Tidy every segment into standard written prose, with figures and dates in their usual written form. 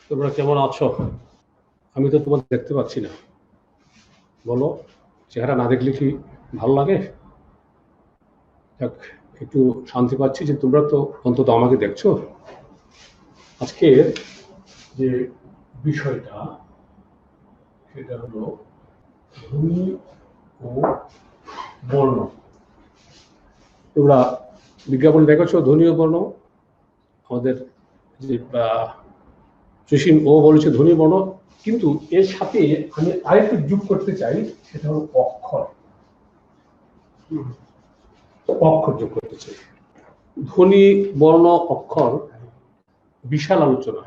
তোমরা কেমন আছো? আমি তো তোমাদের দেখতে পাচ্ছি না। বলো, চেহারা না দেখলে কি ভালো লাগে? যাক, একটু শান্তি পাচ্ছি যে তোমরা তো অন্তত আমাকে দেখছো। আজকে যে বিষয়টা সেটা হলো ধ্বনি ও বর্ণ। তোমরা বিজ্ঞাপন দেখেছো ধ্বনি ও বর্ণ? আমাদের যে সুশীল ও বলেছে ধ্বনি বর্ণ, কিন্তু এর সাথে আমি আরেকটু যোগ করতে চাই, সেটা হলো অক্ষর। অক্ষর যোগ করতে চাই। ধ্বনি বর্ণ অক্ষর বিশাল আলোচনা।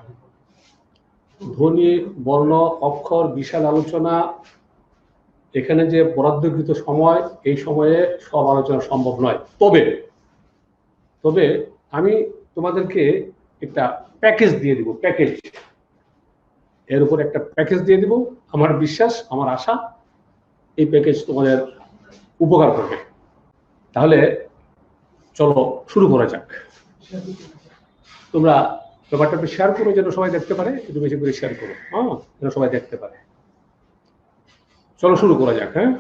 ধ্বনি বর্ণ অক্ষর বিশাল আলোচনা। এখানে যে বরাদ্দকৃত সময়, এই সময়ে সব আলোচনা সম্ভব নয়। তবে আমি তোমাদেরকে একটা প্যাকেজ দিয়ে দিব। প্যাকেজ, এর উপর একটা প্যাকেজ দিয়ে দিব। আমার বিশ্বাস, আমার আশা, এই প্যাকেজ তোমাদের উপকার করবে। তাহলে চলো শুরু করা যাক। তোমরা ব্যাপারটা একটু শেয়ার করো, যেন সবাই দেখতে পারে। একটু বেশি করে শেয়ার করো, যেন সবাই দেখতে পারে। চলো শুরু করা যাক। হ্যাঁ,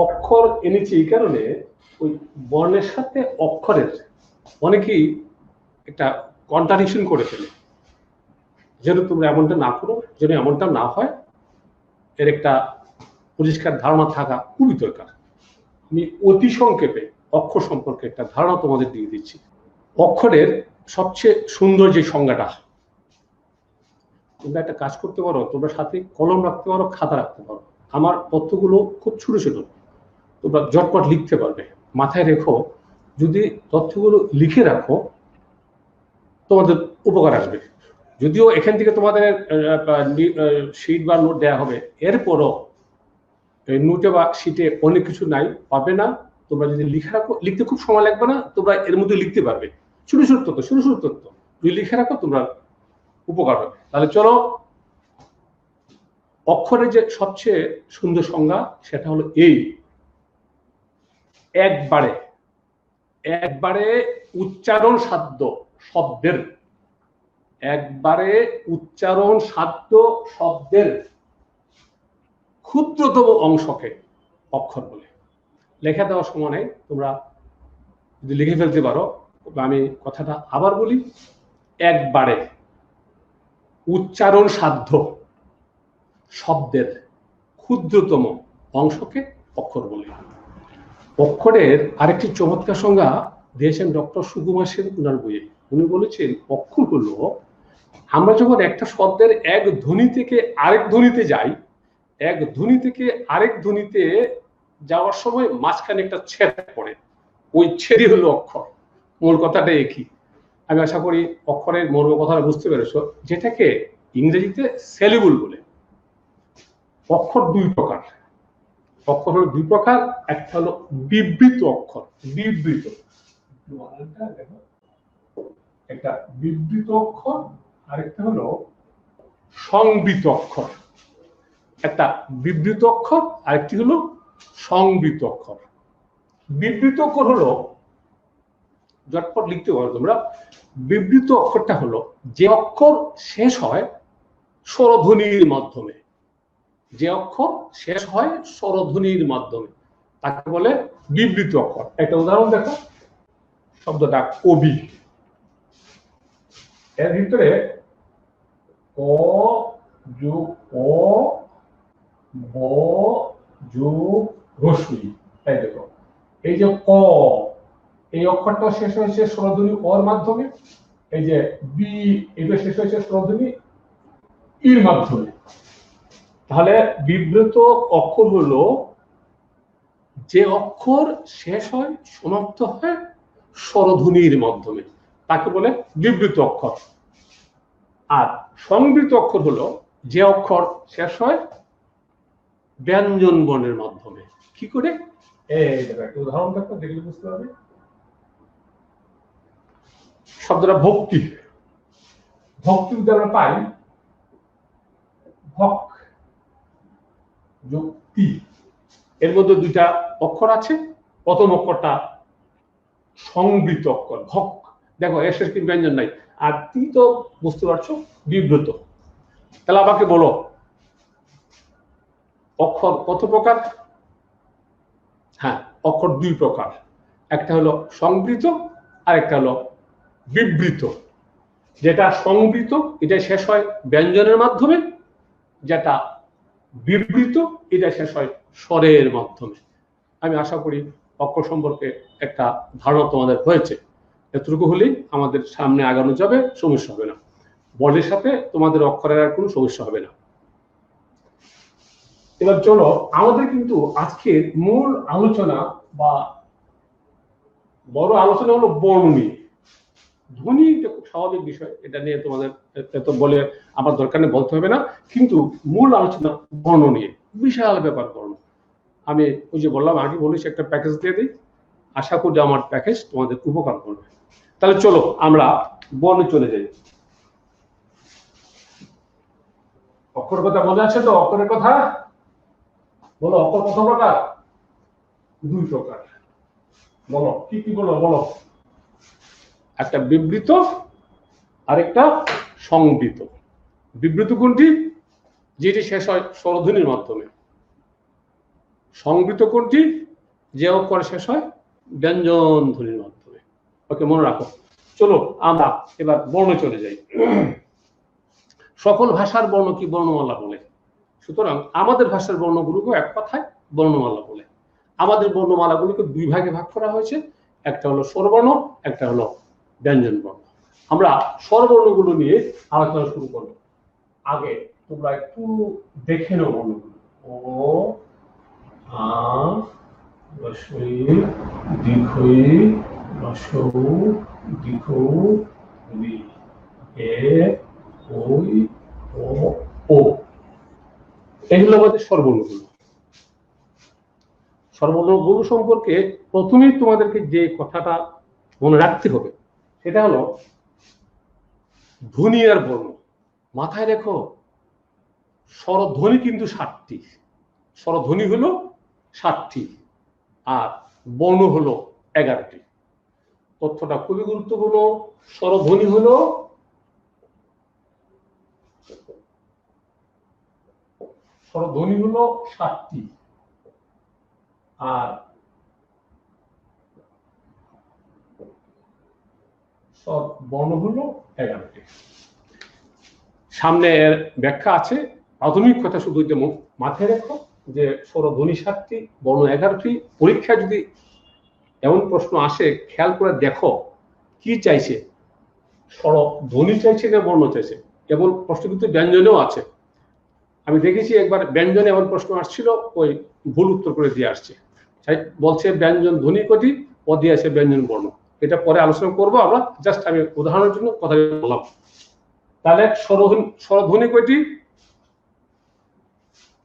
অক্ষর এনেছি এই কারণে, ওই বর্ণের সাথে অক্ষরের অনেকেই একটা কন্ট্রাডিকশন করে ফেলে। যেন তোমরা এমনটা না করো, যেন এমনটা না হয়, এর একটা পরিষ্কার ধারণা থাকা খুবই দরকার। আমি অতি সংক্ষেপে অক্ষর সম্পর্কে একটা ধারণা তোমাদের দিয়ে দিচ্ছি। অক্ষরের সবচেয়ে সুন্দর যে সংজ্ঞাটা, তোমরা একটা কাজ করতে পারো, তোমরা সাথে কলম রাখতে পারো, খাতা রাখতে পারো। আমার তথ্যগুলো খুব ছোট ছোট, তোমরা ঝটপট লিখতে পারবে। মাথায় রেখো, যদি তথ্যগুলো লিখে রাখো তোমাদের উপকার আসবে। যদিও এখান থেকে তোমাদের শিট বা নোট দেওয়া হবে, এরপরও নোটে বা শিটে অনেক কিছু নাই, পাবে না। তোমরা যদি লিখে রাখো, লিখতে খুব সময় লাগবে না, তোমরা এর মধ্যে লিখতে পারবে। ছোট ছোট তথ্য যদি লিখে রাখো তোমরা উপকার হবে। তাহলে চলো, অক্ষরের যে সবচেয়ে সুন্দর সংজ্ঞা সেটা হলো এই: একবারে উচ্চারণ সাধ্য শব্দের, একবারে উচ্চারণ সাধ্য শব্দের ক্ষুদ্রতম অংশকে অক্ষর বলে। লেখা দেওয়ার সময় নেই, তোমরা যদি লিখে ফেলতে পারো। আমি কথাটা আবার বলি: একবারে উচ্চারণ সাধ্য শব্দের ক্ষুদ্রতম অংশকে অক্ষর বলে। অক্ষরের আরেকটি চমৎকার সংজ্ঞা দিয়েছেন ডক্টর সুকুমার সেন উনার বইয়ে। উনি বলেছেন, অক্ষর হলো, আমরা যখন একটা শব্দের এক ধ্বনি থেকে আরেক ধ্বনিতে যাই, এক ধ্বনি থেকে আরেক ধ্বনিতে যাওয়ার সময় মাঝখানে একটা ছেদ পড়ে, ওই ছেদই হলো অক্ষর। মূল কথাটা একই। আমি আশা করি অক্ষরের মর্ম কথাটা বুঝতে পেরেছো, যেটাকে ইংরেজিতে সেলেবল বলে। অক্ষর দুই প্রকার। অক্ষর হলো দুই প্রকার। একটা হলো বিবৃত অক্ষর, বিবৃত, একটা বিবৃত অক্ষর, আরেকটা হলো সংবৃত অক্ষর। একটা বিবৃত অক্ষর, আরেকটি হলো সংবৃত অক্ষর। বিবৃত অক্ষর হলো, ঝটপট লিখতে পারো তোমরা। বিবৃত অক্ষরটা হলো যে অক্ষর শেষ হয় স্বরধ্বনির মাধ্যমে, যে অক্ষর শেষ হয় স্বরধ্বনির মাধ্যমে, তাকে বলে বিবৃত অক্ষর। একটা উদাহরণ দেখো, শব্দটা কবি, এর ভিতরে ক যোগ অ ব যোগ রশ্মি। তাই দেখো, এই যে ক, এই অক্ষরটা শেষ হয়েছে স্বরধ্বনি অর মাধ্যমে। এই যে বি, এটা শেষ হয়েছে স্বরধ্বনি ইর মাধ্যমে। তাহলে বিবৃত অক্ষর হলো যে অক্ষর শেষ হয়, সমাপ্ত হয় স্বরধ্বনির মাধ্যমে, তাকে বলে বিবৃত অক্ষর। আর সংবৃত অক্ষর হলো যে অক্ষর শেষ হয় ব্যঞ্জন বর্ণের মাধ্যমে। কি করে? এই দেখো, একটা উদাহরণ দেখো, দেখলে বুঝতে পারবে। শব্দটা ভক্তি, ভক্তি উদাহরণ পাই ভক যুক্তি। এর মধ্যে দুইটা অক্ষর আছে। প্রথম অক্ষরটা সংবৃত অক্ষর ভক, দেখো এর শেষ কিন্তু ব্যঞ্জন নাই। আর তি তো বুঝতে পারছো, বিব্রত। তাহলে আমাকে বলো অক্ষর কত প্রকার? হ্যাঁ, অক্ষর দুই প্রকার, একটা হলো সংবৃত আর একটা হলো বিবৃত। যেটা সংবৃত এটা শেষ হয় ব্যঞ্জনের মাধ্যমে, যেটা বিবৃত এটা শেষ হয় স্বরের মাধ্যমে। আমি আশা করি অক্ষর সম্পর্কে একটা ধারণা তোমাদের হয়েছে। এতটুকু হলেই আমাদের সামনে আগানো যাবে, সমস্যা হবে না। বর্ণের সাথে তোমাদের অক্ষরের আর কোনো সমস্যা হবে না। এবার চলো, আমাদের কিন্তু আজকের মূল আলোচনা বা বড় আলোচনা হলো বর্ণ নিয়ে। ধ্বনি এটা খুব স্বাভাবিক বিষয়, এটা নিয়ে তোমাদের এত বলে আমার দরকার নেই, বলতে হবে না। কিন্তু মূল আলোচনা বর্ণ নিয়ে, বিশাল ব্যাপার বর্ণ। আমি ওই যে বললাম আগে বলেছি একটা প্যাকেজ দিয়ে দিই, আশা করি আমার প্যাকেজ তোমাদের উপকার করবে। তাহলে চলো আমরা বর্ণে চলে যাই। অক্ষর কথা মনে আছে তো? অক্ষরের কথা বলো, অক্ষর কত প্রকার? দুই প্রকার। বলো কি কি বলো বলো। একটা বিবৃত আর একটা সংবৃত। বিবৃত কোনটি? যেটি শেষ হয় স্বরধ্বনির মাধ্যমে। সংবৃত কোনটি? যে অক্ষর শেষ হয় ব্যঞ্জন ধ্বনির মাধ্যমে। ওকে, মনে রাখো। চলো আমরা এবার বর্ণে চলে যাই। সকল ভাষার বর্ণ কি বর্ণমালা বলে, সুতরাং আমাদের ভাষার বর্ণগুলোকে এক কথায় বর্ণমালা বলে। আমাদের বর্ণমালাগুলোকে দুই ভাগে ভাগ করা হয়েছে, একটা হলো স্বরবর্ণ, একটা হলো ব্যঞ্জন বর্ণ। আমরা স্বরবর্ণগুলো নিয়ে আলোচনা শুরু করব। আগে তোমরা একটু দেখে নাও বর্ণগুলো। ও, আ, রস্বই, দীর্ঘই, রস্বউ, দীর্ঘউ, রি, এ, ওই, ও। এগুলো আমাদের স্বরবর্ণগুলো। স্বরবর্ণগুলো সম্পর্কে প্রথমেই তোমাদেরকে যে কথাটা মনে রাখতে হবে সেটা হলো ধ্বনি আর বর্ণ। মাথায় রেখো, স্বরধ্বনি কিন্তু 7টি। স্বরধ্বনি হলো 7টি আর বর্ণ হলো 11টি। তথ্যটা খুবই গুরুত্বপূর্ণ। স্বরধ্বনি হলো 7টি আর বর্ণ হলো 11টি। সামনে ব্যাখ্যা আছে, প্রাথমিক কথা শুধু মাথায় রেখো যে স্বরধ্বনি 7টি, বর্ণ 11টি। পরীক্ষায় যদি এমন প্রশ্ন আসে, খেয়াল করে দেখো কি চাইছে, স্বরধ্বনি চাইছে না বর্ণ চাইছে। এমন প্রশ্ন কিন্তু ব্যঞ্জনেও আছে। আমি দেখেছি একবার ব্যঞ্জনে এমন প্রশ্ন আসছিল, ওই ভুল উত্তর করে দিয়ে আসছে। বলছে ব্যঞ্জন ধ্বনি কটি, ও দিয়ে আছে ব্যঞ্জন বর্ণ। এটা পরে আলোচনা করবো আমরা, জাস্ট আমি উদাহরণের জন্য কথা বললাম। তাহলে স্বরধ্বনি কয়টি?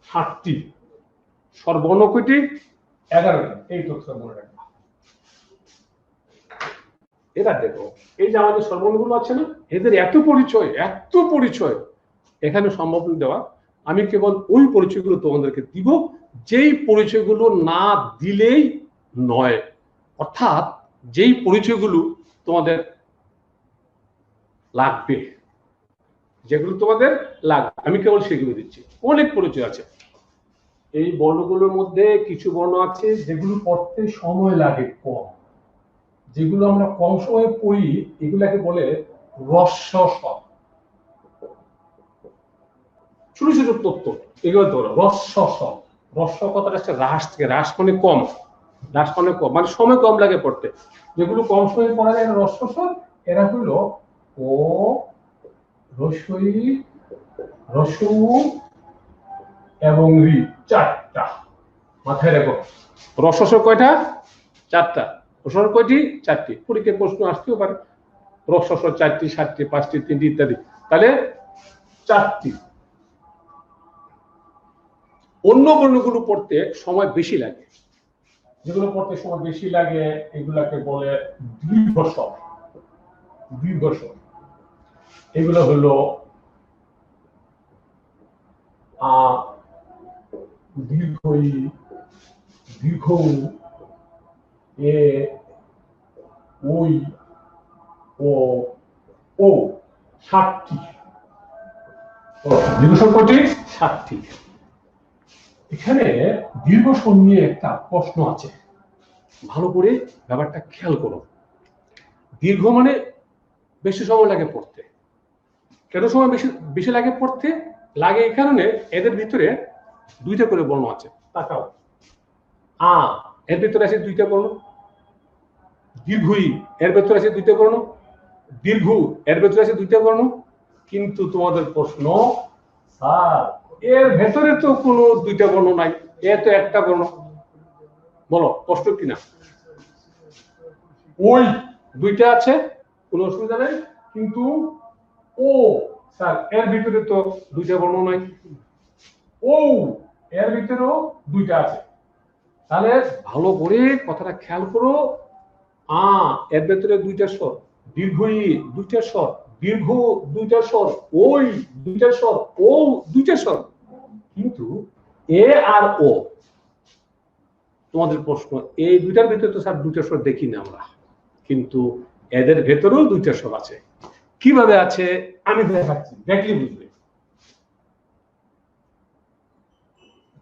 7টি। স্বরবর্ণ কয়টি? 11টি। এই তথ্য মনে রাখবা। এবার দেখো, এই যে আমাদের স্বরবর্ণগুলো আছে না, এদের এত পরিচয় এখানে সম্ভব দেওয়া। আমি কেবল ওই পরিচয়গুলো তোমাদেরকে দিব যেই পরিচয়গুলো না দিলেই নয়, অর্থাৎ যেই পরিচয়গুলো তোমাদের লাগবে, যেগুলো তোমাদের লাগবে, আমি কেবল সেগুলো দিচ্ছি। অনেক পরিচয় আছে। এই বর্ণগুলোর মধ্যে কিছু বর্ণ আছে যেগুলো পড়তে সময় লাগে কম, যেগুলো আমরা কম সময়ে পড়ি, এগুলাকে বলে হ্রস্ব স্বর। ছোট ছোট তথ্য, এগুলো তো হ্রস্ব স্বর। হ্রস্ব কথাটা হচ্ছে হ্রাস থেকে, হ্রাস মানে কম, মানে সময় কম লাগে পড়তে। যেগুলো কম সময়ে পড়া যায় হ্রস্ব স্বর, এরা হলো ও, রস্বই, রস্বউ এবং রি। 4টা। মাথায় রাখো, হ্রস্ব স্বর কয়টা? 4টা। স্বর কয়টি? 4টি। পরীক্ষায় প্রশ্ন আসতেও পারে হ্রস্ব স্বর 4টি, 7টি, 5টি, 3টি ইত্যাদি। তাহলে 4টি। অন্য বর্ণগুলো পড়তে সময় বেশি লাগে, যেগুলো পড়তে সময় বেশি লাগে এগুলাকে বলে দীর্ঘস্বর। দীর্ঘস্বর এগুলো হলো দীর্ঘই, দীর্ঘউ, এ, ওই, ও। 7টি। দীর্ঘ স্বর কয়টি? 7টি। এখানে দীর্ঘ স্বর নিয়ে একটা প্রশ্ন আছে, ভালো করে ব্যাপারটা খেয়াল করো। দীর্ঘ মানে বেশি সময় লাগে পড়তে। কেন সময় বেশি বেশি লাগে পড়তে? লাগে এই কারণে এদের ভিতরে দুইটা করে বর্ণ আছে। তাকাও, আ এর ভিতরে আছে দুইটা বর্ণ, দীর্ঘই এর ভিতরে আছে দুইটা বর্ণ, দীর্ঘ এর ভিতরে আছে দুইটা বর্ণ। কিন্তু তোমাদের প্রশ্ন, স্যার এর ভেতরে তো কোনো দুইটা বর্ণ নাই, এ তো একটা বর্ণ। বলো কষ্ট কিনা? ওই দুইটা আছে, কোনো অসুবিধা নেই, কিন্তু ও স্যার এর ভিতরে তো দুইটা বর্ণ নাই, ও এর ভিতরেও দুইটা আছে। তাহলে ভালো করে কথাটা খেয়াল করো। আ এর ভিতরে দুইটা স্বর, দীর্ঘ ই দুইটা স্বর, দীর্ঘ দুইটা স্বর, ওই দুইটা স্বর, ও দুইটা স্বর। কিন্তু এ আর ও, তোমাদের প্রশ্ন, এই দুইটার ভিতরে তো স্যার দুইটা স্বর দেখি না আমরা, কিন্তু এদের ভেতরেও দুইটা স্বর আছে। কিভাবে আছে আমি দেখাচ্ছি, দেখলে বুঝবে।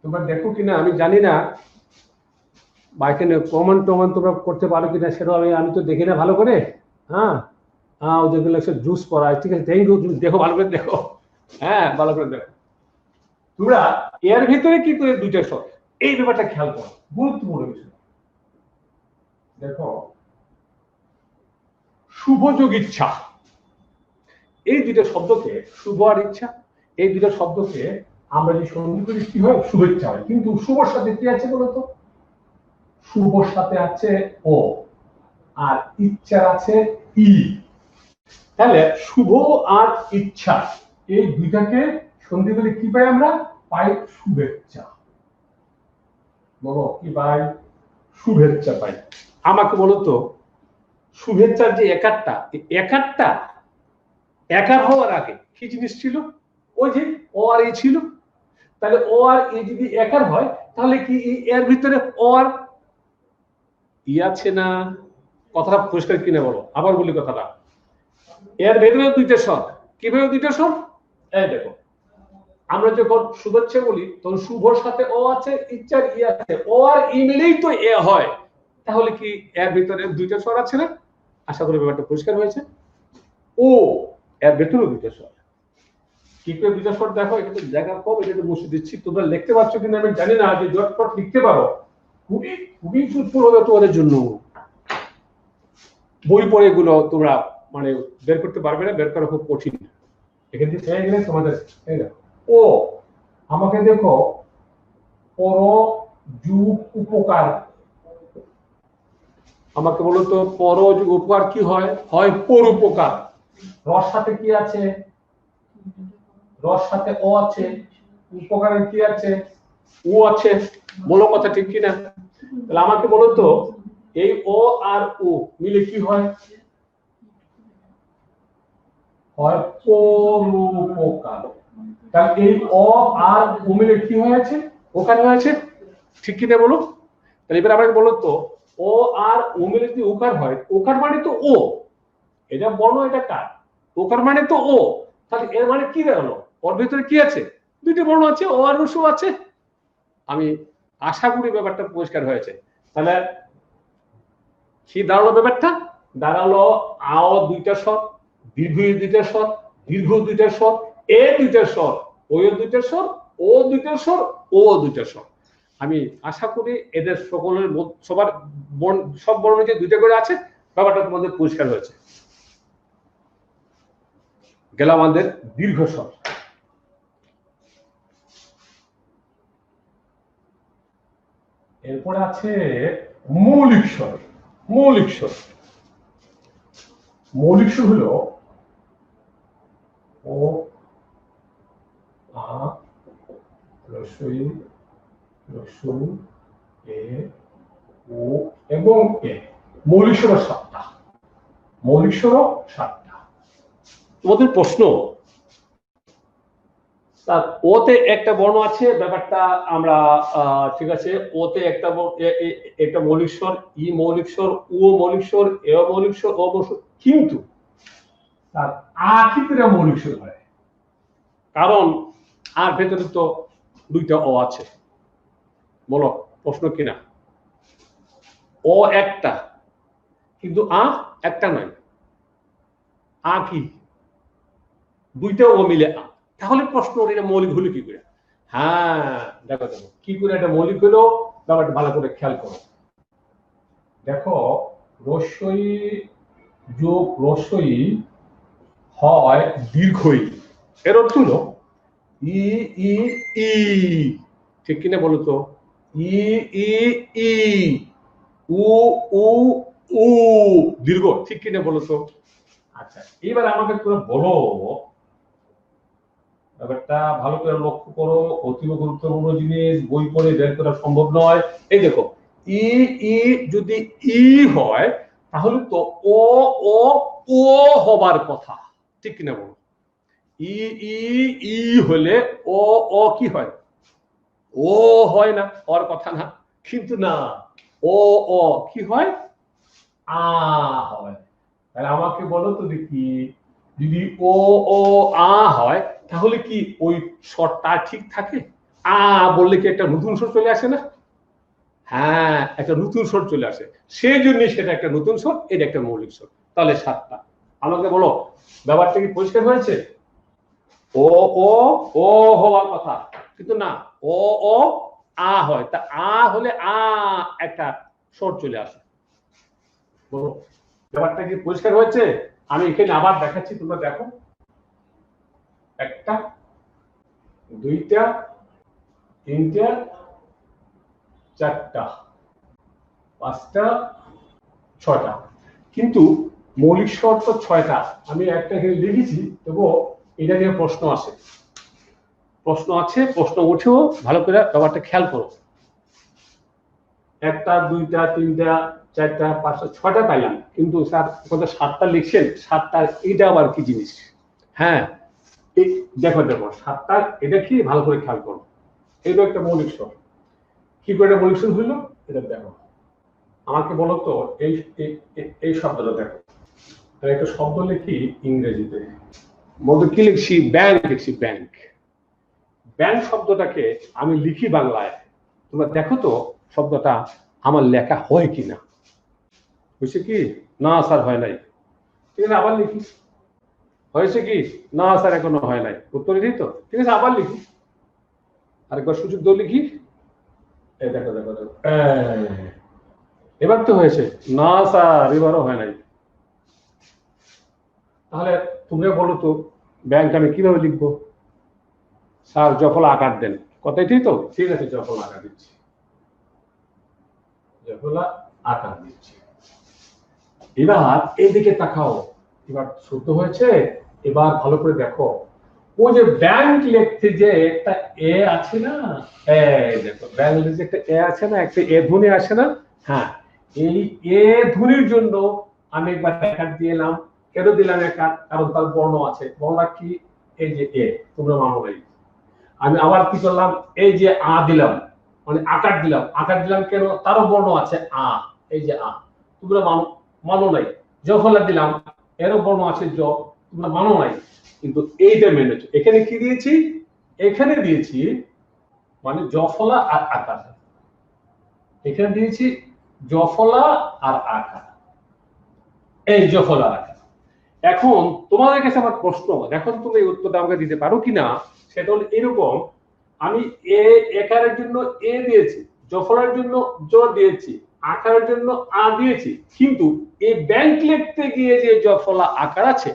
তোমরা দেখো কিনা আমি জানি না, বা এখানে কমেন্ট টমেন্ট তোমরা করতে পারো কিনা সেটাও আমি তো দেখি না ভালো করে। হ্যাঁ হ্যাঁ, ওই যেগুলো জুস পড়ায়, ঠিক আছে, থ্যাংক ইউ। দেখো ভালো করে দেখো, হ্যাঁ ভালো করে দেখো। তোমরা এর ভিতরে কি করে দুইটা স্বর, এই ব্যাপারটা খেয়াল করো, গুরুত্বপূর্ণ বিষয়। দেখো, শুভযোগ ইচ্ছা, এই দুইটা শব্দকে, শুভ আর ইচ্ছা, এই দুইটা শব্দকে আমরা যে সন্ধি করি কি হয়? শুভেচ্ছা হয়। কিন্তু শুভর সাথে কি আছে বলতো? শুভর সাথে আছে ও, আর ইচ্ছার আছে ই। তাহলে শুভ আর ইচ্ছা এই দুইটাকে সন্ধি করে কি পাই আমরা? পাই শুভেচ্ছা। বলো কি পাই? শুভেচ্ছা পাই। আমাকে বলো তো, শুভেচ্ছার যে একারটা, একারটা একার হওয়ার আগে কি জিনিস ছিল? ওই যে ও আর ই ছিল। তাহলে ও আর ই যদি একার হয়, তাহলে কি এর ভিতরে ও আর ই আছে না? কথাটা পরিষ্কার কিনা বলো, আবার বলি কথাটা। এর ভেতরে দুইটা স্বর, কিভাবে দুইটা স্বর? এই দেখো, আমরা যখন শুভেচ্ছা বলি তখন শুভর সাথে ও আছে, ইচ্ছার ই আছে, ও আর ই মিলেই তো এ হয়। তাহলে কি এর ভিতরে দুইটা স্বর আছে না? আশা করি ব্যাপারটা পরিষ্কার হয়েছে। ও এর ভেতরে দুইটা স্বর, কি করে দুইটা স্বর দেখো, এটা তো দেখা কম, এটা মুছে দিচ্ছি। তোমরা লিখতে পারছো কিনা আমি জানি না, যে জটপট লিখতে পারো খুবই খুবই সুন্দর হবে তোমাদের জন্য। বই পড়ে এগুলো তোমরা মানে বের করতে পারবে না, বের করা খুব কঠিন। এখান থেকে পেয়ে গেলে তোমাদের ও, আমাকে দেখো, পর যুগ উপকার, আমাকে বলো তো পর যুগ উপকার কি হয়? হয় পর উপকার। রস সাথে কি আছে? রস সাথে ও আছে, উপকারের কি আছে? ও আছে। বলো কথা ঠিক কিনা? তাহলে আমাকে বলো তো, এই ও আর ও মিলে কি হয়? হয় পরোপকার। তাহলে এই অ আর ও মিলে কি হয়েছে? ওকার হয়েছে, ঠিক কিনা বলো? তাহলে এবার আমাকে বলো তো, ও আর ও মিলে যদি ওকার হয়, ওকার মানে তো ও, এটা বর্ণ, এটা কার, ওকার মানে তো ও। তাহলে এর মানে কি দাঁড়ালো? ওর ভিতরে কি আছে? দুইটা বর্ণ আছে, ও আর রসু আছে। আমি আশা করি ব্যাপারটা পরিষ্কার হয়েছে। তাহলে কি দাঁড়ালো ব্যাপারটা? দাঁড়ালো আও দুইটা স্বর, দীর্ঘ দুইটা স্বর, দীর্ঘ দুইটা স্বর, এ দুইটা স্বর, ও দুইটা স্বর, ও দুইটা স্বর, ও দুইটা স্বর। আমি আশা করি এদের সকলের সবার সব বর্ণ যে দুইটা করে আছে, ব্যাপারটা তোমাদের পরিষ্কার হয়েছে। গেল আমাদের দীর্ঘ স্বর। এরপরে আছে মৌলিক স্বর। মৌলিক স্বর, মৌলিক স্বর হলো ও, আ, রসই, রসু, এ, ও এবং এ। মৌলিক স্বর 7টা। মৌলিক স্বর 7টা। তোমাদের প্রশ্ন, স্যার ওতে একটা বর্ণ আছে, ব্যাপারটা আমরা ঠিক আছে, ওতে একটা একটা মৌলিক স্বর, ই মৌলিক স্বর, ও মৌলিক স্বর, এ মৌলিক স্বর, ও মৌলিক স্বর, কিন্তু স্যার আ কি করে মৌলিক স্বর হয়? কারণ আর ভেতরে তো দুইটা অ আছে। বলো প্রশ্ন কিনা? অ একটা, কিন্তু আ একটা নয়। আ কি? দুইটা ও মিলে আ। তাহলে প্রশ্ন এটা মৌলিক হলো কি করে? হ্যাঁ দেখো দেখো কি করে এটা মৌলিক হলো, ব্যাপারটা ভালো করে খেয়াল করো। দেখো রস্বই যোগ রস্বই হয় দীর্ঘই। এর অর্থ হলো ই ই ই, ঠিক কিনা বলো তো? ই ই ই, উ উ উ, দীর্ঘ, ঠিক কিনা বলো তো? আচ্ছা এবার আমাকে তোমরা বলো, ব্যাপারটা ভালো করে লক্ষ্য করো, অতীব গুরুত্বপূর্ণ জিনিস, বই পড়ে বের করা সম্ভব নয়। এই দেখো ই ই যদি ই হয় তাহলে তো ও ও ও হবার কথা, ঠিক কিনা বলো? ই ই ই হলে ও ও কি হয়? ও হয় না, ওর কথা না। কিন্তু না, ও ও কি হয়? আ হয়। তাহলে আমাকে বলো তো দেখি, যদি ও ও আ হয় তাহলে কি ওই স্বরটা ঠিক থাকে? আ বললে কি একটা নতুন স্বর চলে আসে না? হ্যাঁ একটা নতুন স্বর চলে আসে, সেই জন্য সেটা একটা নতুন স্বর, এটা একটা মৌলিক স্বর। তাহলে 7টা। আমাকে বলো ব্যাপারটা কি পরিষ্কার হয়েছে? ও ও ও হওয়ার কথা, কিন্তু না, ও ও আ হয়। তা আ হলে আ একটা স্বর চলে আসে। বলো ব্যাপারটা কি পরিষ্কার হয়েছে? আমি এখানে আবার দেখাচ্ছি, তোমরা দেখো। একটা, দুইটা, তিনটা, চারটা, পাঁচটা, ছয়টা। কিন্তু মৌলিক স্বর তো 6টা। আমি একটা এখানে লিখেছি, তবুও এটা নিয়ে প্রশ্ন আছে, প্রশ্ন আছে, প্রশ্ন উঠেও ভালো করে ব্যাপারটা খেয়াল করো। একটা, দুইটা, তিনটা, চারটা, পাঁচটা, 6টা পাইলাম, কিন্তু স্যার কত 7টা লিখছেন? 7টা এটা আবার কি জিনিস? হ্যাঁ দেখো দেখো 7টা এটা কি ভালো করে খেয়াল করো। এটা একটা মৌলিক স্বর। কি করে মৌলিক স্বর হইলো এটা দেখো। আমাকে বলো তো এই এই শব্দটা দেখো। একটা শব্দ লিখি ইংরেজিতে, বলতো কি লিখছি? ব্যাংক লিখছি, ব্যাংক। ব্যাংক শব্দটাকে আমি লিখি বাংলায়, তোমরা দেখো তো শব্দটা আমার লেখা হয় কিনা। হয়েছে কি? না স্যার হয় নাই। ঠিক আছে আবার লিখি। হয়েছে কি? না স্যার এখনো হয় নাই। উত্তর দিই তো, ঠিক আছে আবার লিখি, আরেকবার সুযোগ দাও, লিখি। এই দেখো দেখো দেখো, এবার তো হয়েছে। না স্যার এবারও হয় নাই। তাহলে তুমি বলো তো ব্যাংক আমি কিভাবে লিখবো? স্যার জফলা আকার দেন। কথাই ঠিক তো? ঠিক আছে জফলা আকার দিচ্ছি, জফলা আকার দিচ্ছি। এবার এইদিকে তাকাও, এবার শুদ্ধ হয়েছে। এবার ভালো করে দেখো, ওই যে ব্যাংক লিখতে যে একটা এ আছে না, এই দেখো ব্যাংক লিখতে একটা এ আছে না, একটা এ ধ্বনি আসে না? হ্যাঁ এই এ ধ্বনির জন্য আমি একবার একার দিয়ে এলাম। কেন দিলাম একার? কারণ তার বর্ণ আছে। বর্ণটা কি? এই যে এ, তোমরা মানো নাই। আমি আবার কি করলাম? এই যে আ দিলাম, মানে আকার দিলাম। আকার দিলাম কেন? তারও বর্ণ আছে আ, এই যে আ, তোমরা মানো নাই। জফলা দিলাম, এরও বর্ণ আছে জ, তোমরা মানো নাই। কিন্তু এইটা মেনেছো। এখানে কি দিয়েছি? এখানে দিয়েছি মানে জফলা আর আকার। এখানে দিয়েছি জফলা আর আকার, এই জফলা আকার। এখন তোমাদের কাছে আমার প্রশ্ন, এখন তুমি এই উত্তরটা আমাকে দিতে পারো কিনা, সেটা হলো এরকম। আমি এ একারের জন্য এ দিয়েছি, জফলার জন্য জ দিয়েছি, আকারের জন্য আ দিয়েছি, কিন্তু এই ব্যাংক লিখতে গিয়ে যে জফলা আকার আছে,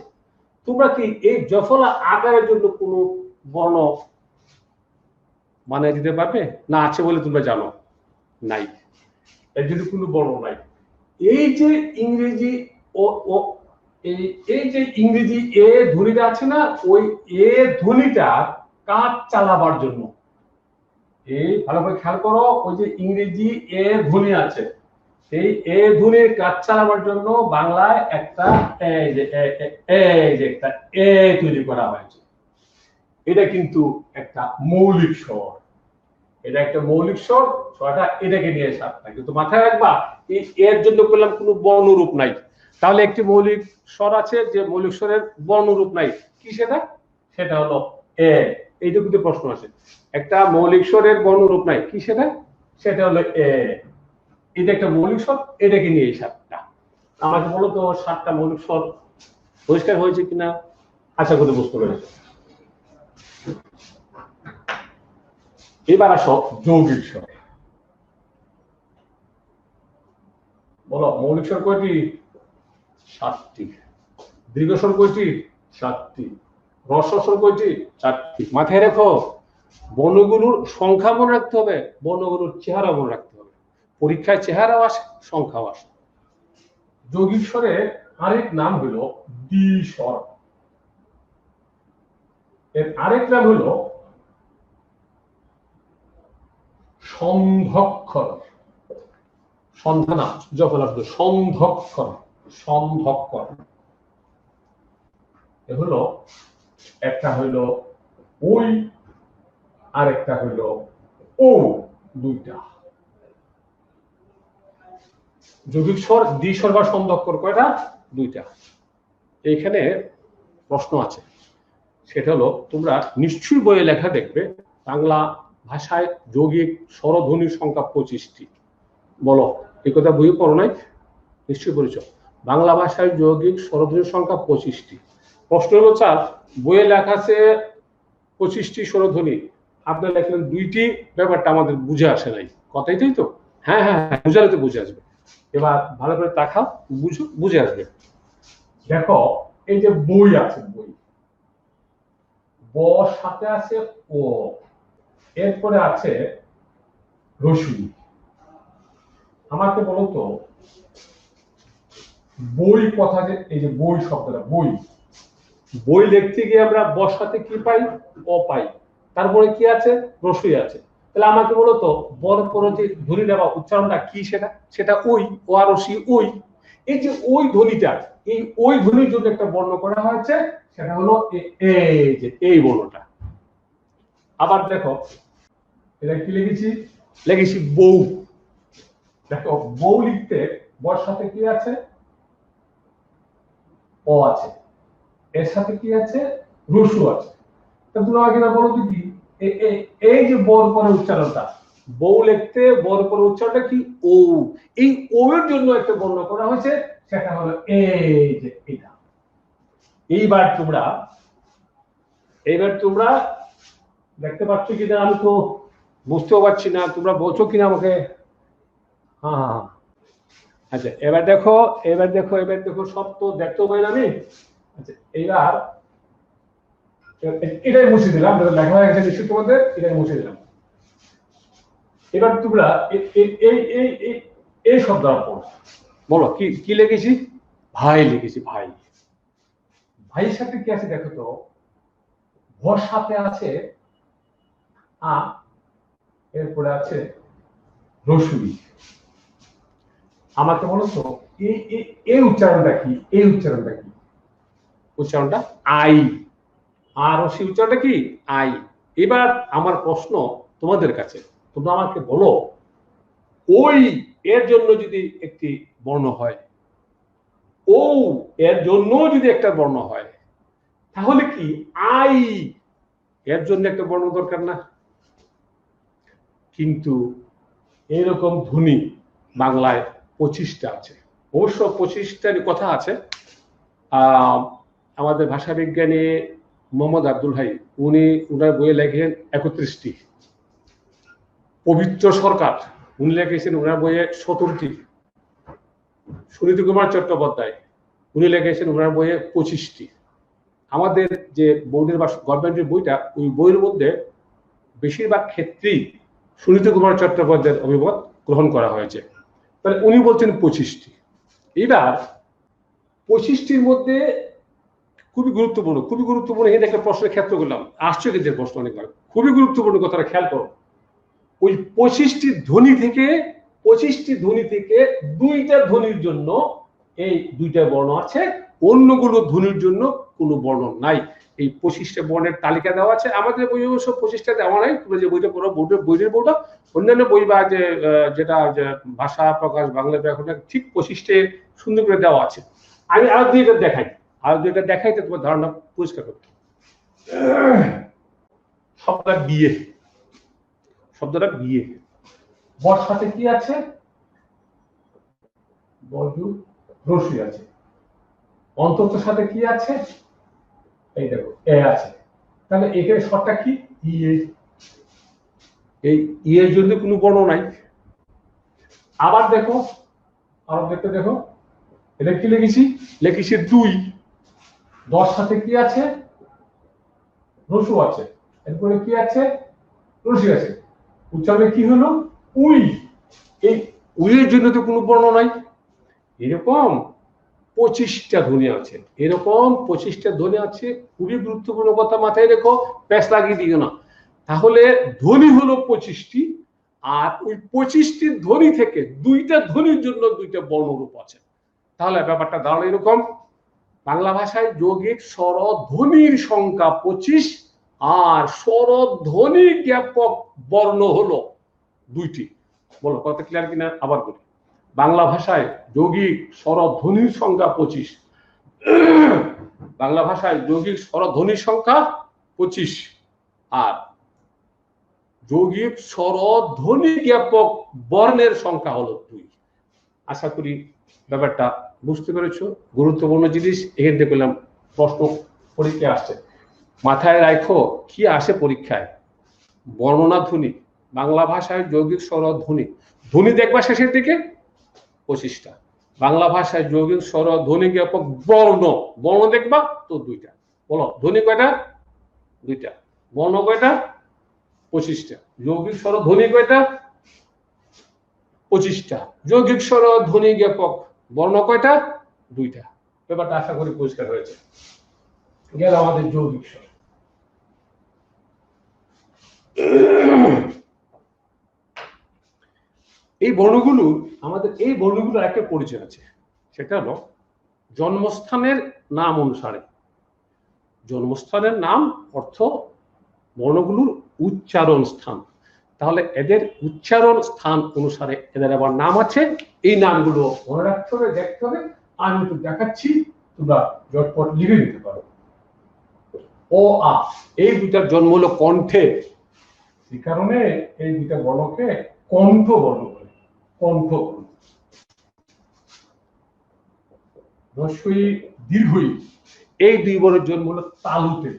তোমরা কি এই জফলা আকারের জন্য কোনো বর্ণ মানে দিতে পারবে? না আছে বলে তোমরা জানো? নাই, এর জন্য কোনো বর্ণ নাই। এই যে ইংরেজি ও ও এই যে ইংরেজি এ ধ্বনিটা আছে না, ওই এ ধ্বনিটা কাজ চালাবার জন্য, এই ভালো করে খেয়াল করো, ওই যে ইংরেজি এ ধ্বনি আছে, এই এ ধ্বনির কাজ চালাবার জন্য বাংলায় একটা এই যে একটা এ তৈরি করা হয়েছে। এটা কিন্তু একটা মৌলিক স্বর, এটা একটা মৌলিক স্বর। ছয়টা এটাকে নিয়ে 7টা, কিন্তু মাথায় রাখবা এই এর জন্য করলাম কোনো বর্ণরূপ নাই। তাহলে একটি মৌলিক স্বর আছে যে মৌলিক স্বরের বর্ণরূপ নাই, কি সেটা? সেটা হলো এ, এইটা কিন্তু প্রশ্ন আছে। একটা মৌলিক স্বরের বর্ণরূপ নাই, কি সেটা? সেটা হলো এ। এটা একটা মৌলিক স্বর, এটাকে নিয়ে এই 7টা। আমাকে বলো তো 7টা মৌলিক স্বর পরিষ্কার হয়েছে কিনা, আশা করি বুঝতে পেরেছো। এবার আসো যৌগিক স্বর। বলো মৌলিক স্বর কয়টি? 7টি। দীর্ঘ স্বর কয়টি? 7টি। হ্রস্ব স্বর কয়টি? 4টি। মাথায় রেখো, বর্ণগুলোর সংখ্যা মনে রাখতে হবে, বর্ণগুলোর চেহারা মনে রাখতে হবে। পরীক্ষায় চেহারাও আসে, সংখ্যাও আসে। যৌগিক স্বরের আরেক নাম হলো দ্বিস্বর। এর আরেক নাম হলো সন্ধক্ষর। সন্ধ্যা না, জফলাব্দ, সন্ধক্ষর। সন্ধক্ষর এ হলো, একটা হইলো ওই, আরেকটা হইলো ও, দুইটা। যৌগিক স্বর দ্বিস্বর বা সন্ধক্ষর কয়টা? দুইটা। এইখানে প্রশ্ন আছে, সেটা হলো তোমরা নিশ্চয়ই বইয়ে লেখা দেখবে বাংলা ভাষায় যৌগিক স্বরধ্বনির সংখ্যা 25টি। বলো, এই কথা বই পড়ো নাই? নিশ্চয়ই পড়েছ। বাংলা ভাষায় যৌগিক স্বরধ্বনির সংখ্যা 25টি। প্রশ্ন হলো স্যার বইয়ে লেখা আছে 25টি স্বরধ্বনি, আপনি লেখলেন 2টি, ব্যাপারটা আমাদের বুঝে আসে নাই। কথাই তাই তো? হ্যাঁ হ্যাঁ হ্যাঁ, বুঝালে তো বুঝে আসবে। এবার ভালো করে তাকাও, বুঝো, বুঝে আসবে। দেখো এই যে বই আছে, বই, ব সাথে আছে ও, এরপরে আছে রসুই। আমাকে বলো তো বই কথা, যে এই যে বই শব্দটা, বই, বই লিখতে গিয়ে আমরা বর সাথে কি পাই? ও পাই। তারপরে কি আছে? রসুই আছে। তাহলে আমাকে বলো তো বর পরে যে ধ্বনিটা বা উচ্চারণটা কি? সেটা সেটা ওই, ও আর রসি, ওই। এই যে ওই ধ্বনিটা, এই ওই ধ্বনির জন্য একটা বর্ণ করা হয়েছে, সেটা হলো এই যে এই বর্ণটা। আবার দেখো এটা কি লিখেছি? লিখেছি বউ। দেখো বউ লিখতে বর সাথে কি আছে? ও আছে, এর সাথে কি আছে? রসু আছে। তুমি আমাকে বলো কি এই যে বর পরে উচ্চারণটা, বউ লিখতে বর পরে উচ্চারণটা কি? ও। এই ও এর জন্য একটা বর্ণ করা হয়েছে, সেটা হলো এই যে এটা। এইবার তোমরা দেখতে পাচ্ছ কিনা আমি তো বুঝতেও পারছি না, তোমরা বলছো কিনা আমাকে? হ্যাঁ হ্যাঁ, আচ্ছা এবার দেখো, সব তো দেখতেও পাই না আমি। আচ্ছা এইবার এটাই মুছে দিলাম, লেখা হয়ে গেছে নিশ্চয়ই তোমাদের, এটাই মুছে দিলাম। এবার তোমরা এই শব্দ বলো কি কি লিখেছি? ভাই লিখেছি, ভাই। ভাইয়ের সাথে কি আছে দেখো তো, ভর সাথে আছে আ, এরপরে আছে রসুই। আমাকে বলো তো এই উচ্চারণটা কি? এই উচ্চারণটা কি? উচ্চারণটা আই। আর রসি উচ্চারণটা কি? আই। এবার আমার প্রশ্ন তোমাদের কাছে, তোমরা আমাকে বলো ওই এর জন্য যদি একটি বর্ণ হয়, ও এর জন্য যদি একটা বর্ণ হয়, তাহলে কি আই এর জন্য একটা বর্ণ দরকার না? কিন্তু এরকম ধ্বনি বাংলায় 25টা আছে। অবশ্য 25টার কথা আছে। আমাদের ভাষা বিজ্ঞানী মোহাম্মদ আব্দুল হাই, উনি উনার বইয়ে লেখেন 31টি। পবিত্র সরকার উনি লিখেছেন ওনার বইয়ে 17টি। সুনীতি কুমার চট্টোপাধ্যায় উনি লিখেছেন ওনার বইয়ে 25টি। আমাদের যে বোর্ডের বা গভর্নমেন্টের বইটা, ওই বইয়ের মধ্যে বেশিরভাগ ক্ষেত্রেই সুনীতি কুমার চট্টোপাধ্যায়ের অভিমত গ্রহণ করা হয়েছে। তাহলে উনি বলছেন 25টি। এবার 25টির মধ্যে খুবই গুরুত্বপূর্ণ এই একটা প্রশ্নের ক্ষেত্র করলাম, আসছে কিন্তু প্রশ্ন অনেকবার, খুবই গুরুত্বপূর্ণ কথাটা খেয়াল করো। ওই 25টি ধ্বনি থেকে দুইটা ধ্বনির জন্য এই দুইটা বর্ণ আছে, অন্যগুলো ধ্বনির জন্য কোনো বর্ণ নাই। এই 25টা বর্ণের তালিকা দেওয়া আছে আমাদের বই, অবশ্য 25টা দেওয়া নাই। তোমরা যে বইটা পড়ো, বইয়ের বইটা অন্যান্য বই বা যেটা ভাষা প্রকাশ বাংলা ব্যাকরণ, ঠিক 25টে সুন্দর করে দেওয়া আছে। আমি আরো দুইটা দেখাই, তোমার ধারণা পরিষ্কার করতে। শব্দটা বিয়ে, শব্দটা বিয়ে। বর সাথে কি আছে? বজু রসি আছে। অন্তত সাথে কি আছে? এই দেখো এ আছে। তাহলে এখানে শর্টটা কি? ইয়ে। এই ইয়ের জন্য কোনো বর্ণ নাই। আবার দেখো, আরো দেখতে দেখো, এটা কি লিখেছি? লিখেছি দুই। দশ সাথে কি আছে? রসু আছে। এরপরে কি আছে? রসি আছে। উচ্চারণে কি হলো? উই। এই উইয়ের জন্য তো কোনো বর্ণ নাই। এরকম 25টা ধ্বনি আছে, এরকম 25টা ধ্বনি আছে। খুবই গুরুত্বপূর্ণ কথা মাথায় রেখো, প্যাচ লাগিয়ে দিও না। তাহলে ধ্বনি হলো 25টি, আর ওই 25টি ধ্বনি থেকে দুইটা ধ্বনির জন্য দুইটা বর্ণরূপ আছে। তাহলে ব্যাপারটা দাঁড়ালো এরকম, বাংলা ভাষায় যৌগিক স্বরধ্বনির সংখ্যা 25, আর স্বরধ্বনি জ্ঞাপক বর্ণ হলো দুইটি। বলো কথা ক্লিয়ার কিনা? আবার বলি, বাংলা ভাষায় যৌগিক স্বরধ্বনির সংখ্যা 25। বাংলা ভাষায় যৌগিক স্বরধ্বনির সংখ্যা 25, আর যৌগিক স্বরধ্বনি জ্ঞাপক বর্ণের সংখ্যা হলো 2। আশা করি ব্যাপারটা বুঝতে পেরেছো। গুরুত্বপূর্ণ জিনিস এখান থেকে পেলাম, প্রশ্ন পরীক্ষায় আসছে, মাথায় রাখো কি আসে পরীক্ষায়? বর্ণনা ধ্বনি, বাংলা ভাষায় যৌগিক স্বরধ্বনি, ধ্বনি দেখবা শেষের দিকে 25টা। বাংলা ভাষায় যৌগিক স্বরধ্বনি জ্ঞাপক বর্ণ, বর্ণ দেখবা তো 2টা। বলো ধ্বনি কয়টা? 2টা। বর্ণ কয়টা? 25টা। যৌগিক স্বরধ্বনি কয়টা? 25টা। যৌগিক স্বরধ্বনি জ্ঞাপক বর্ণ কয়টা? 2টা। ব্যাপারটা আশা করি পরিষ্কার হয়েছে। গেল আমাদের যৌগিক স্বর। এই বর্ণগুলো, আমাদের এই বর্ণগুলোর একটা পরিচয় আছে, সেটা হলো জন্মস্থানের নাম অনুসারে। জন্মস্থানের নাম অর্থ বর্ণগুলোর উচ্চারণ স্থান। তাহলে এদের উচ্চারণ স্থান অনুসারে এদের আবার নাম আছে। এই নামগুলো মনে রাখতে হবে, দেখতে হবে। আমি একটু দেখাচ্ছি, তোমরা ঝটপট লিখে নিতে পারো। ও আ, এই দুটার জন্ম হলো কণ্ঠে, এই কারণে এই দুটা বর্ণকে কণ্ঠ বর্ণ বলে। কণ্ঠ বর্ণ। রস্বই দীর্ঘই, এই দুই বর্ণের জন্ম হলো তালুতে,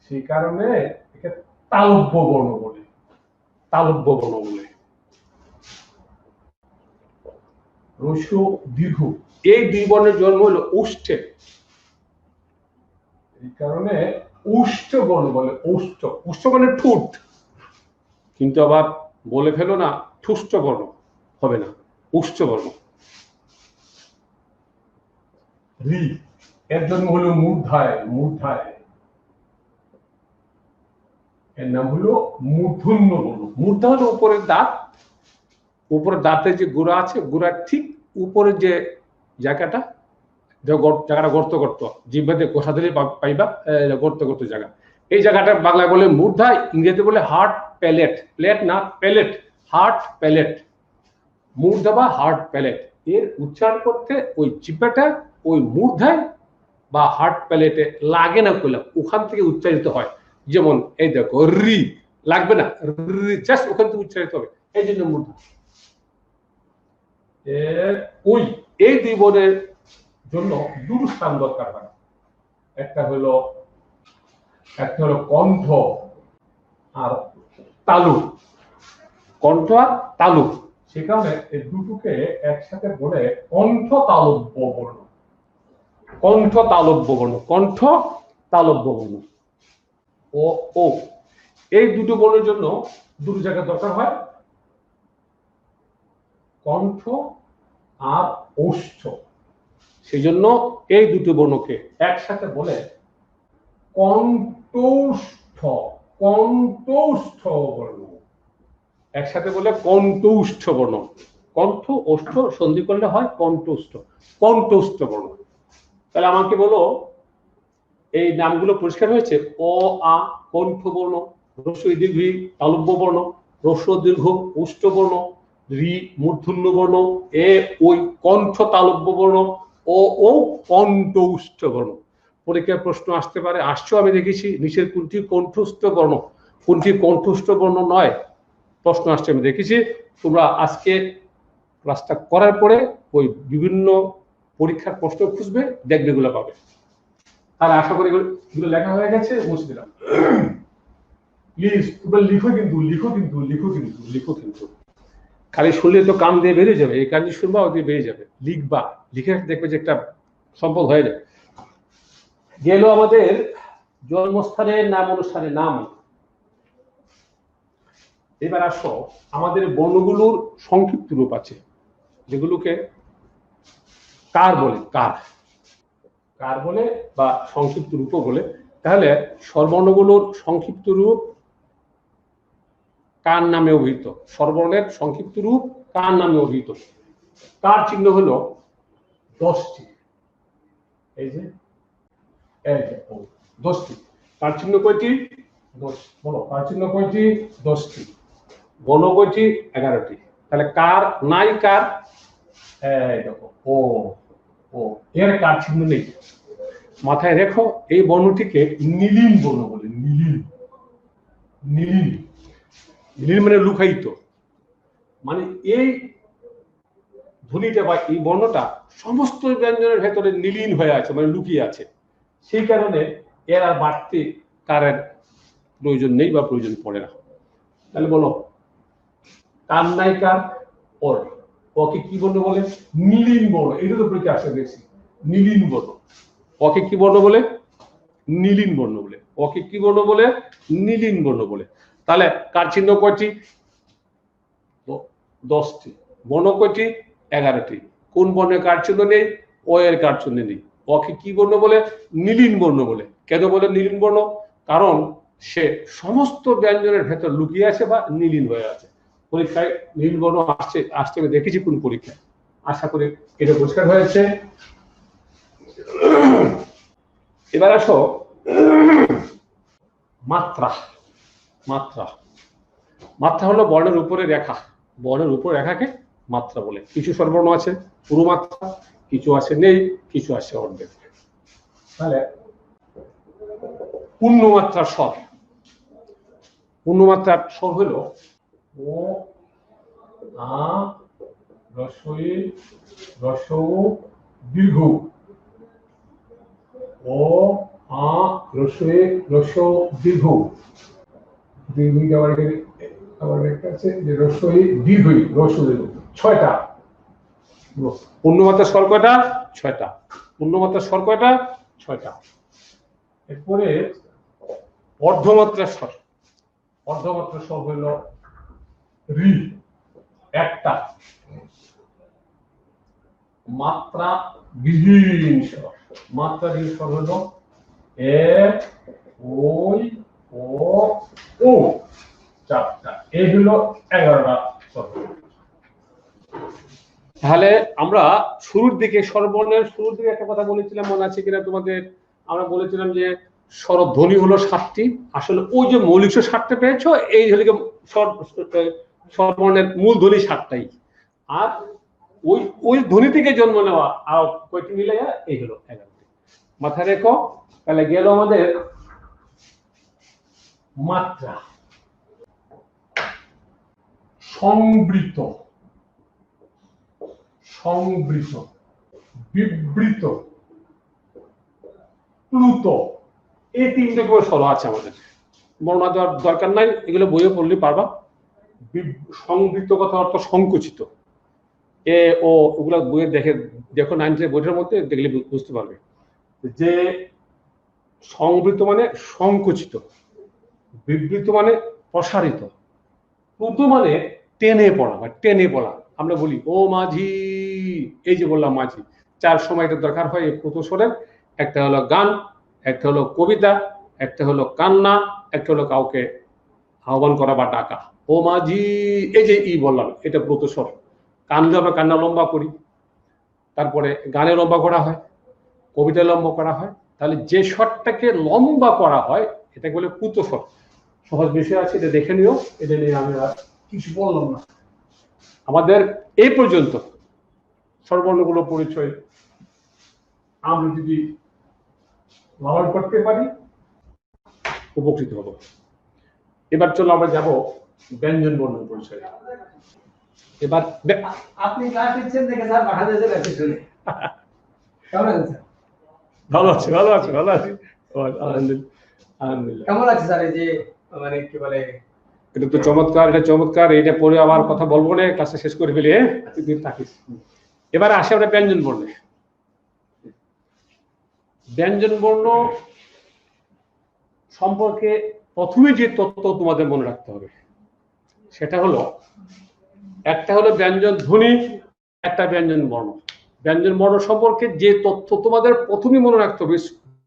সেই কারণে একে তালব্য বর্ণ বলে। তালব্য বর্ণ বলে। রস্য দীর্ঘ, এই দুই বর্ণের জন্ম হলো ওষ্ঠে, এই কারণে ওষ্ঠ বর্ণ বলে। ওষ্ঠ, ওষ্ঠ মানে ঠোঁট, কিন্তু আবার বলে ফেলো না ঠুষ্ট বর্ণ, হবে না, ওষ্ঠ বর্ণ। রি, এর জন্ম হলো মূর্ধায়। মূর্ধায়, এর নাম হলো মূর্ধন্য বর্ণ। মূর্ধা হলো উপরের দাঁত, উপরের দাঁতের যে গোড়া আছে, গোড়ার ঠিক উপরের যে জায়গাটা, জায়গাটা গর্ত গর্ত, জিহ্বাতে কোষা দিলে পাইবা গর্ত গর্ত জায়গা, এই জায়গাটা বাংলায় বলে মূর্ধা, ইংরেজিতে বলে হার্ট প্যালেট। প্লেট না প্যালেট, হার্ট প্যালেট। মূর্ধা বা হার্ট প্যালেট, এর উচ্চারণ করতে ওই জিহ্বাটা ওই মূর্ধায় বা হার্ট প্যালেটে লাগে না, কইলাম ওখান থেকে উচ্চারিত হয়। যেমন এই দেখো রি, লাগবে না, জাস্ট ওখান থেকে উচ্চারিত হবে, এই জন্য মূর্ধা। ওই এই দুই বর্ণের জন্য দুটো স্থান দরকার হয়। একটা হলো কণ্ঠ আর তালু। কণ্ঠ আর তালু, সে কারণে এই দুটোকে একসাথে বলে কণ্ঠ তালব্য বর্ণ। কণ্ঠ তালব্য বর্ণ, কণ্ঠ তালব্য বর্ণ। ও ও, এই দুটো বর্ণের জন্য দুটো জায়গা দরকার হয়, কণ্ঠ আর ওষ্ঠ। সেই জন্য এই দুটো বর্ণকে একসাথে বলে কণ্ঠস্থ। কণ্ঠস্থ বর্ণ একসাথে বলে কণ্ঠস্থ বর্ণ। কণ্ঠ ওষ্ঠ সন্ধি করলে হয় কণ্ঠস্থ, কণ্ঠস্থ বর্ণ। তাহলে আমাকে বলো এই নামগুলো পরিষ্কার হয়েছে? অ আ কণ্ঠ বর্ণ, রস্বই দীর্ঘ তালব্য বর্ণ, রস্ব দীর্ঘ ওষ্ঠ বর্ণ, রি মূর্ধন্য বর্ণ, এ ওই কণ্ঠ তালব্য বর্ণ, ও ও কণ্ঠস্থ বর্ণ। পরীক্ষায় প্রশ্ন আসতে পারে, আসছো আমি দেখেছি, নিচের কোনটি কণ্ঠস্থ বর্ণ? কোনটি কণ্ঠস্থ বর্ণ নয় প্রশ্ন আসছে আমি দেখেছি। তোমরা আজকে ক্লাসটা করার পরে ওই বিভিন্ন পরীক্ষার প্রশ্ন খুঁজবে, দেখবে এগুলো পাবে। তাহলে আশা করি এগুলো লেখা হয়ে গেছে, মুছে দিলাম। প্লিজ তোমরা লিখো কিন্তু, লিখো কিন্তু, লিখো কিন্তু, লিখো কিন্তু। খালি শুনলে তো কান দিয়ে বেরিয়ে যাবে, এই কান দিয়ে শুনবা ও দিয়ে বেরিয়ে যাবে। লিখবা, লিখে দেখবে যে একটা সম্পদ হয়ে যাবে। গেল আমাদের জন্মস্থানের নাম অনুসারে নাম। এবার আসো আমাদের বর্ণগুলোর সংক্ষিপ্ত রূপ আছে, যেগুলোকে কার বলে, কার বলে বা সংক্ষিপ্ত রূপও বলে। তাহলে স্বরবর্ণগুলোর সংক্ষিপ্ত রূপ কার নামে অভিহিত, স্বরবর্ণের সংক্ষিপ্ত রূপ কার নামে অভিহিত। কার চিহ্ন হলো 10টি। এই যে 10টি। কার চিহ্ন কয়টি? 10। বলো কার চিহ্ন কয়টি? 10টি। বর্ণ কয়টি? 11টি। তাহলে কার নাই, কার দেখো ও ও এর কার চিহ্ন নেই। মাথায় রেখো এই বর্ণটিকে নীলিন বর্ণ বলে। নীলিন, নীলিন, নীলিন মানে লুকায়িত। মানে এই ধ্বনিটা বা এই বর্ণটা সমস্ত ব্যঞ্জনের ভেতরে নীলিন হয়ে আছে, মানে লুকিয়ে আছে। সেই কারণে এর আর বাড়তি কারের প্রয়োজন নেই বা প্রয়োজন পড়ে না। তাহলে বলো কার নাই, কার ওর, ওকে কি বর্ণ বলে? নীলিন বর্ণ। এটা তো পরীক্ষা আসে বেশি। নীলিন বর্ণ। ওকে কি বর্ণ বলে? নীলিন বর্ণ বলে। ওকে কি বর্ণ বলে? নীলিন বর্ণ বলে। তাহলে কার চিহ্ন কয়টি? 10টি। বর্ণ কয়টি? 11টি। কোন বর্ণের কার চিহ্ন নেই? ও এর কার চিহ্ন নেই। ওকে কি বর্ণ বলে? নীলিন বর্ণ বলে। কেন বলে নীলিন বর্ণ? কারণ সে সমস্ত ব্যঞ্জনের ভেতর লুকিয়ে আছে বা নীলিন হয়ে আছে। পরীক্ষায় নীল বর্ণ আসছে আমি দেখেছি কোন পরীক্ষায়। আশা করি এটা পরিষ্কার হয়েছে। এবার আসো মাত্রা। মাত্রা, মাত্রা হলো বর্ণের উপরে রেখা। বর্ণের উপর রেখাকে মাত্রা বলে। কিছু স্বরবর্ণ আছে পুরো মাত্রা, কিছু আছে নেই, কিছু আছে অর্ধেক। তাহলে পূর্ণমাত্রার স্বর, পূর্ণমাত্রার স্বর হলো ও, আ, রস্বই, রস্বউ, দীর্ঘ। ও, আ, রস্বই, রস্বউ, দীর্ঘ। দীর্ঘ আবার একটা আছে যে রস্বই, দীর্ঘই, রস্বই, 6টা। পূর্ণমাত্রার স্বর কয়টা? 6টা। পূর্ণমাত্রার স্বর কয়টা? 6টা। এরপরে অর্ধমাত্রার স্বর। অর্ধমাত্রার স্বর হলো রি, 1টা। মাত্রা বিহীন স্বর। মাত্রা বিহীন স্বর হলো এ, ওই, ও, ও, 4টা। এই হলো 11টা স্বর। তাহলে আমরা শুরুর দিকে স্বরবর্ণের শুরুর দিকে একটা কথা বলেছিলাম, মনে আছে কিনা তোমাদের? আমরা বলেছিলাম যে স্বরধ্বনি হলো 7টি। আসলে ওই যে মৌলিক 7টা পেয়েছো, এই হলো স্বরবর্ণের মূল ধ্বনি 7টাই। আর ওই ওই ধ্বনি থেকে জন্ম নেওয়া আর কয়টি মিলে এই হলো 11টি। মাথায় রেখো। তাহলে গেল আমাদের মাত্রা। সংবৃত, সংবৃত, বিবৃত, প্লুত, এই 3টে করে স্বর আছে আমাদের। বর্ণনা দেওয়ার দরকার নাই, এগুলো বইয়ে পড়লে পারবা। সংবৃত কথা অর্থ সংকুচিত। এ ও ওগুলো বইয়ে দেখো 9 বইটার মধ্যে দেখলে বুঝতে পারবে যে সংবৃত মানে সংকুচিত, বিবৃত মানে প্রসারিত, প্লুত মানে টেনে পড়া বা টেনে পড়া। আমরা বলি ও মাঝি, এই যে বললাম মাঝি, 4 সময় এটা দরকার হয় এই প্লুত স্বরের। একটা হলো গান, একটা হলো কবিতা, একটা হলো কান্না, একটা হলো কাউকে আহ্বান করা বা ডাকা। ও মাঝি, এই যে ই বললাম, এটা প্লুত স্বর। কানলে আমরা কান্না লম্বা করি, তারপরে গানে লম্বা করা হয়, কবিতা লম্বা করা হয়। তাহলে যে স্বরটাকে লম্বা করা হয় এটাকে বলে প্লুত স্বর। সহজ বিষয় আছে, এটা দেখে নিও। এটা নিয়ে আমি আর কিছু বললাম না। আমাদের এই পর্যন্ত স্বরবর্ণগুলো পরিচয় আমরা যদি লালন করতে পারি উপকৃত হব। এবার চলো আমরা যাব ব্যঞ্জন বর্ণ পরিচয়। এবার আপনি ক্লাস নিচ্ছেন দেখে স্যার বাংলাদেশের কাছে শুনে কেমন আছে স্যার? ভালো আছে আলহামদুলিল্লাহ। কেমন আছে স্যার এই যে মানে কি বলে এটা তো চমৎকার, এটা চমৎকার। এটা পরে আবার কথা বলবো না, ক্লাসে শেষ করে ফেলি। হ্যাঁ, তুই থাকিস। এবার আসে আমরা ব্যঞ্জন বর্ণে। ব্যঞ্জন বর্ণ সম্পর্কে প্রথমে যে তথ্য তোমাদের মনে রাখতে হবে সেটা হলো, একটা হলো ব্যঞ্জন ধ্বনি, একটা ব্যঞ্জন বর্ণ। ব্যঞ্জন বর্ণ সম্পর্কে যে তথ্য তোমাদের প্রথমেই মনে রাখতে হবে,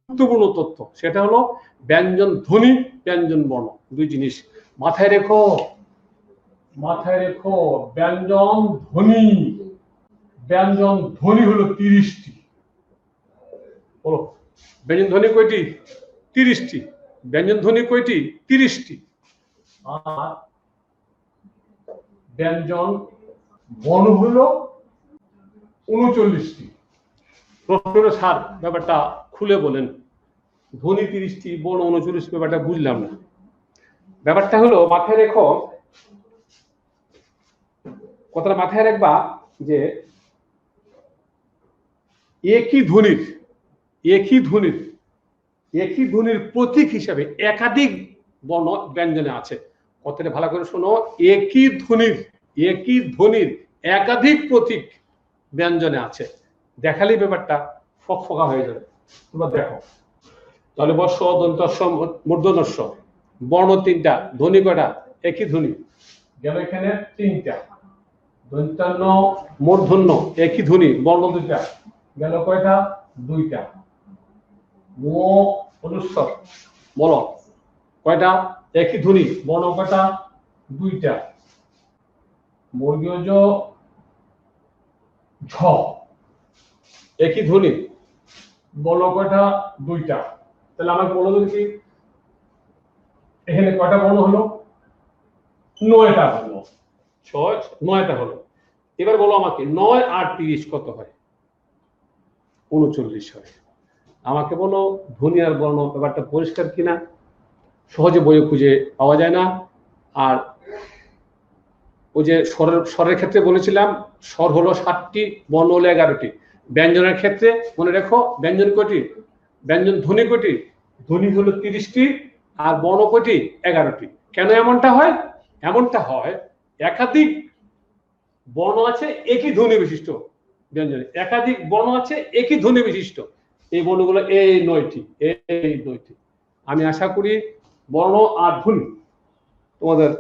গুরুত্বপূর্ণ তথ্য, সেটা হলো ব্যঞ্জন ধ্বনি, ব্যঞ্জন বর্ণ, দুই জিনিস মাথায় রেখো। ব্যঞ্জন ধ্বনি হলো 30টি। বলো, ব্যঞ্জন ধ্বনি কয়টি? 30টি। ব্যঞ্জন ধ্বনি কয়টি? 30টি। আর ব্যঞ্জন বর্ণ হলো 39টি। প্রশ্ন স্যার ব্যাপারটা খুলে বলেন, ধ্বনি 30টি, বর্ণ 39টি, ব্যাপারটা বুঝলাম না। ব্যাপারটা হলো, মাথায় রেখো, কথাটা মাথায় রাখবা যে একই ধ্বনির প্রতীক হিসাবে একাধিক বর্ণ ব্যঞ্জনে আছে। কথাটা ভালো করে শোনো, একই ধ্বনির একাধিক প্রতীক ব্যঞ্জনে আছে। দেখালেই ব্যাপারটা ফকফকা হয়ে যাবে। তোমরা দেখো তাহলে বর্ষ, দন্তস্ব, মূর্ধন্যস্ব, বর্ণ 3টা, ধ্বনি কয়টা? একই ধ্বনি গেল, এখানে 3টা। দন্তান্ন, মূর্ধন্য, একই ধ্বনি, বর্ণ 2টা, গেল কয়টা? 2টা। মো অনুস্বর, বলো কয়টা? একই ধ্বনি, বর্ণ কয়টা? 2টা। বর্গীয় ঝ, একই ধ্বনি, বর্ণ কয়টা? 2টা। তাহলে আমাকে বলো কি এখানে কয়টা বর্ণ হলো? 9টা হলো। 9টা হলো। এবার বলো আমাকে 9 আর 30 কত হয়? 39 হয়। আমাকে বলো ধ্বনি আর বর্ণ ব্যাপারটা পরিষ্কার কিনা? সহজে বইয়ে খুঁজে পাওয়া যায় না। আর ওই যে স্বরের ক্ষেত্রে বলেছিলাম, স্বর হলো 7টি, বর্ণ হলো 11টি। ব্যঞ্জনের ক্ষেত্রে মনে রেখো, ব্যঞ্জন কয়টি? ব্যঞ্জন ধ্বনি কয়টি? ধ্বনি হলো 30টি, আর বর্ণ কয়টি? 11টি। কেন এমনটা হয়? এমনটা হয় একাধিক বর্ণ আছে একই ধ্বনি বিশিষ্ট ব্যঞ্জনে, একাধিক বর্ণ আছে একই ধ্বনি বিশিষ্ট। এই বর্ণগুলো এই 9টি। আমি আশা করি বর্ণ আর ধ্বনি তোমাদের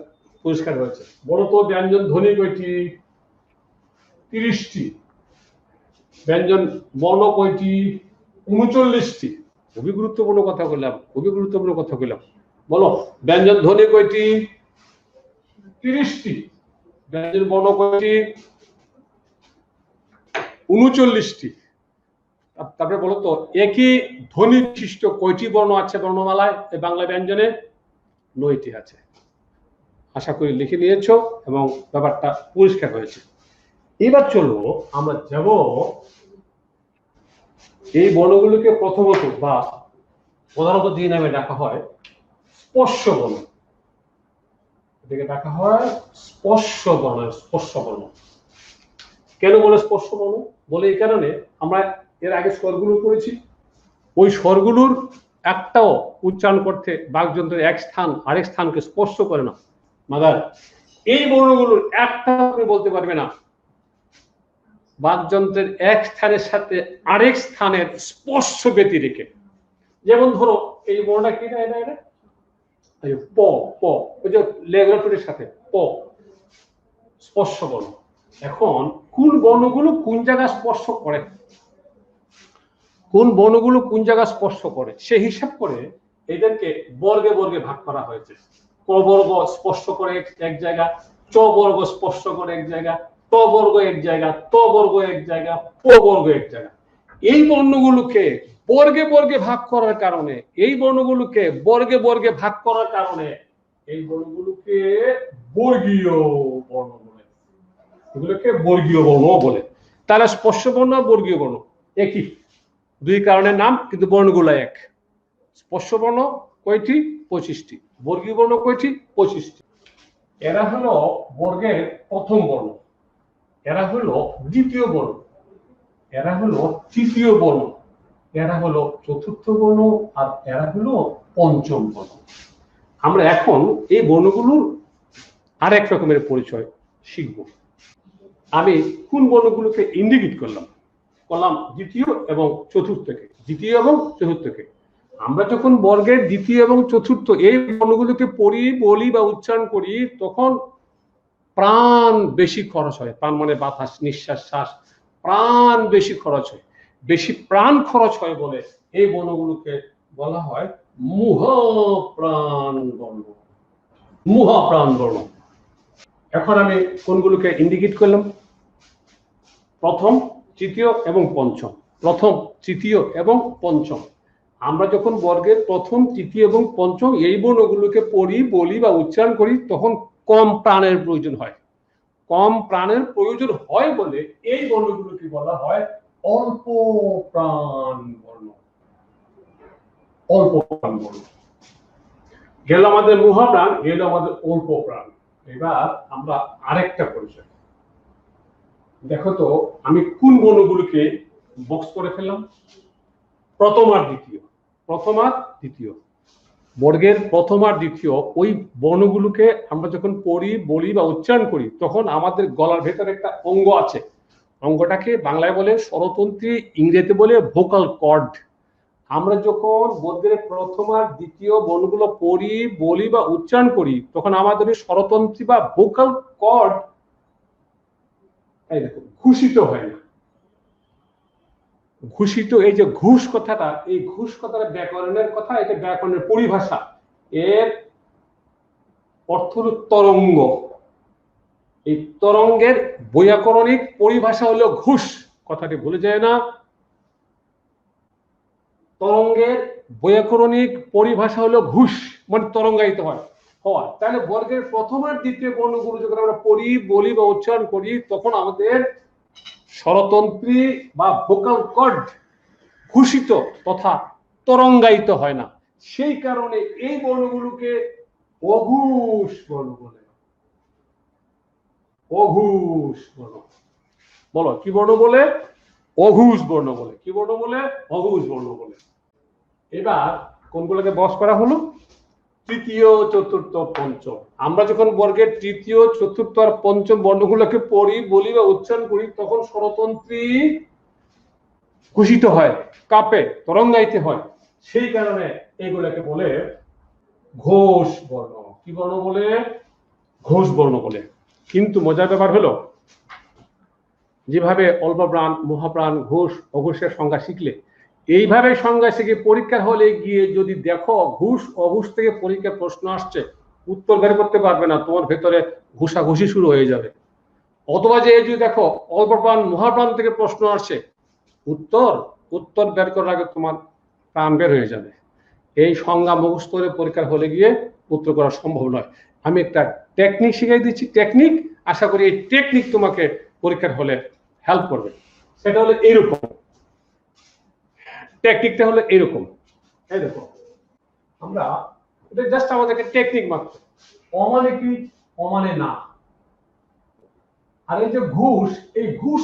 পরিষ্কার হয়েছে। বলো তো ব্যঞ্জন ধ্বনি কয়টি? 30টি। ব্যঞ্জন বর্ণ কয়টি? 39টি। খুবই গুরুত্বপূর্ণ কথা বললাম। বলো ব্যঞ্জন ধ্বনি কয়টি? 30টি। ব্যঞ্জন বর্ণ কয়টি? 39টি। তারপরে বলো তো একই ধ্বনি বিশিষ্ট কয়টি বর্ণ আছে বর্ণমালায়? বাংলা ব্যঞ্জনে 9টি আছে। আশা করি লিখে নিয়েছো এবং ব্যাপারটা পরিষ্কার হয়েছে। এবার চলো আমরা যাব এই বর্ণগুলোকে প্রথমত বা প্রধানত যে নামে ডাকা হয় স্পর্শ বর্ণ। এটাকে ডাকা হয় স্পর্শ বর্ণ। কেন বলে স্পর্শ বর্ণ? বলে এই কারণে, আমরা এর আগে স্বরগুলো করেছি, ওই স্বরগুলোর একটাও উচ্চারণ করতে বাকযন্ত্রের এক স্থান আরেক স্থানকে স্পর্শ করে না। মাদার, এই বর্ণগুলোর একটা আপনি বলতে পারবে না বাকযন্ত্রের এক স্থানের সাথে আরেক স্থানের স্পর্শ ব্যতি রেখে। যেমন ধরো এই বর্ণটা কি, এটা প, ওই যে লেগুলাটরির সাথে প, স্পর্শ বর্ণ। এখন কোন বর্ণগুলো কোন জায়গায় স্পর্শ করে, সেই হিসাব করে এদেরকে বর্গে ভাগ করা হয়েছে। ক বর্গ স্পর্শ করে এক জায়গা, চ বর্গ স্পর্শ করে এক জায়গা, ট বর্গ এক জায়গা, ত বর্গ এক জায়গা, প বর্গ এক জায়গা। এই বর্ণগুলোকে বর্গে ভাগ করার কারণে, এই বর্ণগুলোকে বর্গে ভাগ করার কারণে এই বর্ণগুলোকে বর্গীয় বর্ণ বলে। এগুলোকে বর্গীয় বর্ণ বলে। তাহলে স্পর্শ বর্ণ আর বর্গীয় বর্ণ একই, দুই কারণের নাম, কিন্তু বর্ণগুলো এক। স্পর্শ বর্ণ কয়টি? 25টি। বর্গীয় বর্ণ কয়টি? 25টি। এরা হলো বর্গের প্রথম বর্ণ, এরা হলো দ্বিতীয় বর্ণ, এরা হলো তৃতীয় বর্ণ, এরা হলো চতুর্থ বর্ণ, আর এরা হলো পঞ্চম বর্ণ। আমরা এখন এই বর্ণগুলোর আরেক রকমের পরিচয় শিখব। আমি কোন বর্ণগুলোকে ইন্ডিকেট করলাম দ্বিতীয় এবং চতুর্থকে, দ্বিতীয় এবং চতুর্থকে। আমরা যখন বর্গের দ্বিতীয় এবং চতুর্থ এই বর্ণগুলোকে পড়ি, বলি বা উচ্চারণ করি, তখন প্রাণ বেশি খরচ হয়। প্রাণ মানে বাতাস, নিঃশ্বাস, শ্বাস, প্রাণ বেশি খরচ হয়। বেশি প্রাণ খরচ হয় বলে এই বর্ণগুলোকে বলা হয় মুহপ্রাণ বর্ণ। মুহপ্রাণ বর্ণ। এখন আমি কোনগুলোকে ইন্ডিকেট করলাম? প্রথম, তৃতীয় এবং পঞ্চম। প্রথম, তৃতীয় এবং পঞ্চম। আমরা যখন বর্গের প্রথম, তৃতীয় এবং পঞ্চম এই বর্ণগুলোকে পড়ি, বলি বা উচ্চারণ করি, তখন কম প্রাণের প্রয়োজন হয়। কম প্রাণের প্রয়োজন হয় বলে এই বর্ণগুলোকে বলা হয় অল্প প্রাণ বর্ণ। অল্প প্রাণ বর্ণ গেল আমাদের মুহপ্রাণ, গেল আমাদের অল্প প্রাণ। এবার আমরা আরেকটা পরিচয় দেখো তো, আমি কোন বর্ণগুলোকে বক্স করে ফেললাম? প্রথম আর দ্বিতীয়। প্রথম আর দ্বিতীয়, বর্গের প্রথম আর দ্বিতীয় ওই বর্ণগুলোকে আমরা যখন পড়ি, বলি বা উচ্চারণ করি, তখন আমাদের গলার ভেতরে একটা অঙ্গ আছে। অঙ্গটাকে বাংলায় বলে স্বরতন্ত্রী, ইংরেজিতে বলে ভোকাল কর্ড। আমরা যখন বর্গের প্রথম আর দ্বিতীয় বর্ণগুলো পড়ি, বলি বা উচ্চারণ করি, তখন আমাদের স্বরতন্ত্রী বা ভোকাল কর্ড ঘোষিত হয় না। ঘোষিত, এই যে ঘুষ কথাটা, এই ঘুষ কথাটা ব্যাকরণের কথা, এটা ব্যাকরণের পরিভাষা। এর অর্থ হল তরঙ্গ। এই তরঙ্গের বৈয়াকরণিক পরিভাষা হলো ঘুষ। কথাটি ভুলে যায় না। তরঙ্গের বৈয়াকরণিক পরিভাষা হলো ঘুষ, মানে তরঙ্গায়িত হয় হওয়া। তাহলে বর্গের প্রথম আর দ্বিতীয় বর্ণগুলো যখন আমরা পড়ি, বলি বা উচ্চারণ করি, তখন আমাদের স্বরতন্ত্রী বা ভোকাল কর্ড ঘোষিত তথা তরঙ্গায়িত হয় না। সেই কারণে এই বর্ণগুলোকে অঘোষ বর্ণ বলে। অঘোষ বর্ণ। বলো কি বর্ণ বলে? অঘোষ বর্ণ বলে। কি বর্ণ বলে? অঘোষ বর্ণ বলে। এবার কোনগুলোকে বস করা হলো? তৃতীয়, চতুর্থ, পঞ্চম। আমরা যখন বর্গের তৃতীয়, চতুর্থ আর পঞ্চম বর্ণগুলোকে পড়ি, বলি বা উচ্চারণ করি, তখন স্বরতন্ত্রী ঘোষিত হয়, কাঁপে, তরঙ্গায়িত হয়। সেই কারণে এগুলোকে বলে ঘোষ বর্ণ। কি বর্ণ বলে? ঘোষ বর্ণ বলে। কিন্তু মজার ব্যাপার হলো, যেভাবে অল্প প্রাণ, মহাপ্রাণ, ঘোষ, অঘোষের সংজ্ঞা শিখলে, এইভাবে সংজ্ঞা শিখে পরীক্ষার হলে গিয়ে যদি দেখো ঘুষ অঘুষ থেকে পরীক্ষার প্রশ্ন আসছে, উত্তর বের করতে পারবে না, তোমার ভেতরে ঘুষাঘুষি শুরু হয়ে যাবে। অথবা যে যদি দেখো অল্প প্রাণ, মহাপ্রাণ থেকে প্রশ্ন আসছে, উত্তর বের করার আগে তোমার প্রাণ বের হয়ে যাবে। এই সংজ্ঞা মুখস্থ করে পরীক্ষার হলে গিয়ে উত্তর করা সম্ভব নয়। আমি একটা টেকনিক শিখিয়ে দিচ্ছি, টেকনিক। আশা করি এই টেকনিক তোমাকে পরীক্ষার হলে হেল্প করবে। সেটা হলো এইরকম, টেকনিকটা হলো এইরকম। এই দেখো, আমরা এটা জাস্ট আমাদেরকে টেকনিক মাত্র। অমানে কি? অমানে না। আর এই যে ঘুষ, এই ঘুষ,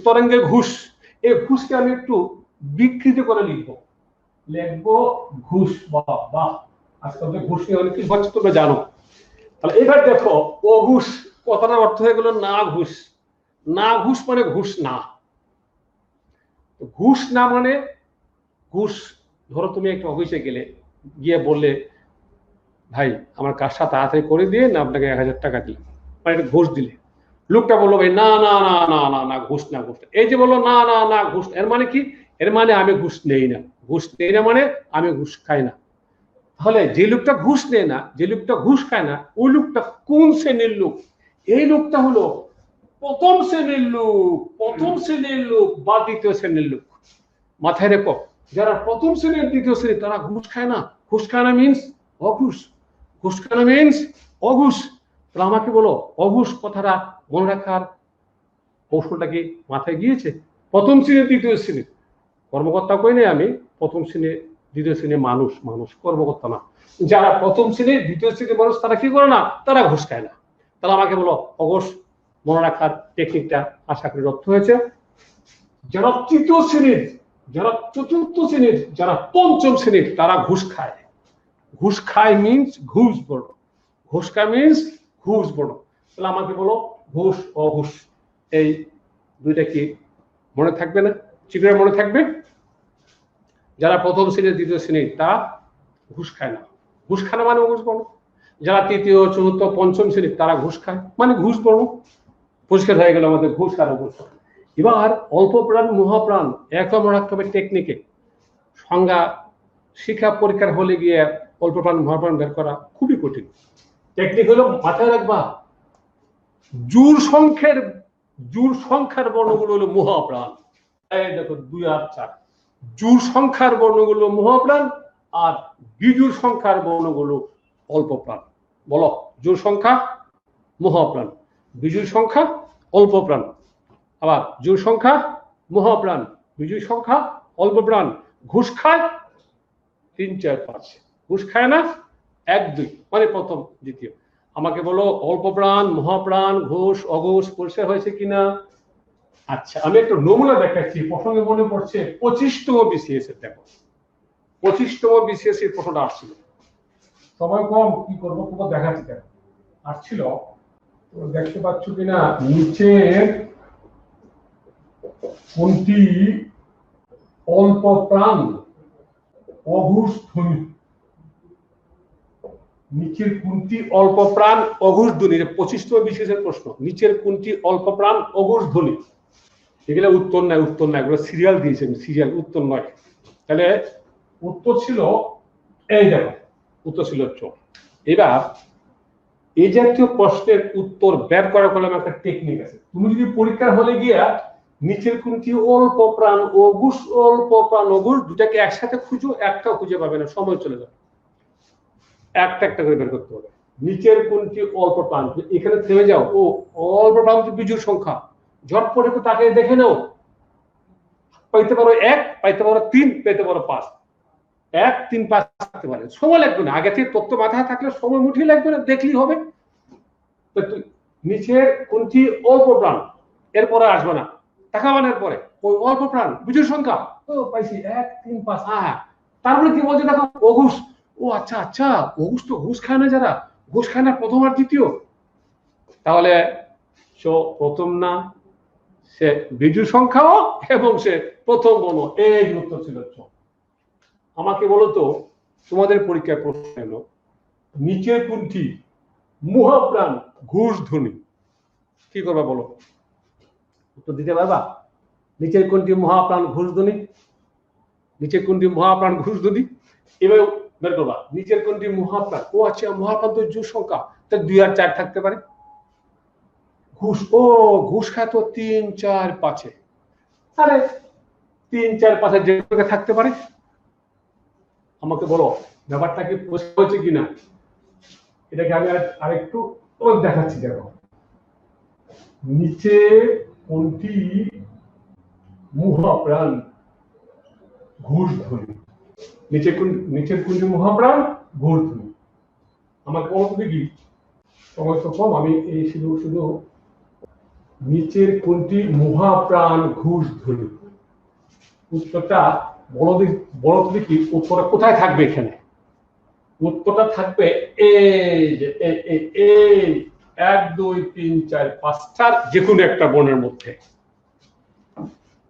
তরঙ্গের ঘুষ, এই ঘুষকে আমি একটু বিকৃত করে লিখবো ঘুষ। বাহ, আজকাল যে ঘুষ নিয়ে অনেক কিছু হচ্ছে তোমরা জানো। তাহলে এবার দেখো, অঘুষ কথাটার অর্থ হয়ে গেল না ঘুষ। না ঘুষ মানে ঘুষ না। ঘুষ না মানে ঘুষ। ধরো তুমি একটা অফিসে গেলে, গিয়ে বললে, ভাই আমার কাজটা তাড়াতাড়ি করে দিয়ে না, আপনাকে 1000 টাকা দিলাম, মানে এটা ঘুষ দিলে। লোকটা বললো, ভাই না না না না না না, ঘুষ না, ঘুষ। এই যে বললো না না না ঘুষ, এর মানে কি? এর মানে আমি ঘুষ নেই না। ঘুষ নেই না মানে আমি ঘুষ খাই না। তাহলে যে লোকটা ঘুষ নেয় না, যে লোকটা ঘুষ খায় না, ওই লোকটা কোন শ্রেণীর লোক? এই লোকটা হলো প্রথম শ্রেণীর লোক। প্রথম শ্রেণীর লোক বা দ্বিতীয় শ্রেণীর লোক। মাথায় রেখো, যারা প্রথম শ্রেণীর, দ্বিতীয় শ্রেণী, তারা ঘুষ খায় না। ঘুষ খায় না মিন্স অঘুষ। ঘুষ খায় না মিন্স অঘুষ। তাহলে আমাকে বলো, অঘুষ কথাটা মনে রাখার কৌশলটা কি মাথায় গিয়েছে? প্রথম শ্রেণীর, দ্বিতীয় শ্রেণীর কর্মকর্তা কই নেই আমি, প্রথম শ্রেণীর, দ্বিতীয় শ্রেণীর মানুষ মানুষ কর্মকর্তা না। যারা প্রথম শ্রেণীর দ্বিতীয় শ্রেণীর মানুষ তারা কি করে না, তারা ঘুষ খায় না। তাহলে আমাকে বলো অবশ্য মনে রাখার টেকনিকটা আশা করি রপ্ত হয়েছে। যারা তৃতীয় শ্রেণীর, যারা চতুর্থ শ্রেণীর, যারা পঞ্চম শ্রেণীর তারা ঘুষ খায়। ঘুষ খায় মিন্স ঘুষ বড়, ঘুষ খায় মিন্স ঘুষ বড়। তাহলে আমাকে বলো ঘুষ অঘুষ এই দুইটা কি মনে থাকবে না? চিকুরে মনে থাকবে। যারা প্রথম শ্রেণীর দ্বিতীয় শ্রেণীর তারা ঘুষ খায় না, ঘুষ খায় না মানে ঘুষ বড়। যারা তৃতীয় চতুর্থ পঞ্চম শ্রেণীর তারা ঘুষ খায় মানে ঘুষ বড়। পরিষ্কার হয়ে গেল আমাদের ঘুষ আর অঘুষ। এবার অল্প প্রাণ মহাপ্রাণ একদম রাখতে হবে টেকনিকে। সংজ্ঞা শিক্ষা পরীক্ষার হলে গিয়ে অল্প প্রাণ মহাপ্রাণ বের করা খুবই কঠিন। টেকনিক হলো মাথায় রাখবা জোড় সংখ্যার বর্ণগুলো হলো মহাপ্রাণ। এই দেখো 2 আর 4 জোড় সংখ্যার বর্ণগুলো মহাপ্রাণ আর বিজোড় সংখ্যার বর্ণগুলো অল্প প্রাণ। বলো জোড় সংখ্যা মহাপ্রাণ, বিজোড় সংখ্যা অল্প প্রাণ। আবার জোড় সংখ্যা মহাপ্রাণ, বিজোড় সংখ্যা অল্প প্রাণ। ঘুষ খায় 3 4 5, ঘুষ খায় না 1 2 মানে প্রথম দ্বিতীয়। আমাকে বলো অল্প প্রাণ মহাপ্রাণ ঘুষ অঘুষ পরিষ্কার হয়েছে কিনা? আচ্ছা আমি একটু নমুনা দেখাচ্ছি। প্রসঙ্গে মনে পড়ছে 25তম বিসিএস এর, দেখো 25তম বিসিএস এর প্রশ্নটা আসছিল। সময় কম কি করবো, তোমার দেখাচ্ছি। দেখো আসছিল, দেখতে পাচ্ছ কিনা নিচের কোনটি অল্প প্রাণ অঘুষ ধ্বনি? নিচের কোনটি অল্প প্রাণ অঘুষ ধ্বনি? 25তম বিশেষের প্রশ্ন। নিচের কোনটি অল্প প্রাণ অঘুষ ধ্বনি? এগুলো উত্তর নাই, উত্তর নাই, এগুলো সিরিয়াল দিয়েছেন, সিরিয়াল উত্তর নয়। তাহলে উত্তর ছিল এই, দেখো উত্তর ছিল চোখ। এবার এই জাতীয় প্রশ্নের উত্তর বের করার ফলে একটা টেকনিক আছে। তুমি যদি পরীক্ষার হলে গিয়া নিচের কোনটি অল্প প্রাণ অঘুষ, অল্প প্রাণ অঘুষ দুটাকে একসাথে খুঁজো, একটাও খুঁজে পাবে না, সময় চলে যাবে। একটা একটা করে বের করতে হবে। নিচের কোনটি অল্প প্রাণ, এখানে থেমে যাও। ও অল্প প্রাণ তো বিজোড় সংখ্যা, ঝটপট একটু তাকে দেখে নাও। পাইতে পারো 1, পাইতে পারো 3, পাইতে পারো 5। 1 3 5 থাকতে পারে, সময় লাগবে না। আগে থেকে তথ্য মাথায় থাকলে সময় মুঠিয়ে লাগবে না, দেখলেই হবে। নিচের কোনটি অল্প প্রাণ, এরপরে আসবে না, টাকাবানের পরে ওই অল্প প্রাণ বিজোড় সংখ্যা। ও পাইছি 1 3 5। হ্যাঁ তারপরে কি বলছে দেখো অঘুষ। ও আচ্ছা আচ্ছা, অঘুষ তো ঘুষ খায় না, যারা ঘুষ খায় না প্রথম আর দ্বিতীয়। তাহলে প্রথম না, সে বিজোড় সংখ্যাও এবং সে প্রথম বর্ণ। এই উত্তর ছিল চ। আমাকে বলো তো তোমাদের পরীক্ষায় প্রশ্ন এলো নিচের কোনটি মহাপ্রাণ ঘুষ ধ্বনি? কি করবা বলো? উত্তর দিতে পারবা? নিচের কোনটি মহাপ্রাণ ঘুষ ধ্বনি? নিচের কোনটি মহাপ্রাণ ঘুষ ধ্বনি? এবার বের করবা নিচের কোনটি মহাপ্রাণ। ও আচ্ছা, মহাপ্রাণ তো জোড় সংখ্যা, তার 2 আর 4 থাকতে পারে। ঘুষ, ও ঘুষ খায় তো 3 4 5। আরে 3 4 5 যে থাকতে পারে। আমাকে বলো ব্যাপারটা কি প্রশ্ন হয়েছে কিনা? এটাকে আমি আরেকটু দেখাচ্ছি। দেখো নিচে কোনটি মহাপ্রাণ ঘুষ ধ্বনি? নিচের কোনটি মহাপ্রাণ ঘুষ ধ্বনি? আমাকে বলো দেখি, সময় তো কম, আমি এই শুধু নিচের কোনটি মহাপ্রাণ ঘুষ ধ্বনি উত্তরটা বলো তো দেখি। উত্তরটা কোথায় থাকবে? এখানে উত্তরটা থাকবে এই যে এই 1 2 3 4 5টার যে কোনো একটা বর্ণের মধ্যে।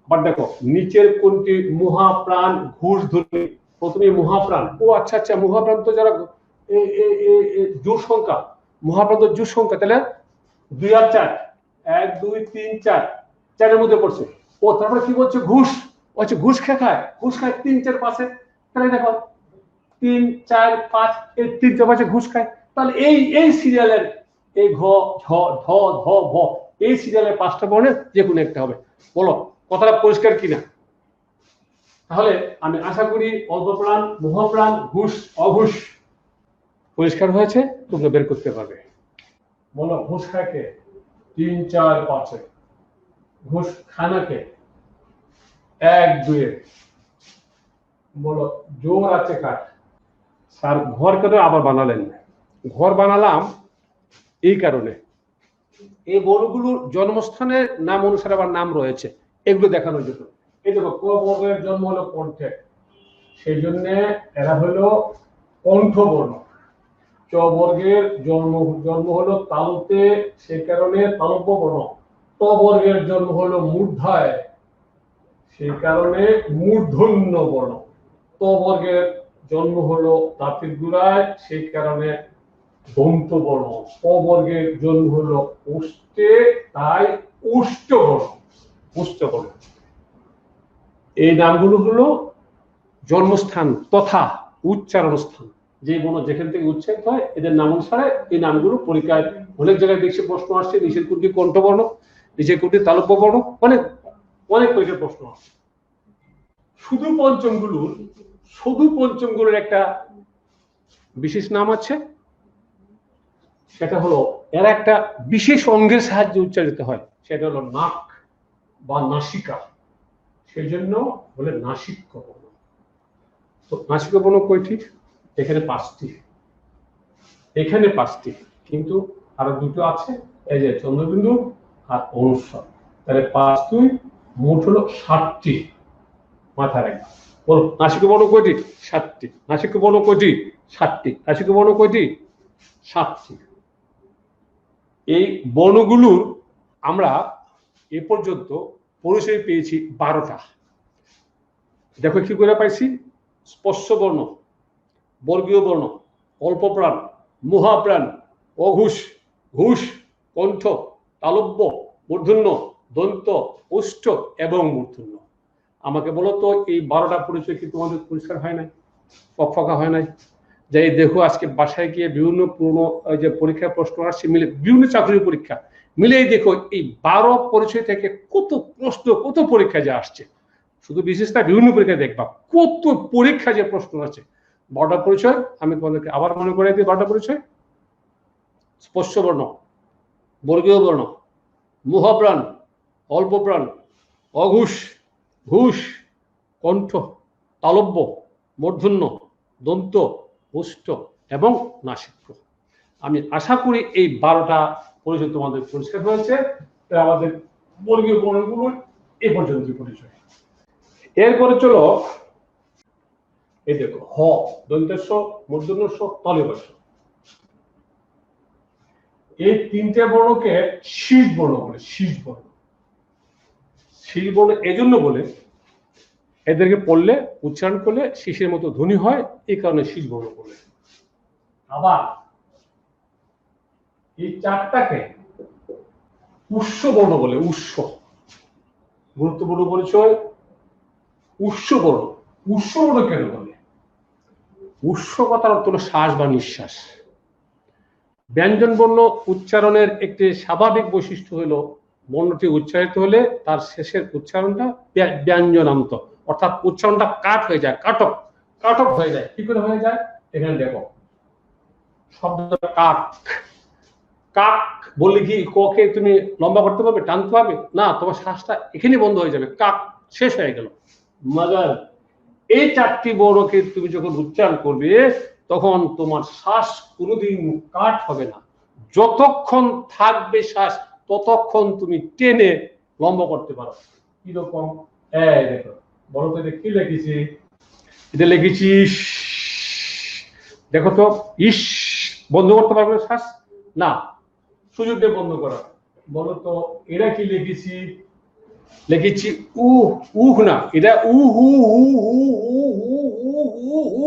আবার দেখো নিচের কোনটি মহাপ্রাণ ঘুষ ধ্বনি? প্রথমে মহাপ্রাণ। ও আচ্ছা আচ্ছা, মহাপ্রাণ তো যারা জোড় সংখ্যা, মহাপ্রাণ তো জোড় সংখ্যা। তাহলে 2 আর 4, 1 2 3 4, 4 মধ্যে পড়ছে। ও তারপরে কি বলছে? ঘুষ। আচ্ছা ঘুষ খায়, ঘুষ খায় 3 4 5। তাহলে দেখো 3 4 5, এই 3 4 5 ঘুষ খায়। তাহলে এই সিরিয়ালের এই ঘ ঝ ঢ ধ ভ এই সিরিয়ালের 5টা বর্ণের যে কোনো একটা হবে। বলো কথাটা পরিষ্কার কিনা? তাহলে আমি আশা করি অল্প প্রাণ মহাপ্রাণ ঘুষ অঘুষ পরিষ্কার হয়েছে, তোমরা বের করতে পারবে। বলো ঘুষ খায় কে? 3 4 5। ঘুষ খায় না কে? 1 2। বলো জোর আছে কার? স্যার ঘর কেন আবার বানালেন? ঘর বানালাম এই কারণে, এই বর্ণগুলোর জন্মস্থানের নাম অনুসারে আবার নাম রয়েছে, এগুলো দেখানোর জন্য। এই দেখো ক বর্গের জন্ম হলো কণ্ঠে, সেই জন্য এরা হলো কণ্ঠ বর্ণ। চ বর্গের জন্ম হলো তালুতে, সেই কারণে তালব্য বর্ণ। ট বর্গের জন্ম হলো মূর্ধায়, সেই কারণে মূর্ধন্য বর্ণ। ত বর্গের জন্ম হলো দাঁতের গুড়ায়, সেই কারণে দন্ত বর্ণ। প বর্গের জন্ম হলো ওষ্ঠে, তাই ওষ্ঠ বর্ণ। ওষ্ঠ বর্ণ। এই নামগুলো হলো জন্মস্থান তথা উচ্চারণ স্থান, যে বর্ণ যেখান থেকে উচ্চারিত হয় এদের নাম অনুসারে এই নামগুলো পরীক্ষায় অনেক জায়গায় দেখছি প্রশ্ন আসছে। নিচের কোনটি কণ্ঠবর্ণ, নিচের কোনটি তালব্য বর্ণ, অনেক অনেক পরীক্ষার প্রশ্ন আসছে। শুধু পঞ্চমগুলোর একটা বিশেষ নাম আছে, সেটা হলো এরা একটা বিশেষ অঙ্গের সাহায্যে উচ্চারিত হয়, সেটা হলো নাক বা নাসিকা, সেই জন্য বলে নাসিক্য বর্ণ। তো নাসিক্য বর্ণ কয়টি? এখানে 5টি, এখানে 5টি, কিন্তু আরো দুটো আছে, এই যে চন্দ্রবিন্দু আর অনুস্বার, তাহলে 5 2 মোট হলো 7টি। মাথায় রাখবে। বলো নাসিক্য বর্ণ কয়টি? 7টি। নাসিক্য বর্ণ কয়টি? 7টি। নাসিক্য বর্ণ কয়টি? 7টি। এই বর্ণগুলোর আমরা এ পর্যন্ত পরিচয় পেয়েছি 12টা। দেখো কি করে পাইছি? স্পর্শ বর্ণ, বর্গীয় বর্ণ, অল্প প্রাণ, মহাপ্রাণ, অঘুষ, ঘুষ, কণ্ঠ, তালব্য, মূর্ধন্য, দন্ত, ওষ্ঠ এবং মূর্ধন্য। আমাকে বলো তো এই 12টা পরিচয় কি তোমাদের পরিষ্কার হয় নাই? পক্ষা হয় নাই? যে দেখো আজকে বাসায় গিয়ে বিভিন্ন পুরনো যে পরীক্ষার প্রশ্ন আসছে, মিলে বিভিন্ন চাকরির পরীক্ষা মিলেই দেখো এই 12 পরিচয় থেকে কত প্রশ্ন, কত পরীক্ষা যে আসছে। শুধু বিশেষ না, বিভিন্ন পরীক্ষায় দেখবা কত পরীক্ষা যে প্রশ্ন আছে। 12টা পরিচয় আমি তোমাদেরকে আবার মনে করে দিই। 12টা পরিচয়: স্পর্শ বর্ণ, বর্গীয় বর্ণ, মুহপ্রাণ, অল্প প্রাণ, অঘুষ, ঘুষ, কণ্ঠ, তালব্য, মূর্ধন্য, দন্ত, ওষ্ঠ এবং নাসিক্য। আমি আশা করি এই 12টা পরিচয় তোমাদের পরিষ্কার হয়েছে। আমাদের বর্গীয় বর্ণগুলো এই পর্যন্ত পরিচয়। এরপরে চলো, এই দেখো হ দন্তেস্ব, মূর্ধন্যস্ব, তলীয়স্ব, এই 3টে বর্ণকে শীষ বর্ণ বলে। শীষ বর্ণ, শীষ বর্ণ এজন্য বলে এদেরকে পড়লে উচ্চারণ করলে শীষের মতো ধ্বনি হয়, এই কারণে শীষ বর্ণ বলে। আবার এই 4টাকে উৎস বর্ণ বলে। উৎস, গুরুত্বপূর্ণ পরিচয় উৎস বর্ণ। উৎস বর্ণ কেন বলে? উৎস কথার অর্থ হলো শ্বাস বা নিঃশ্বাস। ব্যঞ্জন বর্ণ উচ্চারণের একটি স্বাভাবিক বৈশিষ্ট্য হলো বর্ণটি উচ্চারিত হলে তার শেষের উচ্চারণটা ব্যঞ্জনান্ত, অর্থাৎ উচ্চারণটা কাট হয়ে যায়, কাটক কাটক হয়ে যায়। কি করে হয়ে যায়? এখানে দেখো শব্দটা কাক, কাক বললে কি ককে তুমি লম্বা করতে পারবে, টানতে পারবে না? তোমার শ্বাসটা এখানে বন্ধ হয়ে যাবে, কাক শেষ হয়ে গেল। মগর এই 4টি বর্ণকে তুমি যখন উচ্চারণ করবে তখন তোমার শ্বাস কোনোদিন কাট হবে না। যতক্ষণ থাকবে শ্বাস ততক্ষণ তুমি টেনে লম্বা করতে পারো। কিরকম? এই দেখো, বলো তো এটা কি লিখেছি? এটা লিখেছি, দেখো তো, ইস বন্ধ করতে পারবে শ্বাস না, সুযোগ দিয়ে বন্ধ করা। বলো তো এটা কি লিখেছি? লিখেছি উহ না, এটা হু হু হু হু হু হু হু।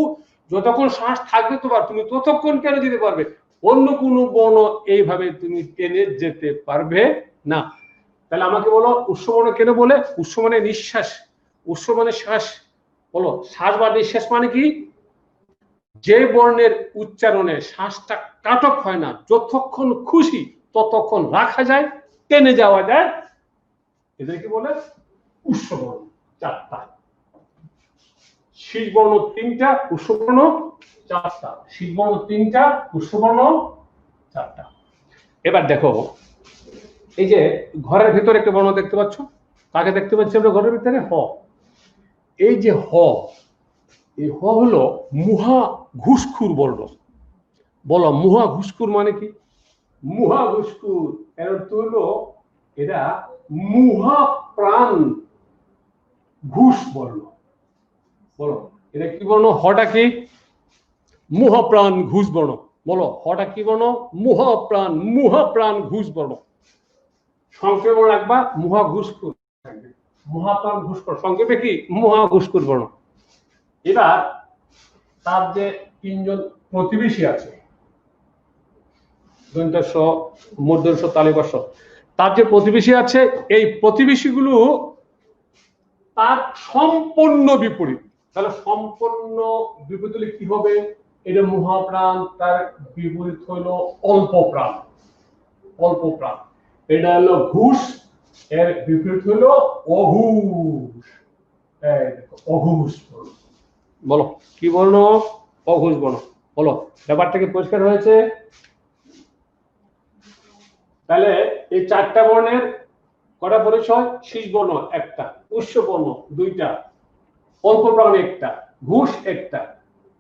যতক্ষণ শ্বাস থাকবে তোমার তুমি ততক্ষণ কেন যেতে পারবে, অন্য কোনো বর্ণ এইভাবে তুমি টেনে যেতে পারবে না। তাহলে আমাকে বলো উৎস বর্ণ কেন বলে? উৎস মানে নিঃশ্বাস, উৎস মানে শ্বাস। বলো শ্বাস বা নিঃশ্বাস মানে কি? যে বর্ণের উচ্চারণে শ্বাসটা কাটক হয় না, যতক্ষণ খুশি ততক্ষণ রাখা যায়, টেনে যাওয়া যায়, এদেরকে বলে উৎস বর্ণ। 4টা। শীষ বর্ণ 3টা, উৎস বর্ণ 4টা। শীষ বর্ণ 3টা, উৎস বর্ণ 4টা। এবার দেখো এই যে ঘরের ভিতরে একটা বর্ণ দেখতে পাচ্ছ, কাকে দেখতে পাচ্ছি আমরা ঘরের ভিতরে? হ। এই যে হ, এই হ হলো মুহা ঘুষখুর বর্ণ। বলো মুহা ঘুষখুর মানে কি? মুহা ঘুষখুর এর অর্থ হলো এরা মুহা প্রাণ ঘুষ বর্ণ। বলো এটা কি বর্ণ? হটা কি? মুহা প্রাণ ঘুষ বর্ণ। বলো হটা কি বর্ণ? মুহা প্রাণ ঘুষ বর্ণ। সংক্ষেপে রাখবা মুহা ঘুষখুর, মুহা প্রাণ ঘুষখোর, সংক্ষেপে কি? মুহা ঘুষখুর বর্ণ। এবার তার যে তিনজন প্রতিবেশী আছে, দন্তেশ্ব, মূর্ধন্য, তালিবাস্য, তার যে প্রতিবেশী আছে, এই প্রতিবেশীগুলো তার সম্পূর্ণ বিপরীত। তাহলে সম্পূর্ণ বিপরীত হলে কি হবে? এটা মহাপ্রাণ, তার বিপরীত হলো অল্প প্রাণ। অল্প প্রাণ এটা হলো ঘুষ, এর বিপরীত হলো অঘুষ। অঘুষ বলো কি বর্ণ? অঘুষ বর্ণ। বলো ব্যাপারটা কি পরিষ্কার হয়েছে? তাহলে এই চারটা বর্ণের কটা পরিচয়? শীষ বর্ণ একটা, উৎস বর্ণ দুইটা, অল্প প্রাণ একটা, ঘুষ একটা,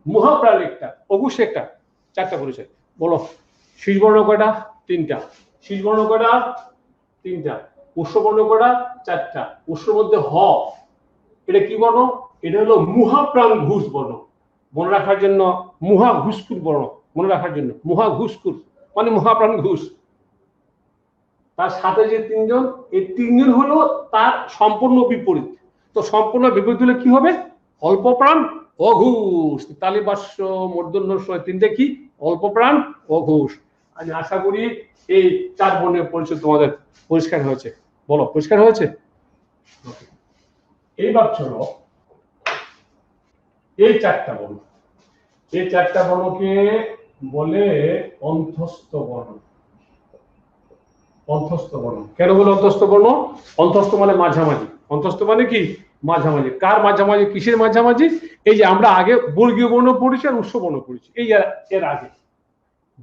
মহাপ্রাণ একটা, অঘুষ একটা, চারটা পরিচয়। বলো শীষ বর্ণ কয়টা? তিনটা। শীষ বর্ণ কয়টা? তিনটা। উৎস বর্ণ কয়টা? চারটা। উৎসের মধ্যে হ, এটা কি বর্ণ? এটা হলো মহাপ্রাণ ঘুষ বর্ণ। মনে রাখার জন্য মুহা ঘুষখুর বর্ণ, মনে রাখার জন্য মুহা ঘুষখুর মানে মহাপ্রাণ ঘুষ। তার সাথে যে তিনজন, এই তিনজন হলো তার সম্পূর্ণ বিপরীত। তো সম্পূর্ণ বিপরীত হলে কি হবে? অল্প প্রাণ অঘুষ। তালিবাস্য, মূর্ধন্য তিনটে কি? অল্প প্রাণ অঘুষ। আমি আশা করি এই চার বর্ণের পরিচয় তোমাদের পরিষ্কার হয়েছে। বলো পরিষ্কার হয়েছে? এইবার চলো এই চারটা বর্ণ, এই চারটা বর্ণকে বলে অন্তস্থ বর্ণ। অন্তস্থ বর্ণ কেন বলে অন্তস্থ বর্ণ? অন্তস্থ মানে মাঝামাঝি। অন্তস্থ মানে কি? মাঝামাঝি। কার মাঝামাঝি? কিসের মাঝামাঝি? এই যে আমরা আগে বর্গীয় বর্ণ পড়েছি আর উৎস বর্ণ পড়েছি, এই এর আগে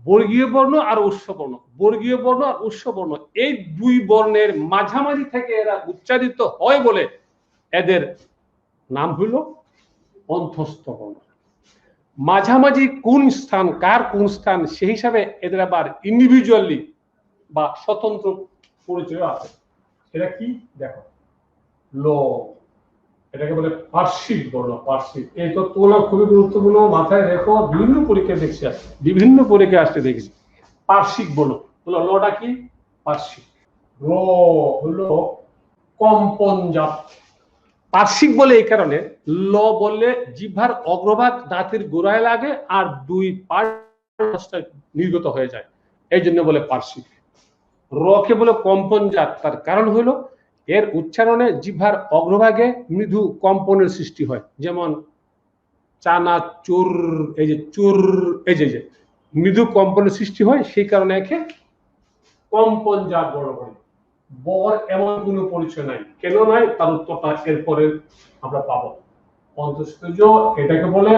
বর্গীয় বর্ণ আর উৎস বর্ণ, বর্গীয় বর্ণ আর উৎস বর্ণ, এই দুই বর্ণের মাঝামাঝি থেকে এরা উচ্চারিত হয় বলে এদের নাম হইল অন্তস্থ বর্ণ। মাঝামাঝি কোন স্থান, কার কোন স্থান, সেই হিসাবে এদের আবার ইন্ডিভিজুয়ালি বা স্বতন্ত্র পরিচয় আছে। এটা কি? দেখো ল, এটাকে বলে পার্শ্বিক বর্ণ। পার্শ্বিক, এই তথ্যগুলো খুবই গুরুত্বপূর্ণ, মাথায় রেখো। বিভিন্ন পরীক্ষায় দেখছি, বিভিন্ন পরীক্ষায় আসতে দেখেছি পার্শ্বিক বর্ণ। হলো লটা কি? পার্শ্বিক। র হলো কম্পনজাত। পার্শ্বিক বলে এই কারণে, ল বললে জিহ্বার অগ্রভাগ দাঁতের গোড়ায় লাগে আর দুই পার্ট নির্গত হয়ে যায়, এই জন্য বলে পার্শ্বিক। রকে বলে কম্পনজাত, তার কারণ হলো এর উচ্চারণে জিহ্বার অগ্রভাগে মৃদু কম্পনের সৃষ্টি হয়। যেমন চানা চুর, এই যে চুর, এই যে মৃদু কম্পনের সৃষ্টি হয়, সেই কারণে একে কম্পনজাত বর্ণ বলে। বর এমন কোনো পরিচয় নাই। কেন নাই? তার উত্তরটা এরপরে আমরা পাবো। অন্তস্থজ এটাকে বলে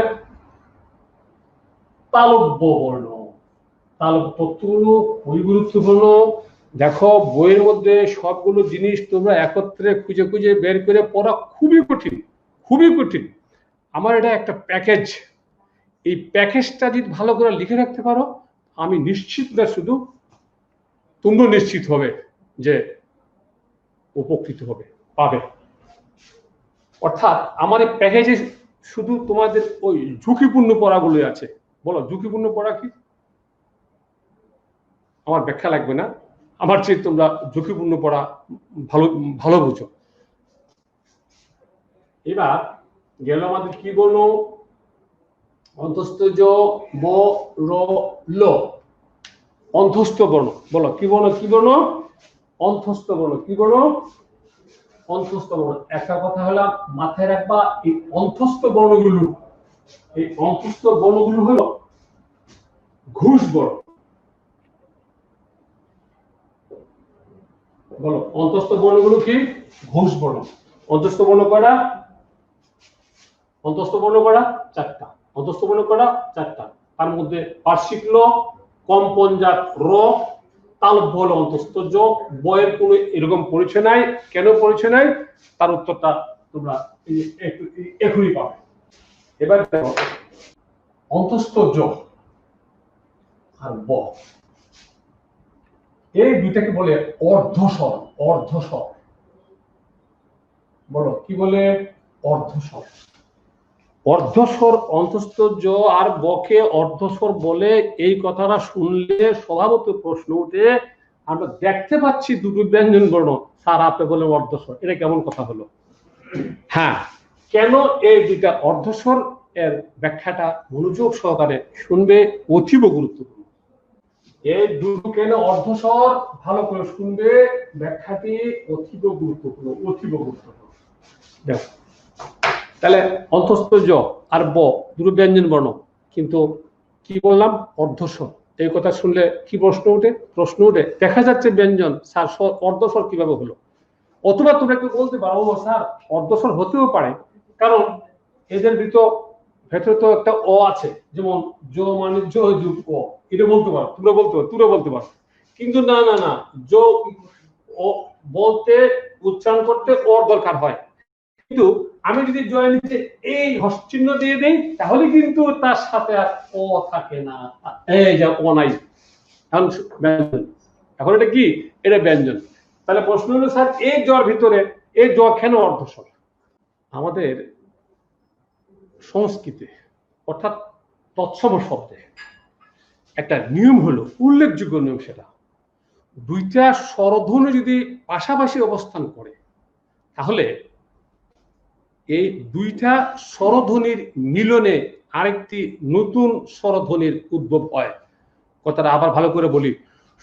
তালব্য বর্ণ। তালব্য তথ্যগুলো খুবই গুরুত্বপূর্ণ। দেখো বইয়ের মধ্যে সবগুলো জিনিস তোমরা একত্রে খুঁজে খুঁজে বের করে পড়া খুবই কঠিন, খুবই কঠিন। আমার এটা একটা প্যাকেজ, এই প্যাকেজটা যদি ভালো করে লিখে রাখতে পারো, আমি নিশ্চিত না শুধু তোমরা নিশ্চিত হবে যে উপকৃত হবে, পাবে। অর্থাৎ আমার এই প্যাকেজে শুধু তোমাদের ওই ঝুঁকিপূর্ণ পড়াগুলো আছে। বলো ঝুঁকিপূর্ণ পড়া কি? আমার ব্যাখ্যা লাগবে না, আমার চেয়ে তোমরা ঝুঁকিপূর্ণ পড়া ভালো ভালো বুঝো। এবার গেল আমাদের কি বললো? অন্তস্থজ ব র ল, অন্তস্থ বর্ণ। বলো কি বর্ণ? কি বর্ণ? অন্তস্থ বর্ণ। কি বর্ণ? অন্তস্থ বর্ণ। একটা কথা হলো মাথায় রাখবা, এই অন্তস্থ বর্ণগুলো, এই অন্তস্থ বর্ণগুলো হলো ঘুষ বর্ণ। বলো অন্তস্থ বর্ণগুলো কি? ঘুষ বর্ণ। অন্তস্থ বর্ণ কয়টা? অন্তস্থ বর্ণ কয়টা? চারটা। অন্তস্থ বর্ণ কয়টা? চারটা। তার মধ্যে পার্শ্বিক ল, কম্পনজাত র, তালব্য হলো অন্তস্থজ। বয়ের কোনো এরকম পরিচয় নাই। কেন পরিচয় নাই? তার উত্তরটা তোমরা এখনই পাবে। এবার দেখো অন্তস্থ জ আর ব, এই দুইটাকে বলে অর্ধস্বর। অর্ধস্বর বলো কি বলে? অর্ধস্বর। অর্ধস্বর অন্তস্থ জ আর বকে অর্ধস্বর বলে, এই কথাটা শুনলে স্বভাবত প্রশ্ন উঠে, আমরা দেখতে পাচ্ছি দুটো ব্যঞ্জন বর্ণ, স্যার আপনি বলে অর্ধস্বর, এটা কেমন কথা হলো? হ্যাঁ, কেন এই দুইটা অর্ধস্বর, এর ব্যাখ্যাটা মনোযোগ সহকারে শুনবে, অতীব গুরুত্বপূর্ণ। এই দুটো কেন অর্ধস্বর ভালো করে শুনবে, ব্যাখ্যাটি অতীব গুরুত্বপূর্ণ, অতীব গুরুত্বপূর্ণ। দেখো তাহলে অন্তস্থ জ আর ব দুটো ব্যঞ্জন বর্ণ, কিন্তু কি বললাম? অর্ধস্বর। এই কথা শুনলে কি প্রশ্ন উঠে? প্রশ্ন উঠে দেখা যাচ্ছে ব্যঞ্জন, স্যার অর্ধস্বর কিভাবে হলো? অথবা তোমরা একটু বলতে পারো স্যার অর্ধস্বর হতেও পারে, কারণ এদের ভেতরে তো একটা অ আছে, যেমন জ মানে জ যুগ অ, এটা বলতে পারো, তোমরা বলতে পারো। কিন্তু না না না, জ ও বলতে, উচ্চারণ করতে ওর দরকার হয়, কিন্তু আমি যদি জয়ের নিচে এই হস্ত দিয়ে দেই, তাহলে কিন্তু তার সাথে আর ও থাকে না, এই যে ও নাই, এখন ব্যঞ্জন। এখন এটা কি? এটা ব্যঞ্জন। তাহলে প্রশ্ন হলো স্যার এই জ্বর ভিতরে এই জ কেন অর্ধস্বর? আমাদের সংস্কৃতে অর্থাৎ তৎসম শব্দে একটা নিয়ম হলো, উল্লেখযোগ্য নিয়ম, সেটা দুইটা স্বরধ্বনি যদি পাশাপাশি অবস্থান করে, তাহলে এই দুইটা স্বরধ্বনির মিলনে আরেকটি নতুন স্বরধ্বনির উদ্ভব হয়। কথাটা আবার ভালো করে বলি,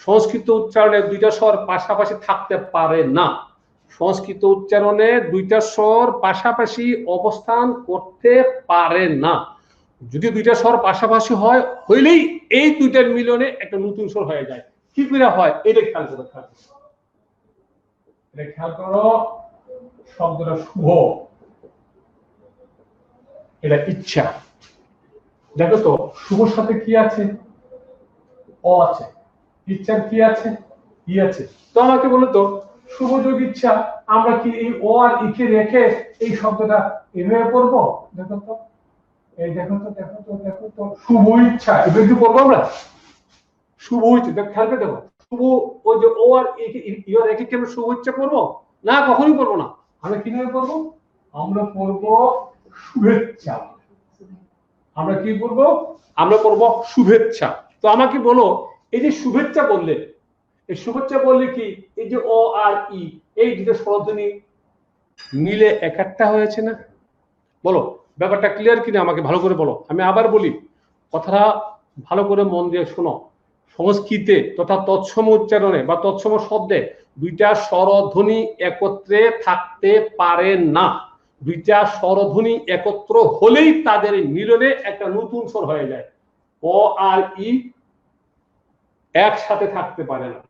সংস্কৃত উচ্চারণে দুইটা স্বর পাশাপাশি থাকতে পারে না। সংস্কৃত উচ্চারণে দুইটা স্বর পাশাপাশি অবস্থান করতে পারে না। যদি দুইটা স্বর পাশাপাশি হয়, হইলেই এই দুইটার মিলনে একটা নতুন স্বর হয়ে যায়। কি করে হয় এটা খেয়াল করো, খেয়াল করো। শব্দটা শুভ, এটা ইচ্ছা। দেখো তো শুভর সাথে কি আছে? অ আছে। ইচ্ছার কি আছে? ই আছে। তো আমাকে বলো তো, শুভ যোগ ইচ্ছা, আমরা কি এই ও আর ই কে রেখে এই শব্দটা এভাবে পড়বো? দেখো তো, এই দেখো তো শুভ ইচ্ছা, এভাবে কি পড়বো আমরা? শুভ ইচ্ছা, খেয়াল করে দেখো, শুভ, ওই যে ও আর ই রেখে কি আমরা শুভ ইচ্ছা পড়বো? না, কখনোই পড়বো না। আমরা কিভাবে পড়বো? আমরা পড়বো শুভেচ্ছা। আমরা কি পড়বো? আমরা পড়বো শুভেচ্ছা। তো আমাকে বলো, এই যে শুভেচ্ছা বললে, এই শুভেচ্ছা বললে কি এই যে অ আর ই, এই দুটো স্বরধ্বনি মিলে একটা হয়েছে না? বলো ব্যাপারটা ক্লিয়ার কিনা, আমাকে ভালো করে বলো। আমি আবার বলি, কথাটা ভালো করে মন দিয়ে শোনো। সংস্কৃতে তথা তৎসম উচ্চারণে বা তৎসম শব্দে দুইটা স্বরধ্বনি একত্রে থাকতে পারে না। দুইটা স্বরধ্বনি একত্র হলেই তাদের মিলনে একটা নতুন স্বর হয়ে যায়। অ আর ই একসাথে থাকতে পারে না।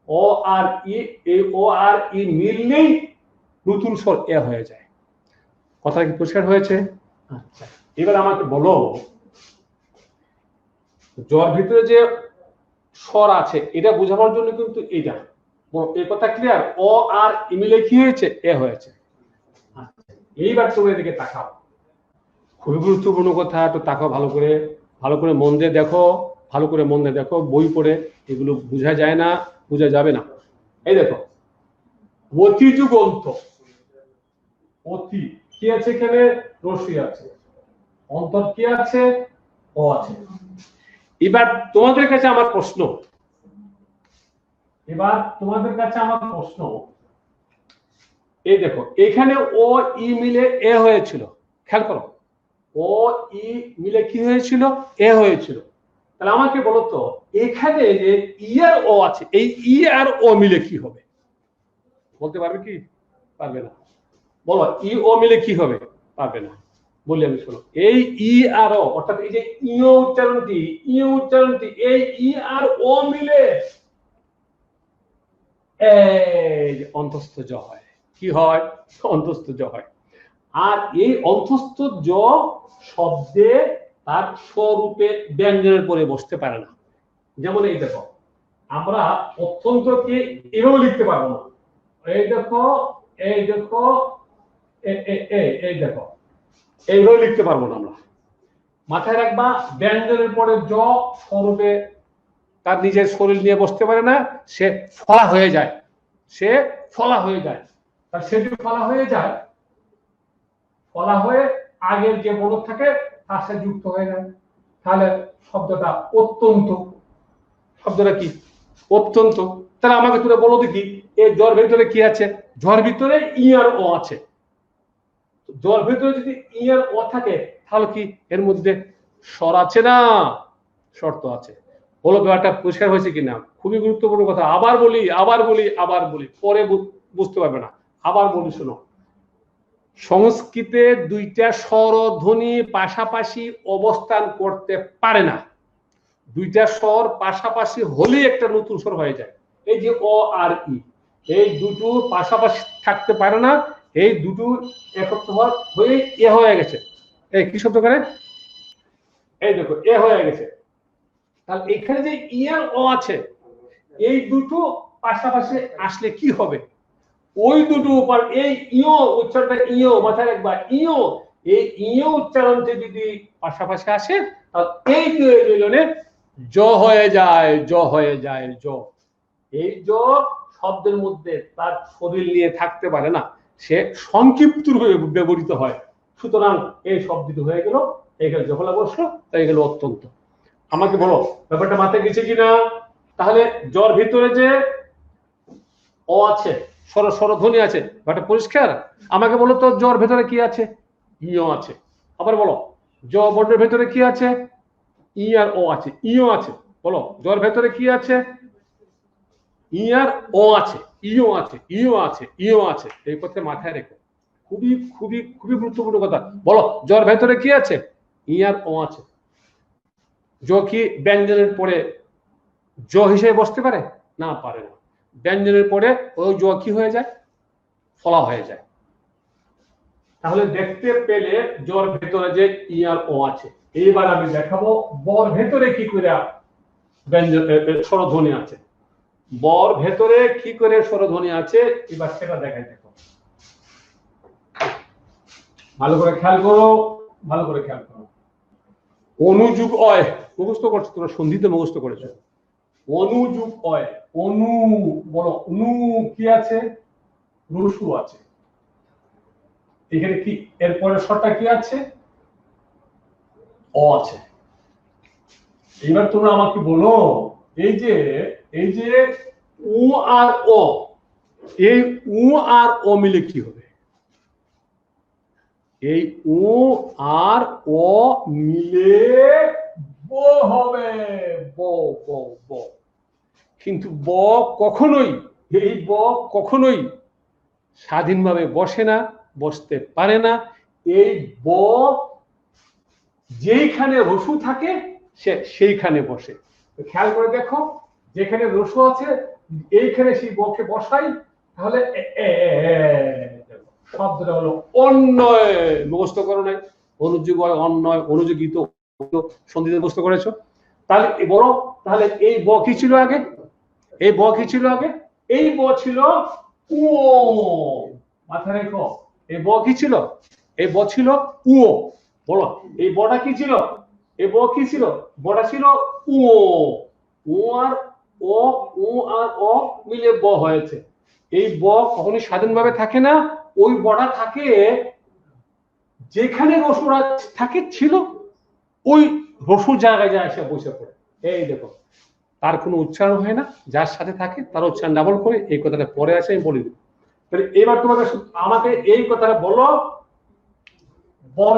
ও আর ই, এই ও আর ই মিললেই নতুন স্বর এ হয়ে যায়। কথা কি পরিষ্কার হয়েছে? আচ্ছা, এবার আমাকে বলো, জ্বর ভিতরে যে স্বর আছে এটা বোঝানোর জন্য কিন্তু এটা এই কথা ক্লিয়ার। ও আর ই মিলে কি হয়েছে? এ হয়েছে। আচ্ছা, এইবার তুমি এদিকে তাকাও, খুবই গুরুত্বপূর্ণ কথা, একটু তাকাও ভালো করে মন দিয়ে দেখো, ভালো করে মন দিয়ে দেখো। বই পড়ে এগুলো বোঝা যায় না, বোঝা যাবে না। এই দেখো, অতি যুগন্ত, অতি কি আছে এখানে? রশ্মি আছে। অন্তর কি আছে? ও আছে। এবার তোমাদের কাছে আমার প্রশ্ন, এই দেখো এখানে ও ই মিলে এ হয়েছিল, খেয়াল করো, ও ই মিলে কি হয়েছিল? এ হয়েছিল। তাহলে আমাকে বলো তো, এখানে যে ই আর ও আছে, এই ই আর ও মিলে কি হবে? বলতে পারবে কি? পারবে না। বলো ই ও মিলে কি হবে? পারবে না। বলি আমি, শোনো, এই ই আর ও, অর্থাৎ এই যে ইও উচ্চারণটি এই ই আর ও মিলে এই অন্তস্থ জ হয়। কি হয়? অন্তস্থ জ হয়। আর এই অন্তস্থ জ শব্দে তার স্বরূপে ব্যঞ্জনের পরে বসতে পারে না। যেমন এই দেখো, আমরা অত্যন্তকে এভাবে লিখতে পারবো না। এই দেখো এই দেখো এইভাবে লিখতে পারবো না আমরা। মাথায় রাখবা ব্যঞ্জনের পরে জ স্বরূপে তার নিজের শরীর নিয়ে বসতে পারে না, সে ফলা হয়ে যায়, সে ফলা হয়ে যায়। আর সে যদি ফলা হয়ে যায়, ফলা হয়ে আগের যে বর্ণ থাকে তার সাথে যুক্ত হয়ে যায়, তাহলে শব্দটা অত্যন্ত। শব্দটা কি? অত্যন্ত। তাহলে আমাকে তুমি বলো দেখি, এই জ্বর ভেতরে কি আছে? জ্বর ভিতরে ই আর ও আছে। জ্বর ভেতরে যদি ই আর ও থাকে, তাহলে কি এর মধ্যে স্বর আছে না? শর্ত আছে। বলো ব্যাপারটা পরিষ্কার হয়েছে কিনা? খুবই গুরুত্বপূর্ণ কথা। আবার বলি, আবার বলি, আবার বলি, পরে বুঝতে পারবে না। আবার বলি, শোনো। সংস্কৃতে দুইটা স্বরধ্বনি পাশাপাশি অবস্থান করতে পারে না। দুইটা স্বর পাশাপাশি হলেই একটা নতুন স্বর হয়ে যায়। এই যে অ আর ই, এই দুটো পাশাপাশি থাকতে পারে না, এই দুটো একত্র হয়ে এ হয়ে গেছে। এই কি শব্দ করে? এই দেখো, এ হয়ে গেছে। তাহলে এখানে যে ই আর ও আছে, এই দুটো পাশাপাশি আসলে কি হবে? ওই দুটো উপর এই ইও উচ্চারণটা, ইও মাথায় রাখবা, ইও, এই ইও উচ্চারণটা যদি পাশাপাশি আসে, তাহলে এই মিলনে জ হয়ে যায়, জ হয়ে যায়, জ। এই জ শব্দের মধ্যে তার শরীর নিয়ে থাকতে পারে না, সে সংক্ষিপ্ত রূপে ব্যবহৃত হয়। সুতরাং এই শব্দটি হয়ে গেল, এখানে যখলা বসলো, তাই গেল অত্যন্ত। আমাকে বলো ব্যাপারটা মাথায় গেছে কিনা? তাহলে জ্বর ভিতরে যে অ আছে, স্বরধ্বনি আছে, ব্যাপারটা পরিষ্কার? আমাকে বলো তো জ্বর ভেতরে কি আছে? ইও আছে। আবার বলো, জ বর্ণের ভেতরে কি আছে? ই আর ও আছে, ইও আছে। বলো, জ্বর ভেতরে কি আছে? ই আর ও আছে, ইও আছে, ইও আছে, ইও আছে। এই কথা মাথায় রেখো, খুবই খুবই খুবই গুরুত্বপূর্ণ কথা। বলো, জ্বর ভেতরে কি আছে? ই আর ও আছে। জ কি ব্যঞ্জনের পরে জ হিসেবে বসতে পারে? না, পারে না। ব্যঞ্জনের পরে ওই জ কি হয়ে যায়? ফলা হয়ে যায়। তাহলে দেখতে পেলে জ্বর ভেতরে যে ই আর ও আছে। এইবার আমি দেখাবো বর ভেতরে কি করে ব্যঞ্জন স্বরধ্বনি আছে। বর ভেতরে কি করে স্বরধ্বনি আছে, এবার সেটা দেখাই। দেখো, ভালো করে খেয়াল করো, ভালো করে খেয়াল করো। অনুযুগ অয় মুখস্থ করছো তোমরা, সন্ধিতে মুখস্থ করেছো। অনুযুগ অয়, অনু, বলো অনু কি আছে? রসু আছে। এখানে কি এরপরে স্বরটা কি আছে? অ আছে। এবার তোমরা আমাকে বলো, এই যে উ আর ও, এই উ আর ও মিলে কি হবে? এই উ আর ও মিলে ব হবে, ব ব ব। কিন্তু ব কখনোই, এই ব কখনোই স্বাধীনভাবে বসে না, বসতে পারে না। এই ব যেইখানে রসু থাকে সে সেইখানে বসে। খেয়াল করে দেখো, যেখানে রসু আছে এইখানে সেই বকে বসাই, তাহলে শব্দটা হলো অন্যয়। মুখস্থ করো নাই? অনুযোগ হয়, অন্যয়, অনুযোগিত, সন্ধিতে মুখস্থ করেছো। তাহলে বলো, তাহলে এই ব কি ছিল আগে? এই ব কি ছিল আগে? এই ব ছিল উ। মাথায় রেখো, এই ব কি ছিল? এই ব ছিল উ। বলো, এই বটা কি ছিল? এই ব কি ছিল? বটা ছিল উ। উ আর ও, উ আর ও মিলে ব হয়েছে। এই ব কখনোই স্বাধীনভাবে থাকে না, ওই বটা থাকে যেখানে রসুরা থাকে ছিল, ওই রসুর জায়গায় যায় এসে বসে পড়ে। এই দেখো, তার কোনো উচ্চারণ হয় না, যার সাথে থাকে তার উচ্চারণ ডাবল করে। এই কথাটা পরে আছে, আমি বলে দিব। তাহলে এবার তোমাকে আমাকে এই কথাটা বলো, বর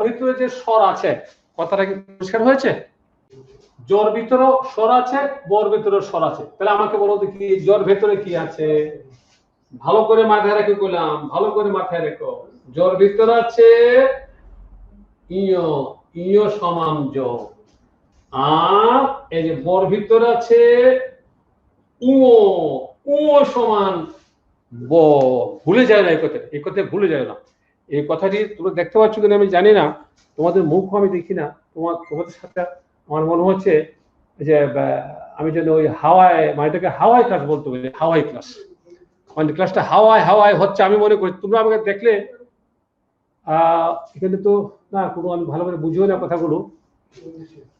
ভেতরে যে স্বর আছে, কথাটা কি পরিষ্কার হয়েছে? জ্বর ভিতরে স্বর আছে, বর ভিতরে স্বর আছে। তাহলে আমাকে বলো দেখি, জ্বর ভেতরে কি আছে? ভালো করে মাথায় রেখে বললাম, ভালো করে মাথায় রেখো। জ্বর ভিতরে আছে ইয়, ইয় সমান জ। আর এই যে বর ভিতরে আছে উ, উ সমান ব। ভুলে যায় না এই কথা, এই কথা ভুলে যায় না। এই কথাটি তোমরা দেখতে পাচ্ছ কিনা আমি জানি না, তোমাদের মুখ আমি দেখি না। তোমাদের সাথে আমার মনে হচ্ছে যে আমি যেন ওই হাওয়ায়, মানে এটাকে হাওয়াই ক্লাস বলতে পারি, হাওয়াই ক্লাস, মানে ক্লাসটা হাওয়ায় হাওয়ায় হচ্ছে। আমি মনে করি তোমরা আমাকে দেখলে এখানে তো না কোনো আমি ভালো করে বুঝিও না কথাগুলো।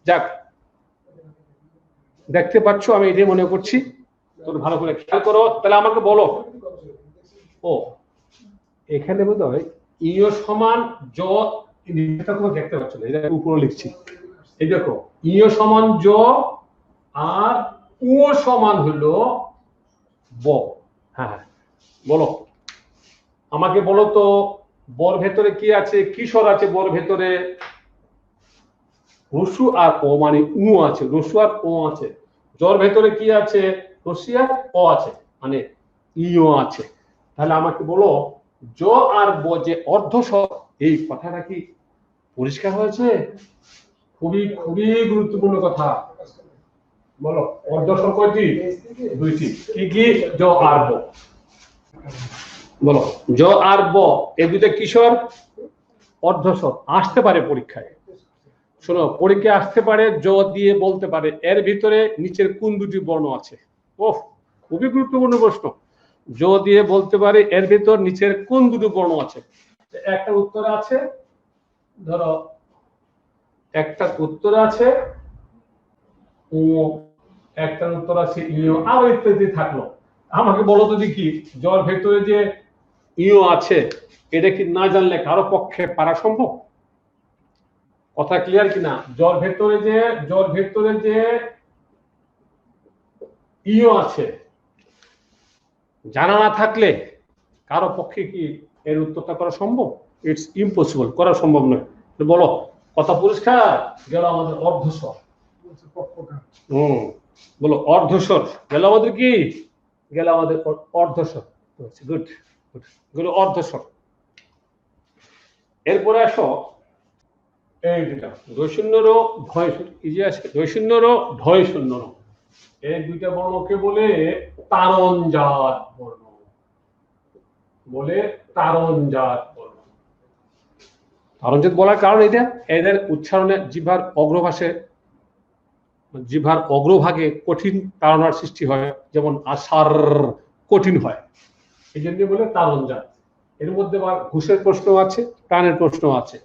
যাক, দেখতে পাচ্ছ আমি এটাই মনে করছি, তোর ভালো করে খেয়াল করো। তাহলে আমাকে বলো, ও এখানে বোধ হয় ইও সমান জ, এটা তুমি দেখতে পাচ্ছ না, এটা উপরে লিখছি। এই দেখো ইও সমান জ আর উ সমান হলো ব। হ্যাঁ বলো, আমাকে বলো তো বর ভেতরে কি আছে, কি স্বর আছে বর ভেতরে? রস্যু আর ও, মানে উ আছে, রস্যু আর ও আছে। জর ভেতরে কি আছে? রস্যি আর ও আছে, মানে ইও আছে। তাহলে আমাকে বলো জ আর ব যে অর্ধস্বর, এই কথাটা কি পরিষ্কার হয়েছে? খুবই খুবই গুরুত্বপূর্ণ কথা। বলো অর্ধস্বর কয়টি? দুইটি। কি কি? জ আর ব। বলো জ আর ব এই দুইটা কিশোর অর্ধস্বর। আসতে পারে পরীক্ষায়, শোনো পরীক্ষায় আসতে পারে, জ দিয়ে বলতে পারে এর ভিতরে নিচের কোন দুটি বর্ণ আছে। ওহ খুবই গুরুত্বপূর্ণ প্রশ্ন। জ দিয়ে বলতে পারে এর ভিতর নিচের কোন দুটি বর্ণ আছে। একটা উত্তর আছে, ধরো একটা উত্তর আছে ও, একটা উত্তর আছে ইও, আরো ইত্যাদি থাকলো। আমাকে বলো তো দেখি, জর ভেতরে যে ইও আছে এটা কি না জানলে কারো পক্ষে পারা সম্ভব? কথা ক্লিয়ার কিনা? জর ভেতরে যে ইও আছে জানা না থাকলে কারো পক্ষে কি এর উত্তরটা করা সম্ভব? ইটস ইম্পসিবল, করা সম্ভব নয়। বলো কথা পরিষ্কার? গেল আমাদের অর্ধস্বর। বলো অর্ধস্বর গেল আমাদের কি? গেল আমাদের অর্ধস্বর। গুড গুড, গেল অর্ধস্বর। এরপরে আসো এই দুটা দৈশূন্য ভয়, এই যে আছে দৈশূন্য ভয় শূন্য, এই দুইটা বর্ণকে বলে তারণজাত বর্ণ, বলে তারণজাত বর্ণ। তারণজাত বলার কারণ এটা, এদের উচ্চারণে জিহ্বার অগ্রভাগে কঠিন তাড়নার সৃষ্টি হয়, যেমন আষাঢ় কঠিন হয়, এই জন্য বলে তারণজাত। এর মধ্যে আবার ঘুষের প্রশ্ন আছে, প্রাণের প্রশ্ন আছে।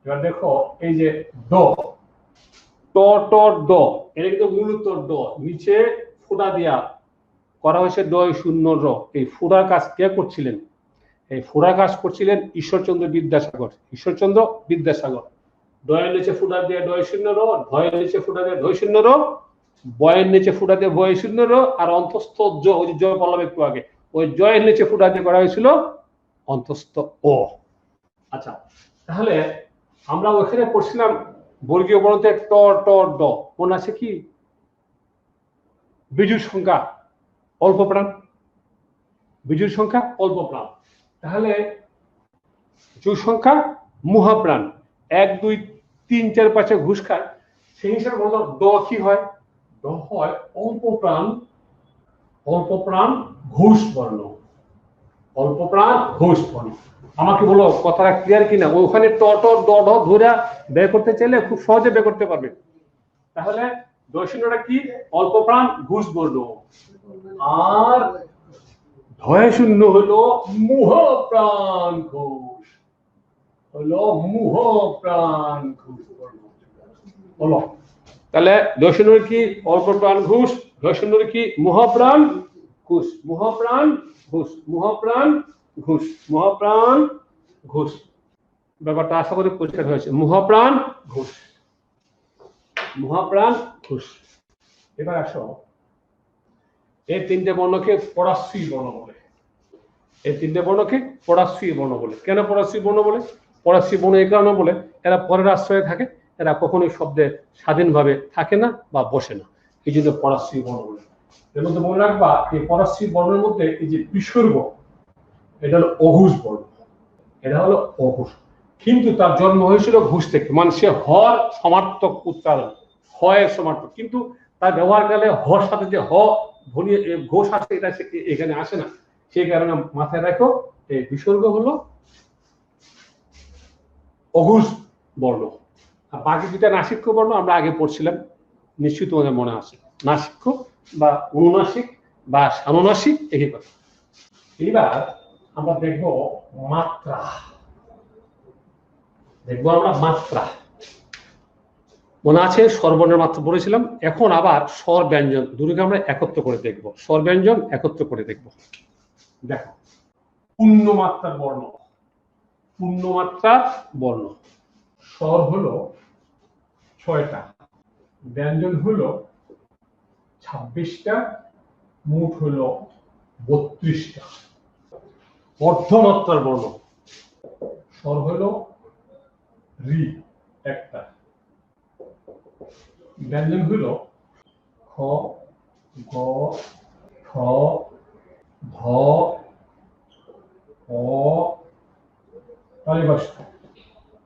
এবার দেখো এই যে ড, ট ট ড, এটা কিন্তু মূলত ড, নিচে ফোঁটা দিয়া করা হয়েছে ডয় শূন্য র। এই ফোঁড়ার কাজ কে করছিলেন? এই ফোঁড়ার কাজ করছিলেন ঈশ্বরচন্দ্র বিদ্যাসাগর। ডয়ের নিচে ফোঁটা দিয়ে ডয় শূন্য র, ভয়ের নিচে ফোঁটা দিয়ে ঢয় শূন্য র, বয়ের নিচে ফোঁটা দিয়ে বয় শূন্য র, আর অন্তস্থ জ, ওই যে জয় বললাম একটু আগে, ওই জয়ের নিচে ফোঁটা দিয়ে করা হয়েছিল অন্তস্থ ও। আচ্ছা, তাহলে আমরা ওখানে পড়ছিলাম বর্গীয় বর্ণতে ট ট ড, মনে আছে কি? বিজুর সংখ্যা অল্প প্রাণ, বিজুর সংখ্যা অল্প প্রাণ। তাহলে জুর সংখ্যা মহাপ্রাণ, 1 2 3 4 5 ঘুষ খায়, সেই হিসাবে বলতো ড কি হয়? ড হয় অল্প প্রাণ ঘোষ বর্ণ, অল্প প্রাণ ঘোষ বর্ণ। আমাকে বলো কথাটা ক্লিয়ার কিনা? ওখানে ট ট ড ঢ ধরে বের করতে চাইলে খুব সহজে বের করতে পারবে। তাহলে দৈশূন্যটা কি? অল্প প্রাণ ঘোষ বর্ণ, আর ঢয় শূন্য হলো মুহ প্রাণ ঘোষ, হলো মুহ প্রাণ ঘোষ বর্ণ। বলো তাহলে দৈশূন্যের কি? অল্প প্রাণ ঘোষ, দৈশূন্যের কি? মহাপ্রাণ ঘোষ, মহাপ্রাণ ঘোষ, মহাপ্রাণ ঘোষ, মহাপ্রাণ ঘোষ। ব্যাপারটা আশা করি পরিষ্কার হয়েছে। মহাপ্রাণ ঘোষ, মহাপ্রাণ ঘোষ। এবার আসো এই তিনটে বর্ণকে পরাশ্রী বর্ণ বলে। এই তিনটে বর্ণকে পরাশ্রী বর্ণ বলে। কেন পরাশ্রী বর্ণ বলে? পরাশ্রী বর্ণ এই কারণে বলে এরা পরের আশ্রয়ে থাকে, এরা কখনোই শব্দে স্বাধীনভাবে থাকে না বা বসে না, এই জন্য পরাশ্রী বর্ণ বলে। এর মধ্যে মনে রাখবা এই পরাশ্রী বর্ণের মধ্যে এই যে বিসর্গ, এটা হলো অঘোষ বর্ণ, এটা হলো অঘোষ। কিন্তু তার জন্ম হয়েছিল ঘোষ থেকে, মানে সে হর সমার্থক উচ্চারণ, হয়ের সমার্থক, কিন্তু তার ব্যবহারকালে হর সাথে যে হ ধ্বনি ঘোষ আসে, এটা এখানে আসে না। সেই কারণে মাথায় রাখো এই বিসর্গ হলো অঘোষ বর্ণ। আর বাকি দুটা নাসিক্য বর্ণ আমরা আগে পড়ছিলাম, নিশ্চয়ই তোমাদের মনে আছে, নাসিক্য বা অনুনাসিক বা সানুনাসিক, একই কথা। এবার আমরা দেখব মাত্রা। দেখবো আমরা মাত্রা। মনে আছে স্বরবর্ণের মাত্রা পড়েছিলাম, এখন আবার স্বর ব্যঞ্জন দুটোকে আমরা একত্র করে দেখব, স্বর ব্যঞ্জন একত্র করে দেখব। দেখো, পূর্ণমাত্রার বর্ণ, পূর্ণমাত্রার বর্ণ। স্বর হলো 6টা, ব্যঞ্জন হলো 26টা, মুঠ হলো 32টা। অর্ধমাত্রার বর্ণ। স্বর হলো রি, একটা, ব্যঞ্জন হলো খ, গ, ঠ, ধ, অ, তালিবাস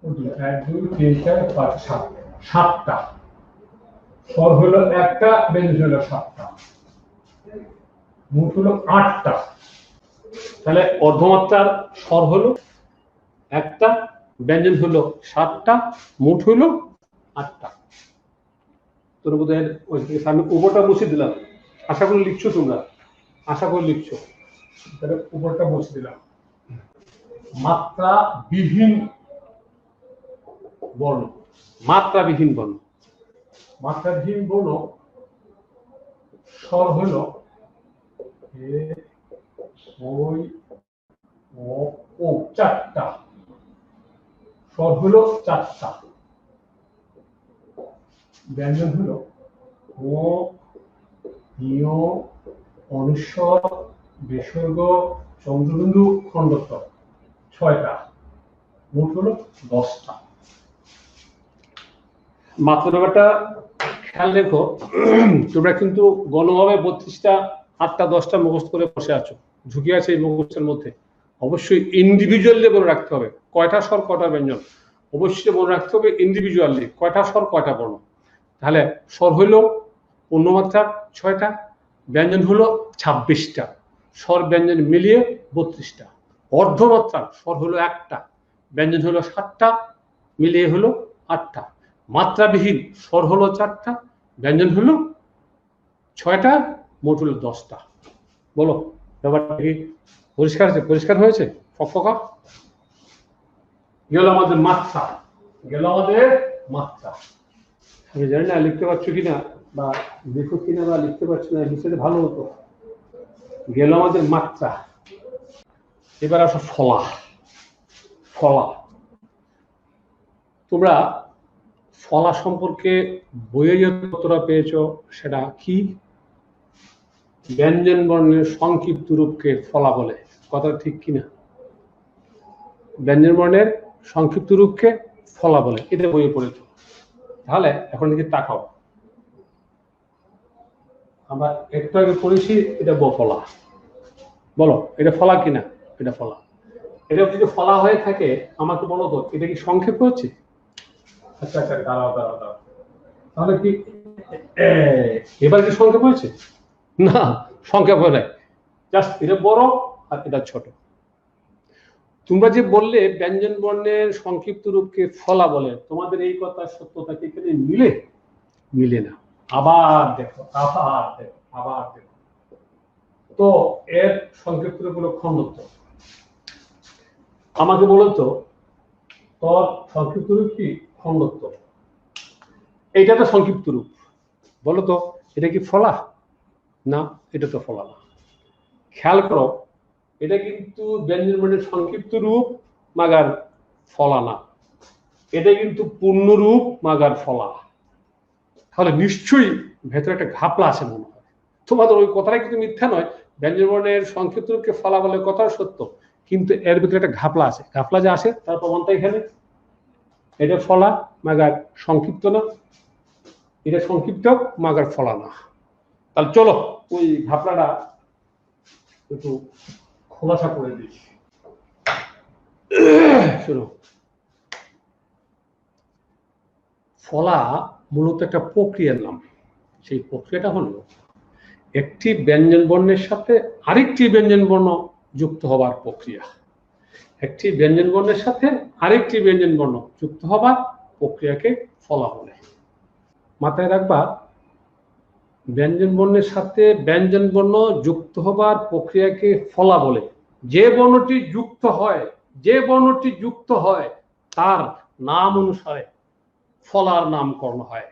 1 2 3 4 5 7, 7টা। স্বর হলো একটা, ব্যঞ্জন হলো 7টা, মুঠ হলো 8টা। তাহলে অর্ধমাত্রার স্বর হলো একটা, ব্যঞ্জন হলো 7টা, মুঠ হলো 8টা। তোর বোধহয় আমি উপরটা মুছে দিলাম, আশা করি লিখছো তোমরা, আশা করি লিখছো। তাহলে উপরটা মুছে দিলাম। মাত্রা বিহীন বর্ণ, মাত্রাবিহীন বর্ণ। মাত্রাবিহীন বর্ণ স্বর হলো এ, ওই, ও, 4টা। স্বর হলো 4টা, ব্যঞ্জন হলো ও, ইয়, অনুস্বর, বিসর্গ, চন্দ্রবিন্দু, খণ্ডত্ব, 6টা, মোট হলো 10টা। মাত্রা ব্যাপারটা খেয়াল রেখো, তোমরা কিন্তু গণভাবে 32টা 8টা 10টা মুখস্থ করে বসে আছো, ঝুঁকি আছে এই মুখস্থের মধ্যে। অবশ্যই ইন্ডিভিজুয়ালি মনে রাখতে হবে কয়টা স্বর কয়টা ব্যঞ্জন, অবশ্যই মনে রাখতে হবে ইন্ডিভিজুয়ালি কয়টা স্বর কয়টা বর্ণ। তাহলে স্বর হইল পূর্ণমাত্রার 6টা, ব্যঞ্জন হলো 26টা, স্বর ব্যঞ্জন মিলিয়ে 32টা। অর্ধমাত্রার স্বর হলো একটা, ব্যঞ্জন হলো 7টা, মিলিয়ে হলো 8টা। মাত্রাবিহীন স্বর হলো 4টা, ব্যঞ্জন হলো 6টা, মোট হলো 10টা। বলো ব্যাপারটা কি পরিষ্কার আছে? পরিষ্কার হয়েছে? ফকফকা গেল আমাদের মাত্রা, গেল আমাদের মাত্রা। আমি জানি না লিখতে পারছো কিনা বা দেখো কিনা বা লিখতে পারছো না, লিখতে ভালো হতো। গেল আমাদের মাত্রা। এবার আসো ফলা। ফলা, তোমরা ফলা সম্পর্কে বইয়ে যে তথ্যটা পেয়েছ সেটা কি? ব্যঞ্জন বর্ণের সংক্ষিপ্ত রূপকে ফলা বলে, কথা ঠিক কিনা? ব্যঞ্জন বর্ণের সংক্ষিপ্ত রূপকে ফলা বলে, এটা বইয়ে পড়েছ। তাহলে এখন দেখি তাকাও, আমরা একটু আগে পড়েছি এটা বফলা। বলো এটা ফলা কিনা? এটা ফলা। এটা যদি ফলা হয়ে থাকে আমাকে বলো তো এটা কি সংক্ষেপ হচ্ছে? আচ্ছা আচ্ছা, দাঁড়াও দাঁড়াও দাঁড়াও, তাহলে কি এবার কি সংক্ষেপ হয়েছে? না, সংক্ষেপ হয় নাই, জাস্ট এটা বড় আর এটা ছোট। তোমরা যে বললে ব্যঞ্জন বর্ণের সংক্ষিপ্ত রূপকে ফলা বলে, তোমাদের এই কথা সত্যতা কি এখানে মিলে? মিলে না। আবার দেখো, আবার দেখো, আবার দেখো, তো এর সংক্ষিপ্ত রূপ হলো খণ্ডত্ব। আমাকে বলুন তো তোর সংক্ষিপ্ত রূপ কি? খণ্ডত্ব। এইটা তো সংক্ষিপ্ত রূপ, বলো তো এটা কি ফলা? না, এটা তো ফলা না। খেয়াল করো, এটা কিন্তু ব্যঞ্জন বর্ণের সংক্ষিপ্ত রূপ মাগার ফলা না, এটা কিন্তু পূর্ণ রূপ মাগার ফলা। তাহলে নিশ্চয়ই ভেতরে একটা ঘাপলা আছে মনে হয়। তোমাদের ওই কথাটা কিন্তু মিথ্যা নয়, ব্যঞ্জন বর্ণের সংক্ষিপ্ত রূপকে ফলা বলে কথা সত্য, কিন্তু এর ভিতরে একটা ঘাপলা আছে। ঘাপলা যে আসে তার প্রমাণটা এখানে। এটা ফলা মাগার সংক্ষিপ্ত না, এটা সংক্ষিপ্ত মাগার ফলা না। তাহলে চলো ওই ঘাপলাটা একটু খোলাসা করে দিই। শোনো, ফলা মূলত একটা প্রক্রিয়ার নাম। সেই প্রক্রিয়াটা হলো একটি ব্যঞ্জন বর্ণের সাথে আরেকটি ব্যঞ্জন বর্ণ যুক্ত হবার প্রক্রিয়া। একটি ব্যঞ্জন বর্ণের সাথে আরেকটি ব্যঞ্জন বর্ণ যুক্ত হবার প্রক্রিয়াকে ফলা বলে। মাথায় রাখবা, ব্যঞ্জন বর্ণের সাথে ব্যঞ্জন বর্ণ যুক্ত হবার প্রক্রিয়াকে ফলা বলে। যে বর্ণটি যুক্ত হয়, যে বর্ণটি যুক্ত হয় তার নাম অনুসারে ফলার নামকরণ হয়।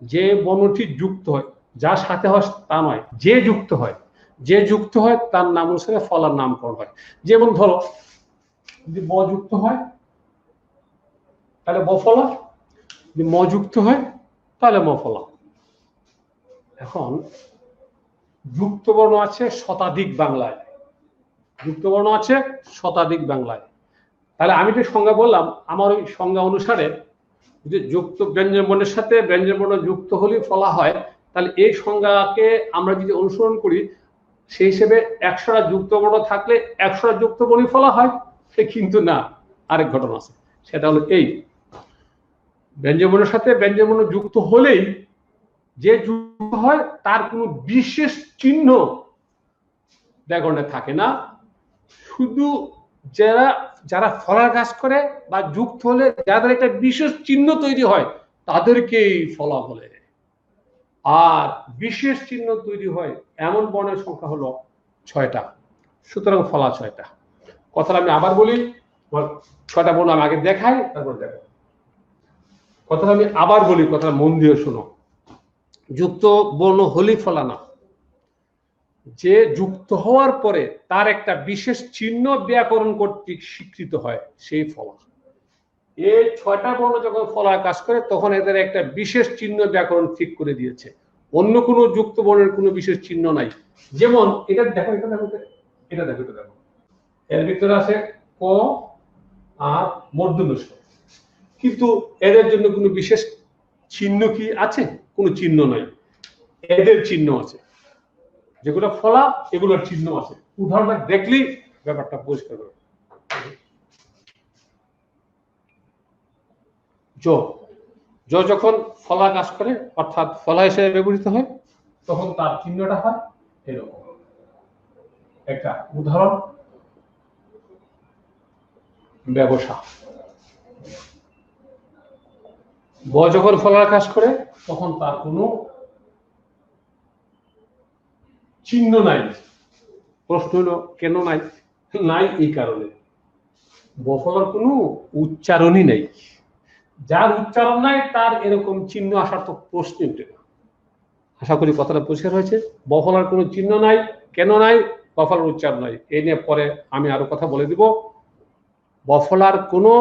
যে বর্ণটি যুক্ত হয়, যার সাথে হয় তা নয়, যে যুক্ত হয়, যে যুক্ত হয় তার নাম অনুসারে ফলার নামকরণ হয়। যেমন ধরো যদি ব যুক্ত হয় তাহলে বফলা, যদি ম যুক্ত হয় তাহলে মফলা। এখন যুক্ত বর্ণ আছে শতাধিক বাংলায়, যুক্ত বর্ণ আছে শতাধিক বাংলায়। তাহলে আমি যে সংজ্ঞা বললাম, আমার ওই সংজ্ঞা অনুসারে যদি যুক্ত ব্যঞ্জন বর্ণের সাথে ব্যঞ্জন বর্ণ যুক্ত হলে ফলা হয়, তাহলে এই সংজ্ঞাকে আমরা যদি অনুসরণ করি, সেই হিসেবে 100টা যুক্ত বর্ণ থাকলে 100টা যুক্ত বর্ণই ফলা হয়। সে কিন্তু না, আরেক ঘটনা আছে, সেটা হলো এই ব্যঞ্জন বর্ণের সাথে ব্যঞ্জন বর্ণ যুক্ত হলেই যে যুক্ত হয় তার কোনো বিশেষ চিহ্ন ব্যাকরণে থাকে না। শুধু যারা যারা ফলার কাজ করে বা যুক্ত হলে যাদের একটা বিশেষ চিহ্ন তৈরি হয় তাদেরকেই ফলা বলে। আর বিশেষ চিহ্ন তৈরি হয় এমন বর্ণের সংখ্যা হলো 6টা। সুতরাং ফলা 6টা। কথাটা আমি আবার বলি, 6টা বর্ণ আমি আগে দেখাই, তারপর দেখো। কথাটা আমি আবার বলি, কথাটা মন দিয়ে শোনো। যুক্ত বর্ণ হলেই ফলা না, যে যুক্ত হওয়ার পরে তার একটা বিশেষ চিহ্ন ব্যাকরণ কর্তৃক স্বীকৃত হয় সেই ফলা। এই 6টা বর্ণ যখন ফলার কাজ করে তখন এদের একটা বিশেষ চিহ্ন ব্যাকরণ ঠিক করে দিয়েছে, অন্য কোনো যুক্ত বর্ণের কোনো বিশেষ চিহ্ন নাই। যেমন এটা দেখো, এটা দেখো, এটা দেখো, এটা দেখো, এর ভিতরে আছে ক আর মূর্ধন্য ষ, কিন্তু এদের জন্য কোনো বিশেষ চিহ্ন কি আছে? কোনো চিহ্ন নাই, এদের চিহ্ন আছে। যেগুলো ফলা এগুলোর চিহ্ন আছে। উদাহরণটা দেখলেই ব্যাপারটা পরিষ্কার হবে। জ যখন ফলা কাজ করে অর্থাৎ ফলা হিসেবে ব্যবহৃত হয় তখন তার চিহ্নটা হয় এরকম। একটা উদাহরণ, ব্যবসা। ব যখন ফলার কাজ করে তখন তার কোনো চিহ্ন নাই। প্রশ্ন হলো কেন নাই? নাই এই কারণে বফলার কোনো উচ্চারণই নাই। যার উচ্চারণ নাই তার এরকম চিহ্ন আসার তো প্রশ্ন ওঠে না। আশা করি কথাটা পরিষ্কার হয়েছে। বফলার কোনো চিহ্ন নাই, কেন নাই? বফলার উচ্চারণ নাই। এই নিয়ে পরে আমি আরো কথা বলে দিব। বফলার কোনো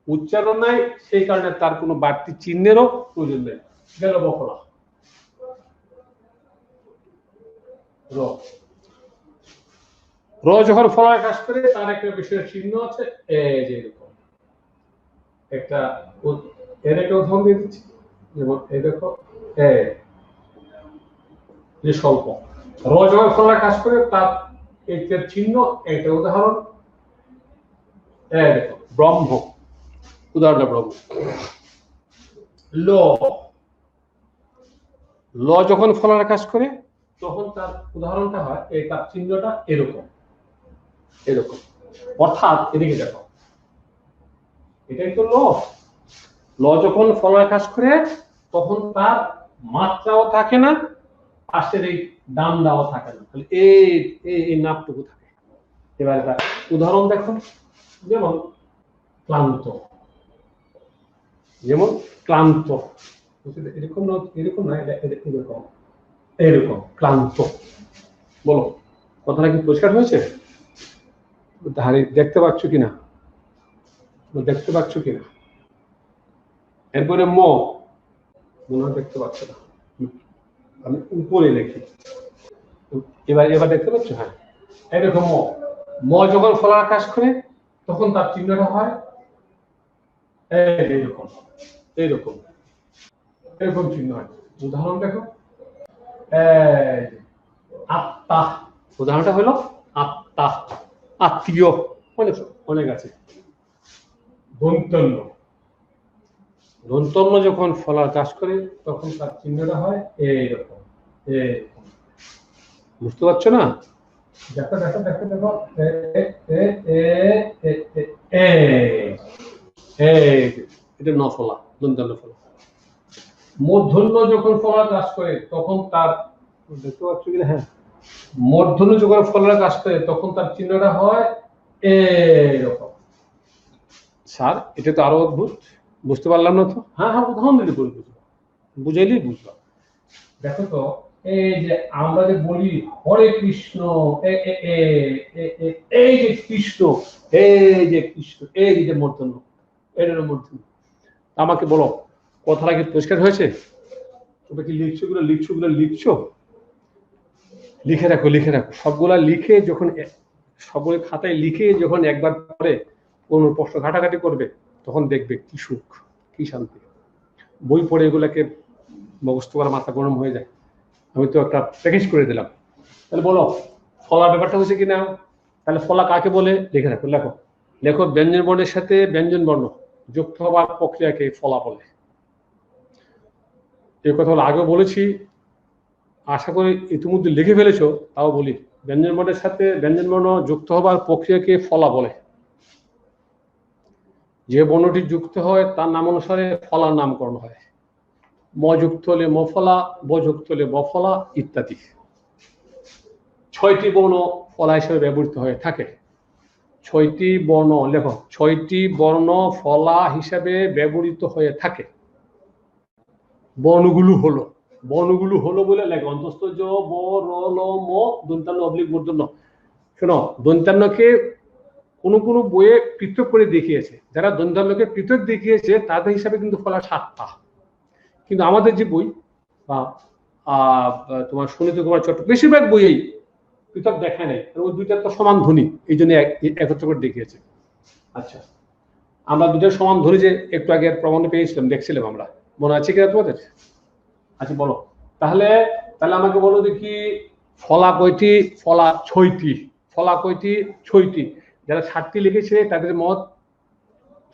উচ্চারণ নাই, সেই কারণে তার কোনো বাড়তি চিহ্নেরও প্রয়োজন নেই। গেল বফলা। র যখন ফলার কাজ করে তার একটা বিশেষ চিহ্ন আছে, এই যে এরকম একটা, এর একটা উদাহরণ দিয়ে দিচ্ছি। যেমন এই দেখো, যে স্বল্প। র যখন ফলার কাজ করে তার একটা চিহ্ন, একটা উদাহরণ, দেখো ব্রহ্ম, উদাহরণটা ব্রহ্ম। ল ল যখন ফলার কাজ করে তখন তার উদাহরণটা হয়, এই তার চিহ্নটা এরকম এরকম। অর্থাৎ এদিকে দেখো, এটাই তো ল। ল যখন ফলার কাজ করে তখন তার মাত্রাও থাকে না, পাশের এই ডান্ডাও থাকে না, তাহলে এই নাপটুকু থাকে। এবার এটা উদাহরণ দেখো, যেমন ক্লান্ত। যেমন ক্লান্ত, এরকম এরকম না, এরকম এরকম ক্লান্ত। বলো কথাটা কি পরিষ্কার হয়েছে? দেখতে পাচ্ছ কিনা? দেখতে পাচ্ছ কিনা? এরপরে ম, মনে হয় দেখতে পাচ্ছ না, আমি উপরে লিখি। এবার দেখতে পাচ্ছ? হ্যাঁ, এরকম ম। ম যখন ফলার কাজ করে তখন তার চিহ্নটা হয় এইরকম এইরকম এরকম চিহ্ন হয়। উদাহরণ দেখো, আত্মা। উদাহরণটা হলো আত্মা, আত্মীয়, অনেক অনেক আছে। দন্তন্য, দন্তন্য যখন ফলার কাজ করে তখন তার চিহ্নটা হয় এইরকম এইরকম। বুঝতে পারছো না? দেখো দেখো দেখো দেখো, এটা নফলা, দন্তন্য ফলা। মূর্ধন্য যখন ফলার কাজ করে তখন তার, দেখতে পাচ্ছ কিনা? হ্যাঁ, মূর্ধন্য যখন ফলার কাজ করে তখন তার চিহ্নটা হয় এরকম। স্যার এটা তো আরো অদ্ভুত, বুঝতে পারলাম না তো। হ্যাঁ হ্যাঁ, উদাহরণ দিলে বলে বুঝবো, বুঝাইলেই বুঝলাম। দেখো তো, এই যে আমরা যে বলি হরে কৃষ্ণ, এই যে কৃষ্ণ, এই যে কৃষ্ণ, এই যে মূর্ধন্য, এটা হলো মূর্ধন্য। আমাকে বলো, কথাটা কি পরিষ্কার হয়েছে? তোমরা কি লিখছো লিখছো? লিখে রাখো, সবগুলা লিখে যখন সবগুলো খাতায় লিখে যখন একবার পরে কোন প্রশ্ন ঘাটাঘাটি করবে, তখন দেখবে কি সুখ, কি শান্তি। বই পড়ে এগুলাকে মুখস্থ করা মাথা গরম হয়ে যায়। আমি তো একটা প্যাকেজ করে দিলাম। তাহলে বলো ফলা ব্যাপারটা হয়েছে কিনা? তাহলে ফলা কাকে বলে? লিখে রাখো, লেখো ব্যঞ্জন বর্ণের সাথে ব্যঞ্জন বর্ণ যুক্ত হবার প্রক্রিয়াকে ফলা বলে। এই কথা হলো আগেও বলেছি, আশা করি ইতিমধ্যে লিখে ফেলেছো, তাও বলি। ব্যঞ্জন বর্ণের সাথে ব্যঞ্জন বর্ণ যুক্ত হবার প্রক্রিয়াকে ফলা বলে। যে বর্ণটি যুক্ত হয় তার নাম অনুসারে ফলার নামকরণ হয়। ম যুক্ত হলে মফলা, ব যুক্ত হলে বফলা ইত্যাদি। 6টি বর্ণ ফলা হিসেবে ব্যবহৃত হয়ে থাকে। 6টি বর্ণ লেখো, 6টি বর্ণ ফলা হিসাবে ব্যবহৃত হয়ে থাকে। বর্ণগুলো হলো বলে লেখো, অন্তস্থ জ, ব, র, ল, ম, দন্তান্ন অবলিক মূর্ধন্য। শোনো, দন্তান্নকে কোন বইয়ে পৃথক করে দেখিয়েছে। যারা দন্তান্নকে পৃথক দেখিয়েছে তাদের হিসাবে কিন্তু ফলা 7টা। কিন্তু আমাদের যে বই বা তোমার সুনীত কুমার চট্টোপাধ্যায় বেশিরভাগ বইয়েই পৃথক দেখায় নাই, ওই দুইটা তো সমান ধ্বনি, এই জন্য একত্র করে দেখিয়েছে। আচ্ছা, আমরা দুটো সমান ধ্বনি যে একটু আগে প্রমাণ পেয়েছিলাম, দেখছিলাম আমরা, মনে আছে কিনা তোমাদের? আচ্ছা বলো, তাহলে আমাকে বলো দেখি, ফলা কয়টি? ফলা 6টি। ফলা কয়টি? 6টি। যারা 7টি লিখেছে তাদের মত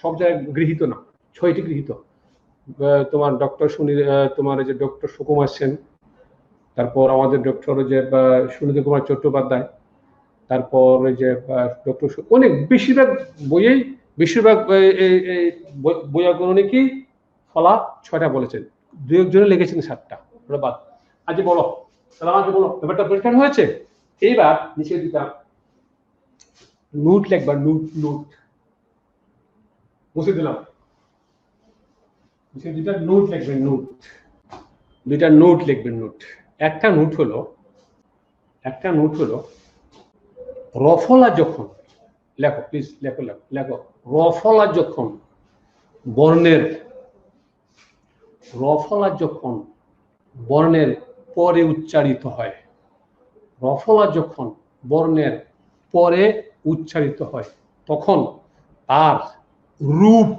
সব জায়গায় গৃহীত না, 6টি গৃহীত। তোমার ডক্টর তোমার এই যে ডক্টর সুকুমার সেন, তারপর আমাদের ডক্টর যে সুনীত কুমার চট্টোপাধ্যায়, তারপর ওই যে ডক্টর অনেক বেশিরভাগ বইয়েই, বেশিরভাগ বৈয়াকরণিকই ফলা 6টা বলেছেন, 2-1 জনে লিখেছেন 7টা, ওটা বাদ। আজ বলো, তাহলে আমাকে বলো, ব্যাপারটা পরিষ্কার হয়েছে? এইবার নিচে দুটা নোট লিখবা, নোট মুছে দিলাম। দুটা নোট লিখবেন, দুইটা নোট লিখবেন। একটা নোট হলো রফলা যখন, লেখো প্লিজ, লেখো রফলা যখন বর্ণের পরে উচ্চারিত হয়, রফলা যখন বর্ণের পরে উচ্চারিত হয় তখন তার রূপ,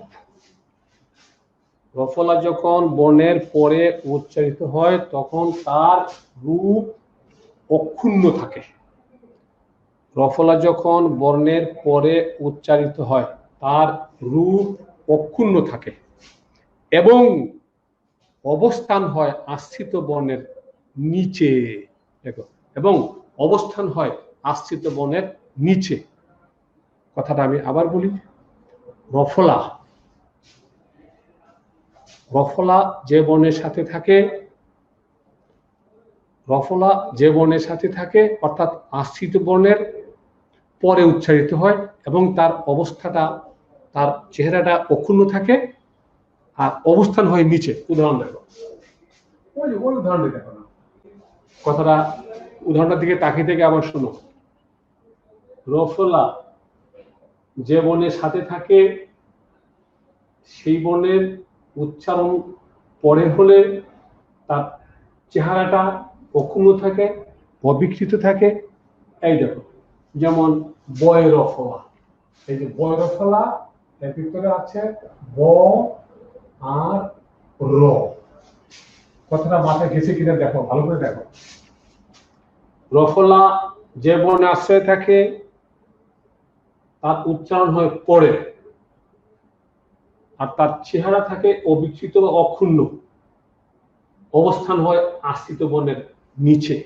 রফলা যখন বর্ণের পরে উচ্চারিত হয় তখন তার রূপ অক্ষুণ্ণ থাকে। রফলা যখন বর্ণের পরে উচ্চারিত হয় তার রূপ অক্ষুণ্ণ থাকে এবং অবস্থান হয় আশ্রিত বর্ণের নিচে। দেখো, এবং অবস্থান হয় আশ্রিত বর্ণের নিচে। কথাটা আমি আবার বলি, রফলা যে বর্ণের সাথে থাকে, অর্থাৎ আশ্রিত বর্ণের পরে উচ্চারিত হয় এবং তার অবস্থাটা, তার চেহারাটা অক্ষুণ্ণ থাকে আর অবস্থান হয় নিচে। উদাহরণ দেখো, উদাহরণ দেখো না, কথাটা উদাহরণটার দিকে তাকিয়ে থেকে আবার শোনো। রফলা যে বর্ণের সাথে থাকে সেই বর্ণের উচ্চারণ পরে হলে তার চেহারাটা অক্ষুণ্ণ থাকে, অবিকৃত থাকে। এই দেখো, যেমন বয়রফলা, এই যে বয়রফলা, এর ভিতরে আছে ব আর র। কথাটা মাথায় গেছে কিনা দেখো, ভালো করে দেখো। রফলা যে বর্ণে আশ্রয় থাকে তার উচ্চারণ হয় পরে আর তার চেহারা থাকে অবিকৃত বা অক্ষুণ্ণ, অবস্থান হয় আশ্রিত বর্ণের নিচে।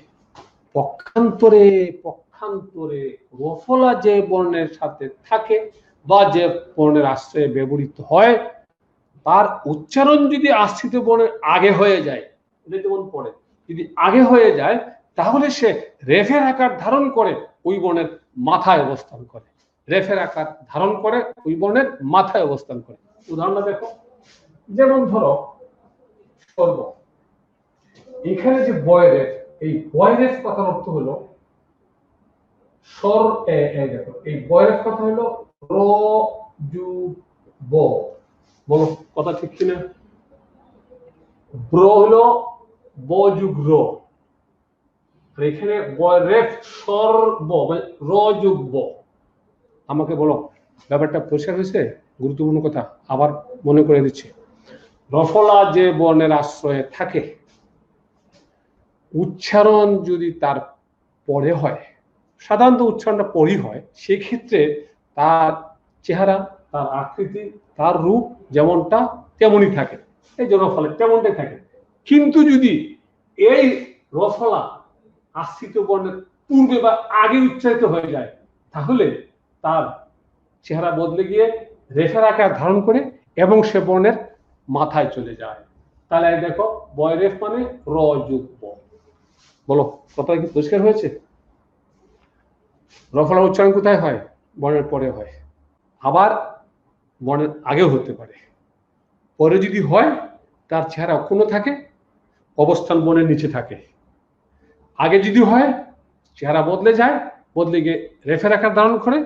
পক্ষান্তরে রফলা যে বর্ণের সাথে থাকে বা যে বর্ণের আশ্রয়ে ব্যবহৃত হয় তার উচ্চারণ যদি আশ্রিত বর্ণের আগে হয়ে যায়, যেমন পরে যদি আগে হয়ে যায় তাহলে সে রেফের আকার ধারণ করে ওই বর্ণের মাথায় অবস্থান করে। রেফের আকার ধারণ করে ওই বর্ণের মাথায় অবস্থান করে। উদাহরণটা দেখো, যেমন ধরো সর্ব, এখানে যে বয়রেফ, এই বয়রেফ কথার অর্থ হলো স্বর দেখো, এই বয়রেফ কথা হলো র যু ব। বলো কথা ঠিক কিনা? ব্র হলো ব যুগ র, আর এখানে বয়রেফ স্বর ব, র যুগ ব। আমাকে বলো ব্যাপারটা পরিষ্কার হয়েছে? গুরুত্বপূর্ণ কথা আবার মনে করে দিচ্ছি। রফলা যে বর্ণের আশ্রয়ে থাকে, উচ্চারণ যদি তার পরে হয়, সাধারণত উচ্চারণটা পরই হয়, সেক্ষেত্রে তার চেহারা, তার আকৃতি, তার রূপ যেমনটা তেমনই থাকে, এই যে রফলা তেমনটাই থাকে। কিন্তু যদি এই রফলা আশ্রিত বর্ণের পূর্বে বা আগে উচ্চারিত হয়ে যায়, তাহলে তার চেহারা বদলে গিয়ে রেফার আকার ধারণ করে এবং সে বর্ণের মাথায় চলে যায়। তাহলে দেখো বয়রেফ মানে র যুগ ব। বলো কথা কি পরিষ্কার হয়েছে? রফলা উচ্চারণ কোথায় হয়? বর্ণের পরে হয়, আবার বর্ণের আগেও হতে পারে। পরে যদি হয় তার চেহারা অক্ষুণ্ণ থাকে, অবস্থান বর্ণের নিচে থাকে। আগে যদি হয় চেহারা বদলে যায়, বদলে গিয়ে রেফের আকার ধারণ করে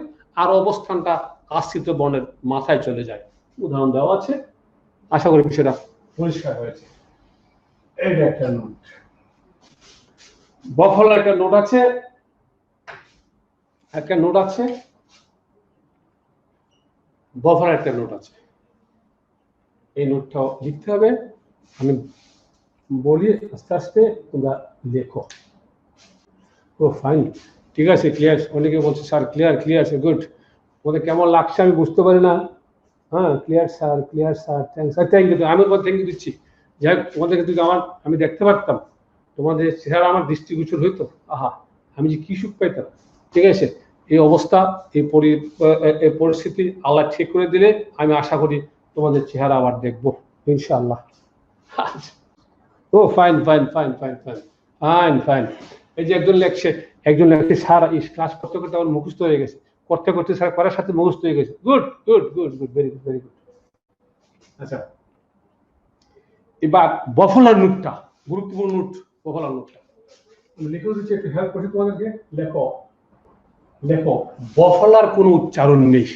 আর অবস্থানটা আশ্রিত বর্ণের মাথায় চলে যায়। উদাহরণ দেওয়া আছে, আশা করি বিষয়টা পরিষ্কার হয়েছে। এই একটা নোট, বফলার একটা নোট আছে, একটা নোট আছে, বফলার একটা নোট আছে। এই নোটটা লিখতে হবে, আমি বলি আস্তে আস্তে তোমরা লেখো। ও ফাইন, ঠিক আছে, ক্লিয়ার। অনেকে বলছে sir clear, clear sir, good. তোমাদের কেমন লাগছে আমি বুঝতে পারি না। হ্যাঁ, clear sir, clear sir, thank sir, thank you. আমি থ্যাংক ইউ দিচ্ছি। যাই হোক, তোমাদেরকে যদি আমি দেখতে পারতাম, তোমাদের চেহারা আমার দৃষ্টিগোচর হইতো, আহা আমি যে কি সুখ পাইতাম। ঠিক আছে, এই অবস্থা, এই পরিস্থিতি আল্লাহ ঠিক করে দিলে আমি আশা করি তোমাদের চেহারা আবার দেখবো ইনশাআল্লাহ। ও fine fine fine fine fine fine fine. এই যে একজন লেখছে স্যার ক্লাস করতে করতে আমার মুখস্থ হয়ে গেছে, করতে করতে স্যার করার সাথে মুখস্থ হয়ে গেছে। Good good good good, very good, very good. আচ্ছা, এবার বফলার নোটটা, গুরুত্বপূর্ণ নোট, বফলার নোটটা আমি লিখে দিচ্ছি, একটু হেল্প করছি তোমাদেরকে। লেখো, লেখো বফলার কোনো উচ্চারণ নেই,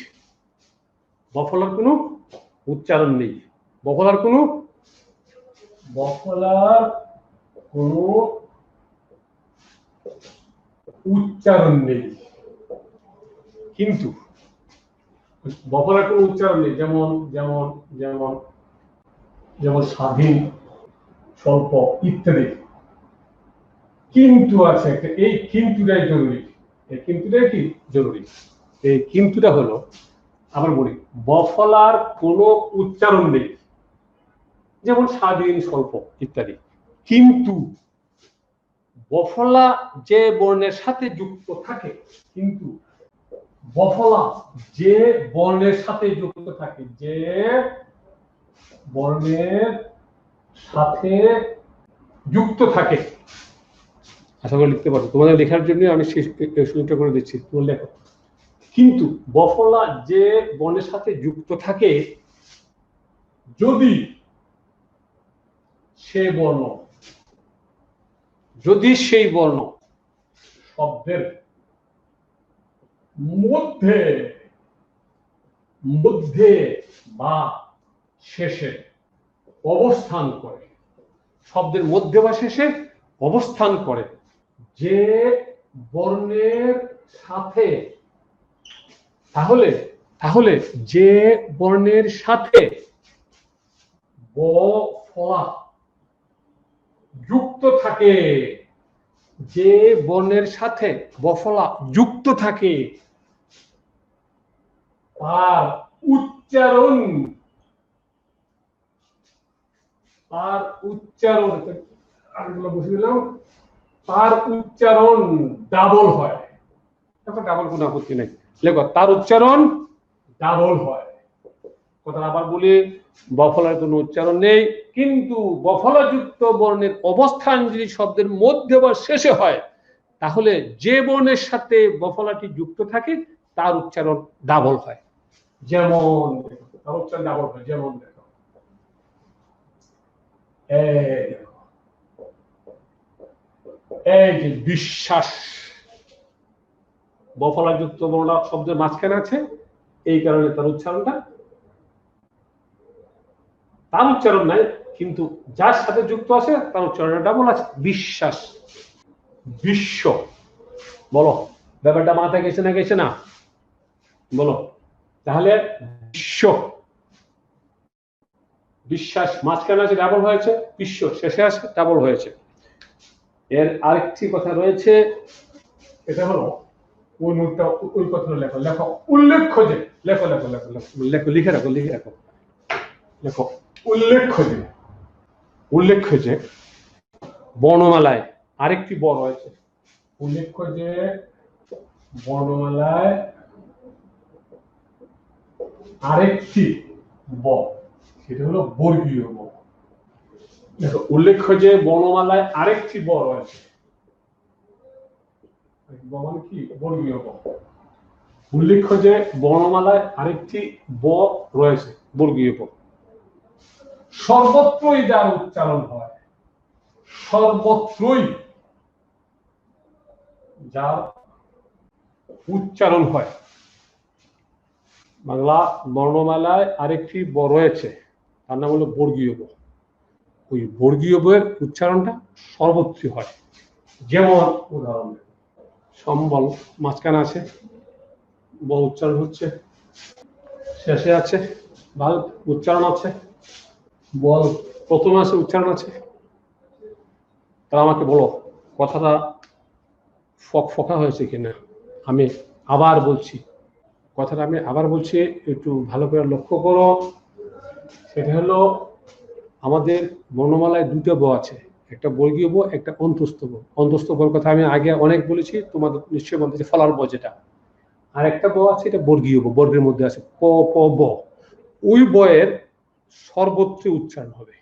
বফলার কোনো উচ্চারণ নেই, বফলার কোনো উচ্চারণ নেই। কিন্তু বফলার কোনো উচ্চারণ নেই, যেমন যেমন যেমন যেমন স্বাধীন, স্বল্প ইত্যাদি। কিন্তু আছে একটা, এই কিন্তুটাই জরুরি। এই কিন্তুটাই কি জরুরি? এই কিন্তুটা হলো, আবার বলি, বফলার কোনো উচ্চারণ নেই, যেমন স্বাধীন, স্বল্প ইত্যাদি। কিন্তু বফলা যে বর্ণের সাথে যুক্ত থাকে, কিন্তু বফলা যে বর্ণের সাথে যুক্ত থাকে, যে বর্ণের সাথে যুক্ত থাকে, আশা করি লিখতে পারো। তোমাদের লেখার জন্য আমি সুযোগটা করে দিচ্ছি, তোমার লেখো। কিন্তু বফলা যে বর্ণের সাথে যুক্ত থাকে, যদি সেই বর্ণ শব্দের মধ্যে বা শেষে অবস্থান করে, শব্দের মধ্যে বা শেষে অবস্থান করে, যে বর্ণের সাথে, তাহলে যে বর্ণের সাথে বফলা যুক্ত থাকে, যে বর্ণের সাথে বফলা যুক্ত থাকে, তার উচ্চারণ বসে দিলাম, তার উচ্চারণ ডাবল হয়। ডাবল কোনো আপত্তি নেই, লেখো তার উচ্চারণ ডাবল হয়। কথা আবার বলি, বফলার কোনো উচ্চারণ নেই, কিন্তু বফলাযুক্ত বর্ণের অবস্থান যদি শব্দের মধ্যে বা শেষে হয়, তাহলে যে বর্ণের সাথে বফলাটি যুক্ত থাকে তার উচ্চারণ ডাবল হয়। যেমন তার উচ্চারণ ডাবল হয়, যেমন দেখো এই যে বিশ্বাস, বফলাযুক্ত বর্ণ শব্দের মাঝখানে আছে, এই কারণে তার উচ্চারণটা, তার উচ্চারণ নাই কিন্তু যার সাথে যুক্ত আছে তার উচ্চারণটা ডাবল আছে। বিশ্বাস, বিশ্ব, বলো ব্যাপারটা মাথায় গেছে না গেছে না, বলো তাহলে বিশ্ব, বিশ্বাস মাঝখানে আছে ডাবল হয়েছে, বিশ্ব শেষে আছে ডাবল হয়েছে। এর আরেকটি কথা রয়েছে, এটা হলো ওই নোটটা, ওই কথাটা লেখো, লেখো উল্লেখ্য যে, লেখো লেখো লেখো লেখো, লিখে রাখো লিখে রাখো, লেখো উল্লেখ্য যে, উল্লেখ্য যে বর্ণমালায় আরেকটি ব রয়েছে, উল্লেখ্য যে বর্ণমালায় আরেকটি ব, সেটা হলো বর্গীয় ব। দেখো উল্লেখ্য যে বর্ণমালায় আরেকটি ব রয়েছে, মানে কি বর্গীয় ব। উল্লেখ্য যে বর্ণমালায় আরেকটি ব রয়েছে, বর্গীয় ব। সর্বত্রই যার উচ্চারণ হয়, সর্বত্রই যার উচ্চারণ হয়, বাংলা বর্ণমালায় আরেকটি ব রয়েছে, তার নাম হলো বর্গীয় ব। ওই বর্গীয় বয়ের উচ্চারণটা সর্বত্রই হয়। যেমন উদাহরণ, সম্বল মাঝখানে আছে, ব উচ্চারণ হচ্ছে, শেষে আছে ভাল উচ্চারণ আছে, বল প্রথমে আছে উচ্চারণ আছে। তারা আমাকে বলো কথাটা ফকা হয়েছে কিনা। আমি আবার বলছি, কথাটা আমি আবার বলছি, একটু ভালো করে লক্ষ্য করো। সেটা হলো আমাদের বর্ণমালায় দুটো ব আছে, একটা বর্গীয় ব, একটা অন্তস্থ ব। অন্তস্থ বর কথা আমি আগে অনেক বলেছি, তোমাদের নিশ্চয়ই বলতেছি ফলার ব যেটা, আর একটা ব আছে এটা বর্গীয় ব, বর্গের মধ্যে আছে প প ব। ওই বয়ের সর্বত্র উচ্চারণ হবে,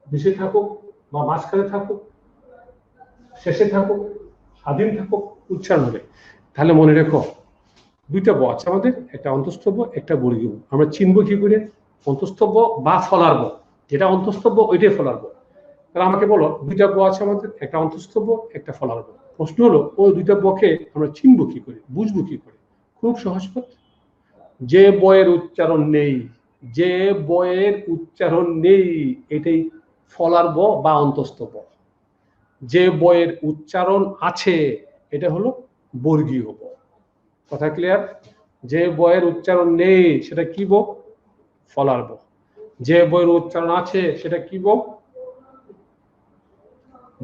বেশি থাকুক বা মাঝখানে থাকুক, শেষে থাকুক, স্বাধীন থাকুক, উচ্চারণ হবে। তাহলে মনে রেখো দুইটা ব আছে আমাদের, একটা অন্তস্থ ব, একটা বর্গীয় ব। আমরা চিনব কি করে? অন্তস্থ ব বা ফলার ব, যেটা অন্তস্থ ব ওইটাই ফলার ব। তাহলে আমাকে বলো দুইটা ব আছে আমাদের, একটা অন্তস্থ ব, একটা ফলার ব। প্রশ্ন হলো ওই দুইটা বকে আমরা চিনব কি করে, বুঝবো কি করে? খুব সহজ পথ, যে বয়ের উচ্চারণ নেই, যে বয়ের উচ্চারণ নেই এটাই ফলার ব বা অন্তস্থ ব। যে বয়ের উচ্চারণ আছে এটা হলো বর্গীয় ব। কথা ক্লিয়ার? যে বয়ের উচ্চারণ নেই সেটা কি ব? ফলার ব। যে বয়ের উচ্চারণ আছে সেটা কি ব?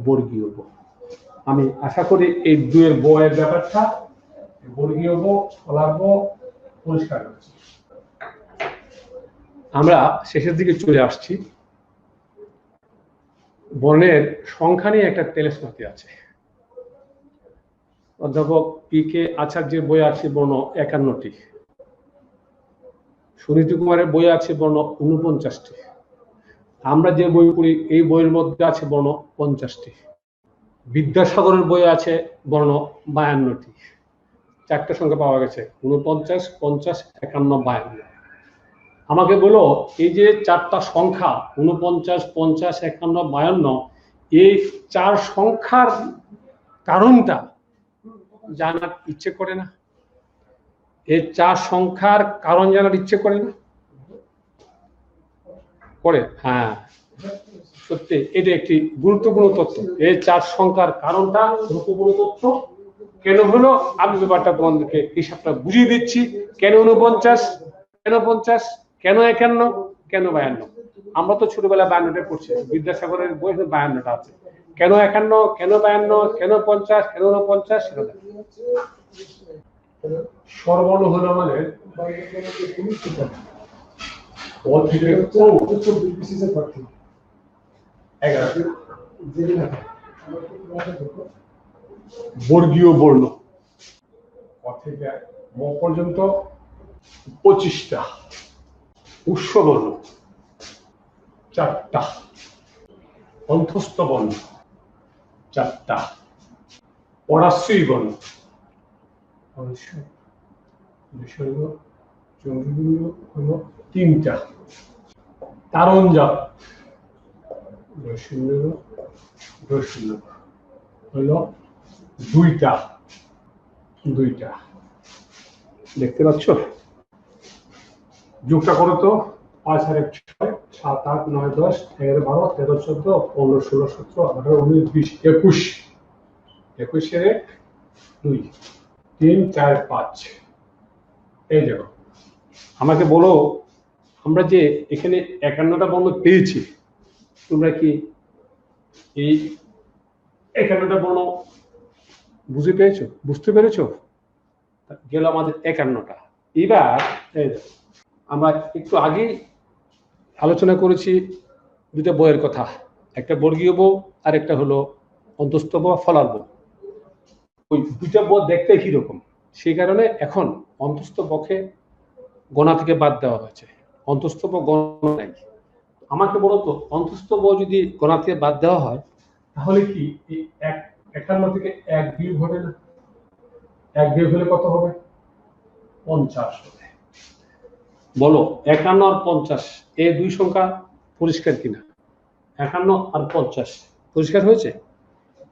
বর্গীয় ব। আমি আশা করি এই দুয়ের বয়ের ব্যাপারটা, বর্গীয় ব ফলার ব পরিষ্কার হচ্ছে। আমরা শেষের দিকে চলে আসছি। বর্ণের সংখ্যা নিয়ে একটা তেলেস্মাতি আছে। অধ্যাপক পি কে আচার্যের বই আছে বর্ণ 51টি, সুনীতি কুমারের বই আছে বর্ণ 49টি, আমরা যে বই পড়ি এই বইয়ের মধ্যে আছে বর্ণ 50টি, বিদ্যাসাগরের বই আছে বর্ণ 52টি। চারটা সংখ্যা পাওয়া গেছে, 49, 50, 51, 52। আমাকে বলো এই যে চারটা সংখ্যা 49, 50, 51, 52, এই চার সংখ্যার কারণটা জানার ইচ্ছে করে না? এই চার সংখ্যার কারণ জানার ইচ্ছে করে না? করে? হ্যাঁ, সত্যি এটা একটি গুরুত্বপূর্ণ তথ্য। এই চার সংখ্যার কারণটা গুরুত্বপূর্ণ তথ্য। কেন হলো আমি ব্যাপারটা তোমাদেরকে হিসাবটা বুঝিয়ে দিচ্ছি। কেন 49, কেন 50, কেন 51, কেন 52? আমরা তো ছোটবেলায় 52টা পড়ছি, বিদ্যাসাগরের বই 52টা আছে। কেন 51, কেন 52, কেন 50, কেন 49 সেটা স্বরবর্ণ হলো আমাদের বর্গীয় বর্ণ থেকে ম পর্যন্ত 25টা, উৎসবর্ণ 4টা, অন্তস্থ বর্ণ 4টা, পরাশ্রয়ী বর্ণ বিসর্গ চন্দ্রবিন্দু হলো 3টা, তারঞ্জক রসিন্দ হলো 2টা। দেখতে পাচ্ছ? যোগটা করো তো, 5 আর 1 6, 7 8 9 10 11 12 13 14 15 16 17 18 19 20 21। 21 এর 1 2 3 4 5। এই দেখো, আমাকে বলো আমরা যে এখানে 51টা বর্ণ পেয়েছি, তোমরা কি এই 51টা বর্ণ বুঝতে পেরেছো? গেল আমাদের 51টা। এবার আমরা একটু আগে আলোচনা করেছি দুটো বইয়ের কথা, একটা বর্গীয় ব আর একটা হলো অন্তস্থ ব, ফলার ব। ওই দুটা ব দেখতে কিরকম, সেই কারণে এখন অন্তস্থ বকে গণা থেকে বাদ দেওয়া হয়েছে, অন্তস্থ ব গণা নাই। আমাকে বলো তো, অন্তস্থ ব যদি গণা থেকে বাদ দেওয়া হয় তাহলে কি 51 থেকে 1 বিয়োগ হবে না? 1 বিয়োগ হলে কত হবে? 50 হবে। বলো 51 আর 50 এই দুই সংখ্যা পরিষ্কার কিনা? 51 আর 50 পরিষ্কার হয়েছে?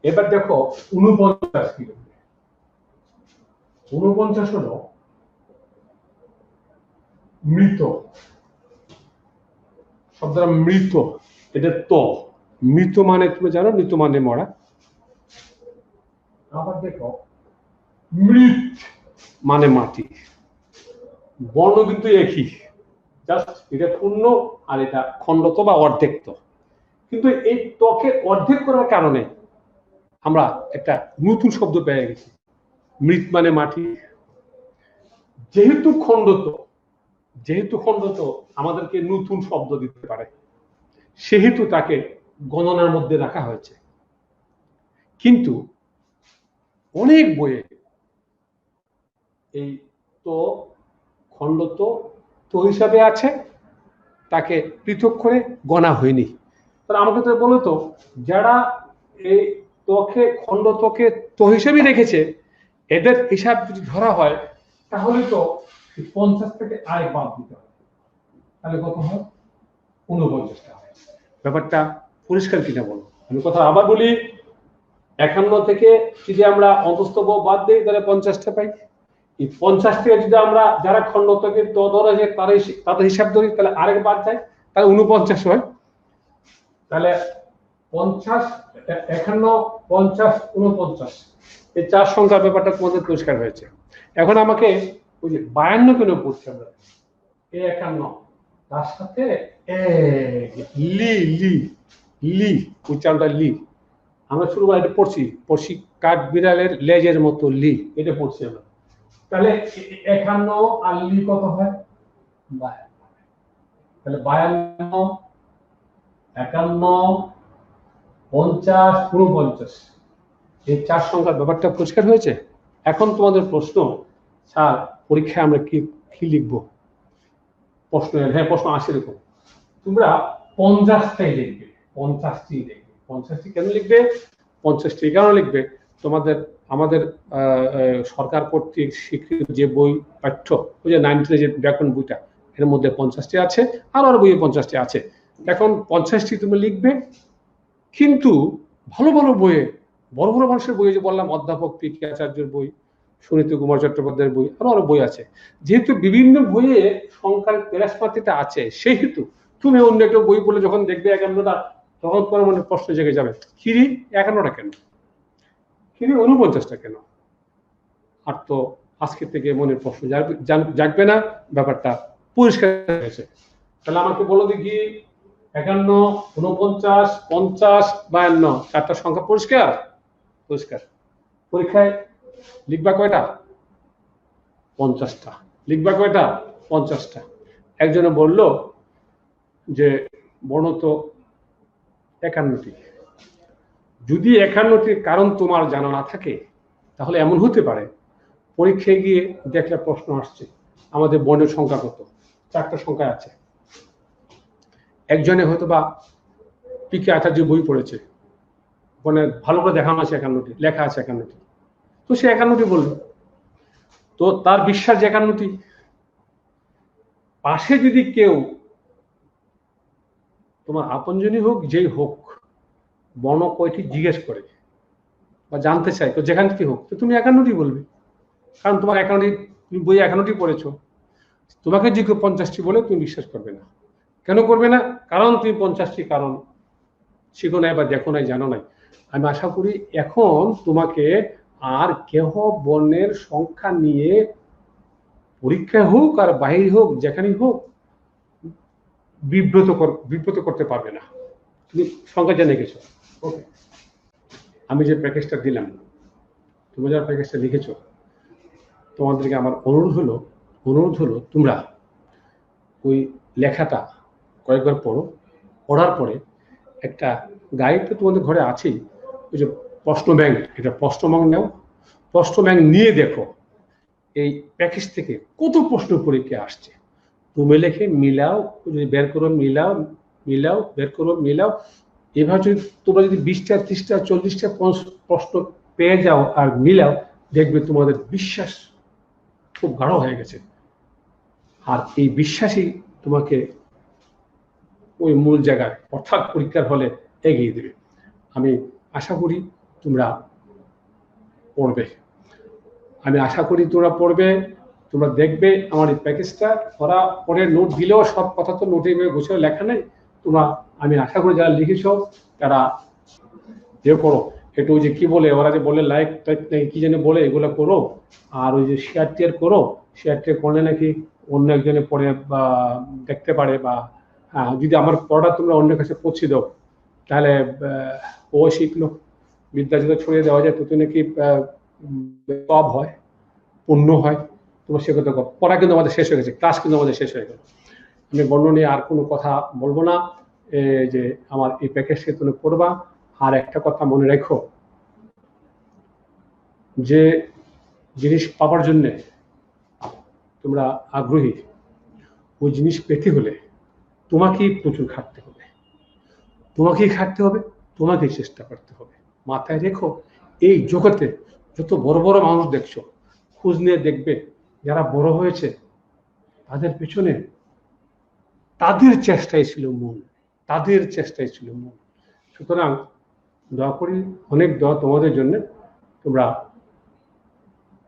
এবার দেখো 49 কি হবে? 49 হলো মৃত শব্দটা, মৃত, এটা তো মৃত মানে তুমি জানো, মৃত মানে মরা। আবার দেখো মৃত মানে মাটি, বর্ণ কিন্তু একই, জাস্ট এটা পূর্ণ আর এটা খণ্ডত বা অর্ধেক। কিন্তু এই ত্বকে অর্ধেক করার কারণে আমরা একটা নতুন শব্দ পেয়ে গেছি, মৃত মানে মাটি। যেহেতু খণ্ডত আমাদেরকে নতুন শব্দ দিতে পারে, সেহেতু তাকে গণনার মধ্যে রাখা হয়েছে। কিন্তু অনেক বইয়ে এই তো খণ্ডত তো হিসাবে আছে, তাকে পৃথক করে গণা হয়নি। তাহলে আমাকে তো বলো তো, যারা এই ত্বকে খণ্ডতকে তো হিসেবে রেখেছে, এদের হিসাব যদি ধরা হয় তাহলে তো 50 থেকে আয় বাদ দিতে হবে, তাহলে কত হয়? 49টা হয়। ব্যাপারটা পরিষ্কার কিনা বলো? আমি কথা আবার বলি, 51 থেকে যদি আমরা অন্তস্থ ব বাদ দিই তাহলে 50টা পাই। এই 50 থেকে যদি আমরা যারা খণ্ডতকে তো ধরা যায় তাদের হিসাব ধরি, তাহলে আরেক বাদ যায়, তাহলে 49 হয়। তাহলে 50 51 50 49 এই 4 সংখ্যার ব্যাপারটা তোমাদের পরিষ্কার হয়েছে। এখন আমাকে ওই যে 52 কেন পড়ছি আমরা, এই 51 তার সাথে লি লি লি উচ্চারণটা লি, আমরা শুরু করে এটা পড়ছি কাঠ বিড়ালের লেজের মতো লি, এটা পড়ছি আমরা। তাহলে 51 আর লি কত হয়? 52। তাহলে 52 51 50 49 এই 4 সংখ্যার ব্যাপারটা পরিষ্কার হয়েছে। এখন তোমাদের প্রশ্ন, স্যার পরীক্ষায় আমরা কি লিখবো? প্রশ্ন আসে এরকম, তোমরা 50টাই লিখবে, 50টি লিখবে। 50টি কেন লিখবে? 50টি কারণ লিখবে, আমাদের সরকার কর্তৃক স্বীকৃত যে বই পাঠ্য, ওই যে 9 যে ব্যাকরণ বইটা, এর মধ্যে 50টি আছে, আর বইয়ে 50টি আছে। এখন 50টি তুমি লিখবে, কিন্তু ভালো বইয়ে, বড় মানুষের বই, যে বললাম অধ্যাপক পি.কে. আচার্যের বই, সুনীতি কুমার চট্টোপাধ্যায়ের বই, আরো বই আছে। যেহেতু বিভিন্ন বইয়ে সংখ্যার পেরাসমাতিটা আছে, সেহেতু তুমি অন্য একটা বই বলে যখন দেখবে 51টা, তখন তোমার মনে প্রশ্ন জেগে যাবে, কিরি 51টা কেন, কিরি 49টা কেন? আর তো আজকে থেকে মনের প্রশ্ন জাগবে না, ব্যাপারটা পরিষ্কার হয়েছে। তাহলে আমাকে বলো দেখি, 51 49 50 52 চারটা সংখ্যা পরিষ্কার? পরীক্ষায় লিখবা কয়টা? 50টা। লিখবা কয়টা? 50টা। একজনে বলল যে বর্ণ তো 51টি। যদি 51টির কারণ তোমার জানা না থাকে, তাহলে এমন হতে পারে পরীক্ষায় গিয়ে দেখলে প্রশ্ন আসছে আমাদের বর্ণের সংখ্যা কত, 4টা সংখ্যা আছে। একজনে হয়তো বা পি.কে. আচার্য বই পড়েছে, মানে ভালো করে দেখানো আছে 51টি, লেখা আছে 51টি, তো সে 51টি বলল। তো তার বিশ্বাস 51টি। পাশে যদি কেউ তোমার আপনজনই হোক যেই হোক বর্ণ কয়টি জিজ্ঞেস করে বা জানতে চাই, তো যেখান থেকে হোক, তো তুমি 51টি বলবে, কারণ তোমার 51টি, তুমি বই 51টি পড়েছো। তোমাকে যে কেউ 50টি বলে তুমি বিশ্বাস করবে না। কেন করবে না? কারণ তুমি 50টি কারণ শিখো নাই বা দেখো নাই, জানো নাই। আমি আশা করি এখন তোমাকে আর কেহ বর্ণের সংখ্যা নিয়ে পরীক্ষায় হোক আর বাহির হোক যেখানেই হোক বিব্রত করতে পারবে না। তুমি সংখ্যা জেনে গেছো। ওকে, আমি যে প্যাকেজটা দিলাম, তুমি যারা প্যাকেজটা লিখেছো, তোমাদেরকে আমার অনুরোধ হলো তোমরা ওই লেখাটা কয়েকবার পড়ো। পড়ার পরে একটা গাইড তো তোমাদের ঘরে আছেই, ওই যে প্রশ্ন ব্যাংক, এটা প্রশ্ন ব্যাংক নাও। প্রশ্ন ব্যাংক নিয়ে দেখো এই প্যাকেজ থেকে কত প্রশ্ন পরীক্ষা আসছে। তুমি লেখে মিলাও, যদি বের করো মিলাও, বের করো মিলাও। এভাবে যদি তোমরা যদি 20টা 30টা 40টা প্রশ্ন পেয়ে যাও আর মিলাও, দেখবে তোমাদের বিশ্বাস খুব গাঢ় হয়ে গেছে। আর এই বিশ্বাসই তোমাকে ওই মূল জায়গায় অর্থাৎ পরীক্ষার হলে এগিয়ে দেবে। আমি আশা করি তোমরা পড়বে, তোমরা দেখবে আমার এই প্যাকেজটা। ওরা পরে নোট দিলেও সব কথা তো নোটে গোছানো লেখা নেই। আমি আশা করি যারা লিখেছো তারা করো একটু, ওই যে কি বলে ওরা যে বলে লাইক কি যেন বলে, এগুলো করো। আর ওই যে শেয়ার টেয়ার করো, শেয়ার টেয়ার করলে নাকি অন্য একজনে পড়ে বা দেখতে পারে, বা যদি আমার পড়া তোমরা অন্যের কাছে পৌঁছে দাও তাহলে ও শিখলো। বিদ্যা যদি ছড়িয়ে দেওয়া যায় তত নাকি সব হয়, পূর্ণ হয়। তোমরা সে কথা করো। পড়া কিন্তু আমাদের শেষ হয়ে গেছে, ক্লাস কিন্তু আমাদের শেষ হয়ে গেল। আমি বর্ণ নিয়ে আর কোনো কথা বলবো না। যে আমার এই প্যাকেজকে তুমি পড়বা। আর একটা কথা মনে রেখো, যে জিনিস পাবার জন্যে তোমরা আগ্রহী, ওই জিনিস পেতে হলে তোমাকেই প্রচুর খাটতে হবে, তোমাকেই চেষ্টা করতে হবে। মাথায় রেখো, এই জগতে যত বড় বড় মানুষ দেখছো, খোঁজ নিয়ে দেখবে যারা বড় হয়েছে তাদের পেছনে তাদের চেষ্টাই ছিল মূল। সুতরাং দোয়া করি, অনেক দোয়া তোমাদের জন্য। তোমরা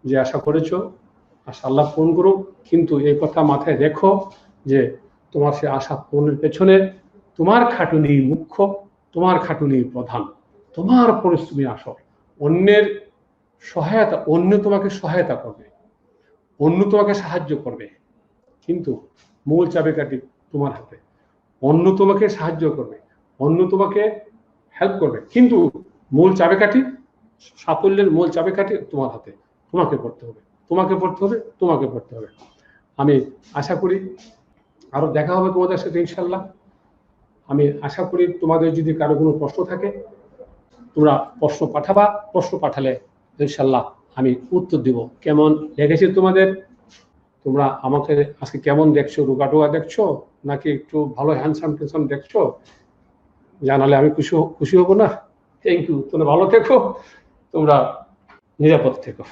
যে আশা করেছো আশা আল্লাহ পূরণ করো, কিন্তু এই কথা মাথায় রেখো যে তোমার সে আশা পূরণের পেছনে তোমার খাটুনি মুখ্য, তোমার খাটুনি প্রধান, তোমার পরিশ্রমী আসল। অন্যের সহায়তা, অন্য তোমাকে সহায়তা করবে, অন্য তোমাকে সাহায্য করবে, কিন্তু মূল চাবিকাঠি তোমার হাতে। অন্য তোমাকে সাহায্য করবে, অন্য তোমাকে হেল্প করবে, কিন্তু মূল চাবিকাঠি, সাফল্যের মূল চাবিকাঠি তোমার হাতে। তোমাকে পড়তে হবে। আমি আশা করি আরো দেখা হবে তোমাদের সাথে ইনশাল্লাহ। আমি আশা করি তোমাদের যদি কারো কোনো প্রশ্ন থাকে তোমরা প্রশ্ন পাঠাবা, প্রশ্ন পাঠালে ইনশাল্লাহ আমি উত্তর দিব। কেমন লেগেছে তোমাদের? তোমরা আমাকে আজকে কেমন দেখছো? রোগা দেখছো নাকি একটু ভালো হ্যান্ডসাম টেনসাম দেখছো? জানালে আমি খুশি হব না? Thank you. তোমরা ভালো থেকো, তোমরা নিরাপদ থেকো।